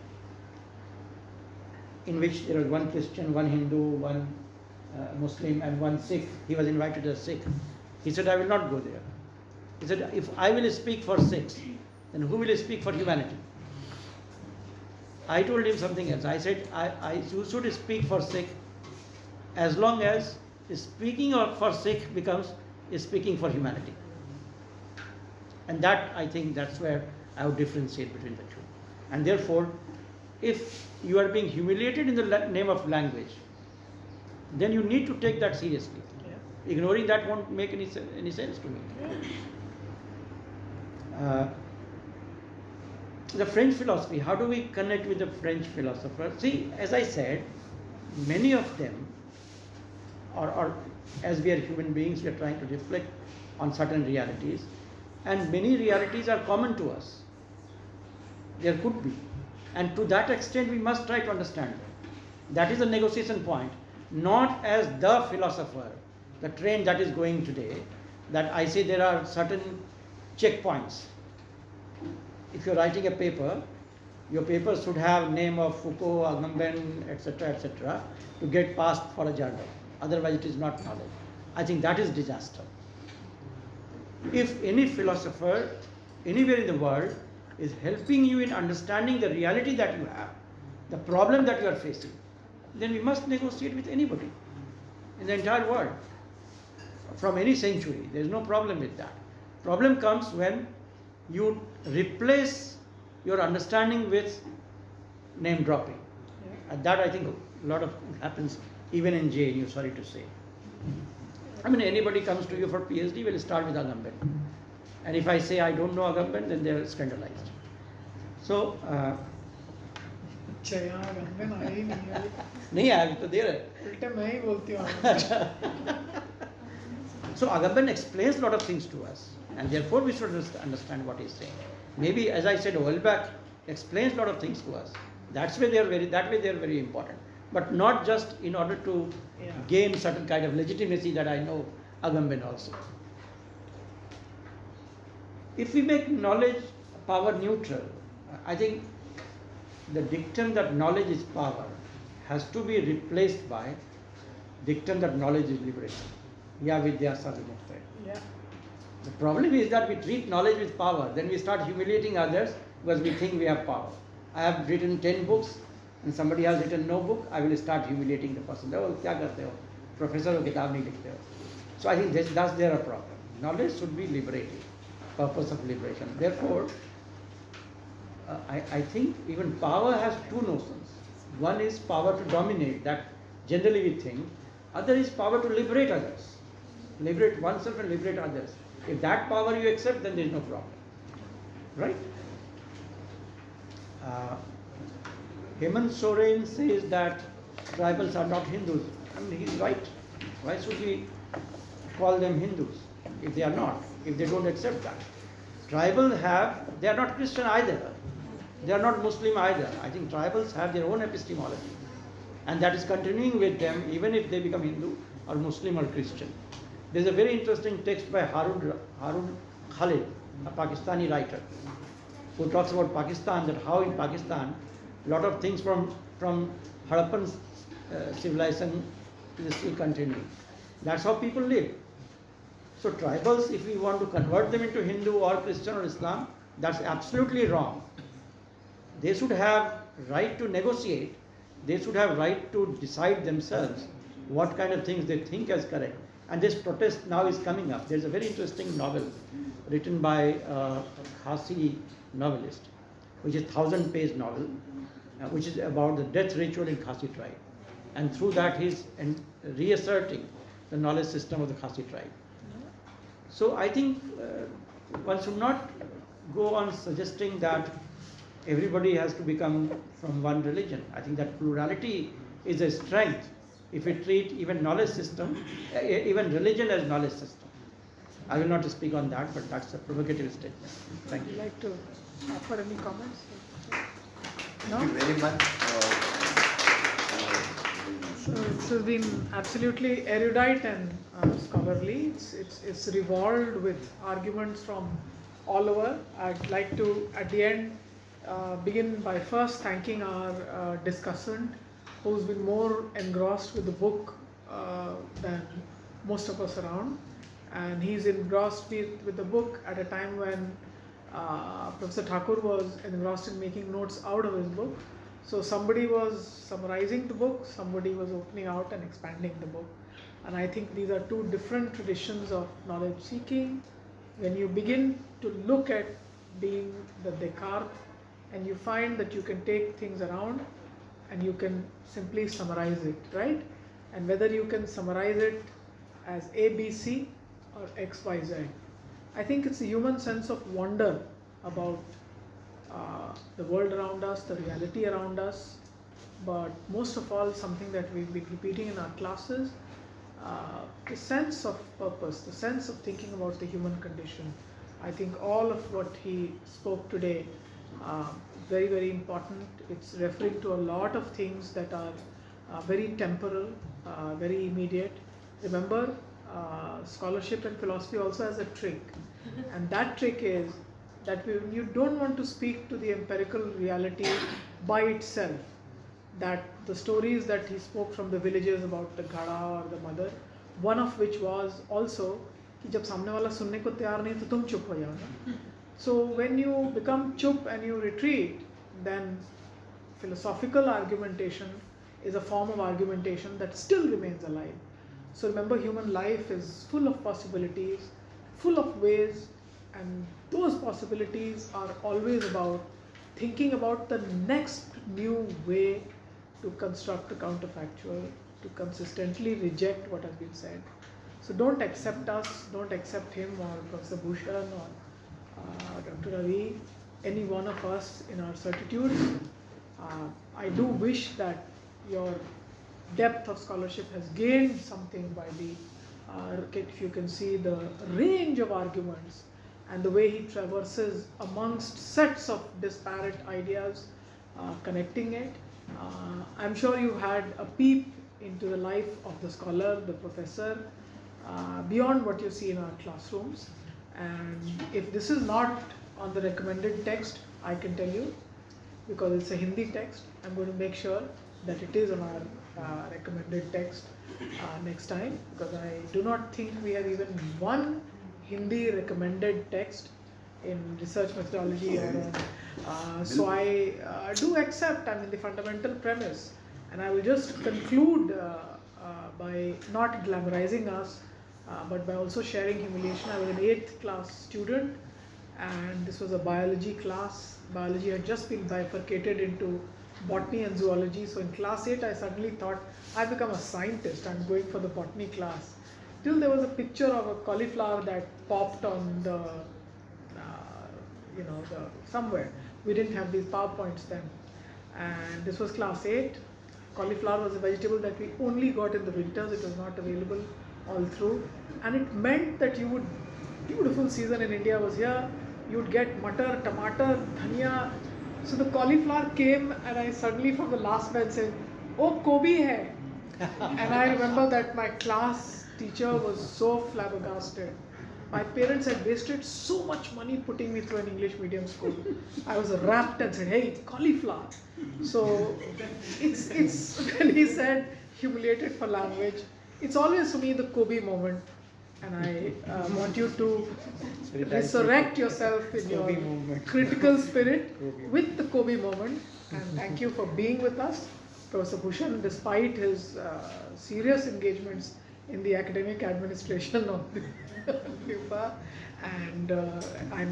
in which there was one Christian, one Hindu, one Muslim and one Sikh. He was invited as Sikh. He said, I will not go there. He said, if I will speak for Sikhs, then who will speak for humanity? I told him something else. I said, you should speak for Sikh as long as speaking for Sikh becomes speaking for humanity. And that, I think, that's where I would differentiate between the two. And therefore, if you are being humiliated in the name of language, then you need to take that seriously. Yeah. Ignoring that won't make any sense to me. Yeah. The French philosophy, how do we connect with the French philosophers? See, as I said, many of them, or as we are human beings, we are trying to reflect on certain realities, and many realities are common to us. There could be. And to that extent, we must try to understand them. That is a negotiation point, not as the philosopher, the train that is going today, that I say there are certain checkpoints. If you're writing a paper, your paper should have name of Foucault, Agamben, etc., to get passed for a journal. Otherwise, it is not knowledge. I think that is disaster. If any philosopher anywhere in the world is helping you in understanding the reality that you have, the problem that you are facing, then we must negotiate with anybody in the entire world from any century. There is no problem with that. Problem comes when you replace your understanding with name dropping. Yeah. And that, I think, a lot of happens even in JNU, sorry to say. I mean, anybody comes to you for PhD will start with Agamben. And if I say I don't know Agamben, then they are scandalized. So, नहीं आया तो दे रहे उल्टे मैं ही बोलती हूँ. So Agamben explains a lot of things to us, and therefore we should understand what he's saying. Maybe, as I said a while back, explains a lot of things to us. That way they are very important, but not just in order to gain certain kind of legitimacy that I know Agamben also. If we make knowledge power neutral, I think the dictum that knowledge is power has to be replaced by dictum that knowledge is liberation. Ya vidya sadhimukta. Yeah. The problem is that we treat knowledge with power, then we start humiliating others because we think we have power. I have written 10 books and somebody has written no book, I will start humiliating the person. Oh, kya karte ho? Professor ho, kitab nahi likhte ho. So I think that's their problem. Knowledge should be liberating, purpose of liberation. Therefore, I think even power has two notions. One is power to dominate, that generally we think. Other is power to liberate others. Liberate oneself and liberate others. If that power you accept, then there is no problem. Right? Hemant Soren says that tribals are not Hindus. I mean, he's right. Why should we call them Hindus if they are not, if they don't accept that? Tribals they are not Christian either. They are not Muslim either. I think tribals have their own epistemology. And that is continuing with them even if they become Hindu or Muslim or Christian. There is a very interesting text by Harun Khalid, a Pakistani writer, who talks about Pakistan, that how in Pakistan a lot of things from Harappan civilization is still continuing. That's how people live. So tribals, if we want to convert them into Hindu or Christian or Islam, that's absolutely wrong. They should have right to negotiate. They should have right to decide themselves what kind of things they think as correct. And this protest now is coming up. There's a very interesting novel written by a Khasi novelist, which is a 1,000-page novel, which is about the death ritual in Khasi tribe. And through that he's reasserting the knowledge system of the Khasi tribe. So I think one should not go on suggesting that everybody has to become from one religion. I think that plurality is a strength if we treat even knowledge system, even religion as knowledge system. I will not speak on that, but that's a provocative statement. Thank Would you. you like to offer any comments? Thank you very much. So it's been absolutely erudite and scholarly. It's revolved with arguments from all over. I'd like to, at the end, begin by first thanking our discussant, who's been more engrossed with the book than most of us around. And he's engrossed with the book at a time when Professor Thakur was engrossed in making notes out of his book. So somebody was summarizing the book, somebody was opening out and expanding the book. And I think these are two different traditions of knowledge seeking. When you begin to look at being the Descartes, and you find that you can take things around and you can simply summarize it, right? And whether you can summarize it as A, B, C or X, Y, Z. I think it's a human sense of wonder about the world around us, the reality around us, but most of all something that we've been repeating in our classes, the sense of purpose, the sense of thinking about the human condition. I think all of what he spoke today, very, very important. It's referring to a lot of things that are very temporal, very immediate. Remember, scholarship and philosophy also has a trick, and that trick is that you don't want to speak to the empirical reality by itself. That the stories that he spoke from the villages about the ghada or the mother, one of which was also कि जब सामने वाला सुनने को तैयार नहीं तो तुम चुप हो जाओ ना. So when you become chup and you retreat, then philosophical argumentation is a form of argumentation that still remains alive. So remember, human life is full of possibilities, full of ways, and those possibilities are always about thinking about the next new way to construct a counterfactual, to consistently reject what has been said. So don't accept us, don't accept him or Professor Bhushan or Dr. Ravi, any one of us in our certitudes. I do wish that your depth of scholarship has gained something by the, if you can see the range of arguments and the way he traverses amongst sets of disparate ideas, connecting it. I'm sure you had a peep into the life of the scholar, the professor, beyond what you see in our classrooms. And if this is not on the recommended text, I can tell you, because it's a Hindi text, I'm going to make sure that it is on our recommended text next time, because I do not think we have even one Hindi recommended text in research methodology or so I do accept, I mean, the fundamental premise, and I will just conclude by not glamorizing us, but by also sharing humiliation. I was an 8th class student, and this was a biology class. Biology had just been bifurcated into botany and zoology. So in class 8, I suddenly thought I've become a scientist. I'm going for the botany class. Till there was a picture of a cauliflower that popped on the, somewhere. We didn't have these PowerPoints then. And this was class 8. Cauliflower was a vegetable that we only got in the winters. It was not available all through. And it meant that you would, beautiful season in India was here. You would get matar, tomato, dhania. So the cauliflower came, and I suddenly from the last bench said, "Oh, Kobe hai." And I remember that my class teacher was so flabbergasted. My parents had wasted so much money putting me through an English medium school. I was rapt and said, "Hey, cauliflower." So it's when he said humiliated for language, it's always for me the Kobe moment. And I want you to resurrect yourself in your critical spirit with the Kobe moment. And thank you for being with us. Professor Bhushan, despite his serious engagements in the academic administration of the NIEPA, and I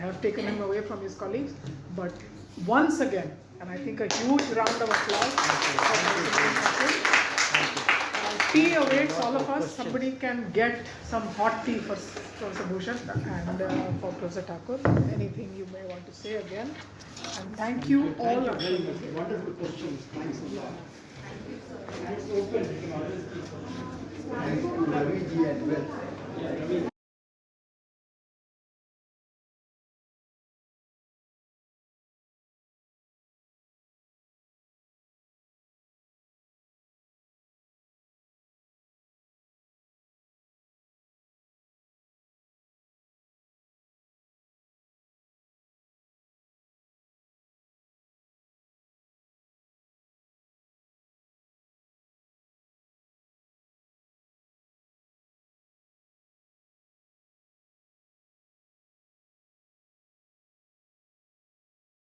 have taken him away from his colleagues, but once again, and I think a huge round of applause for Professor Bhushan. Tea awaits all of us. Somebody can get some hot tea for Professor Bhushan and for Professor Thakur. Anything you may want to say again. And thank you all. Thank you very much. Wonderful questions. Thanks a lot. Thank you, Ravi ji, as well.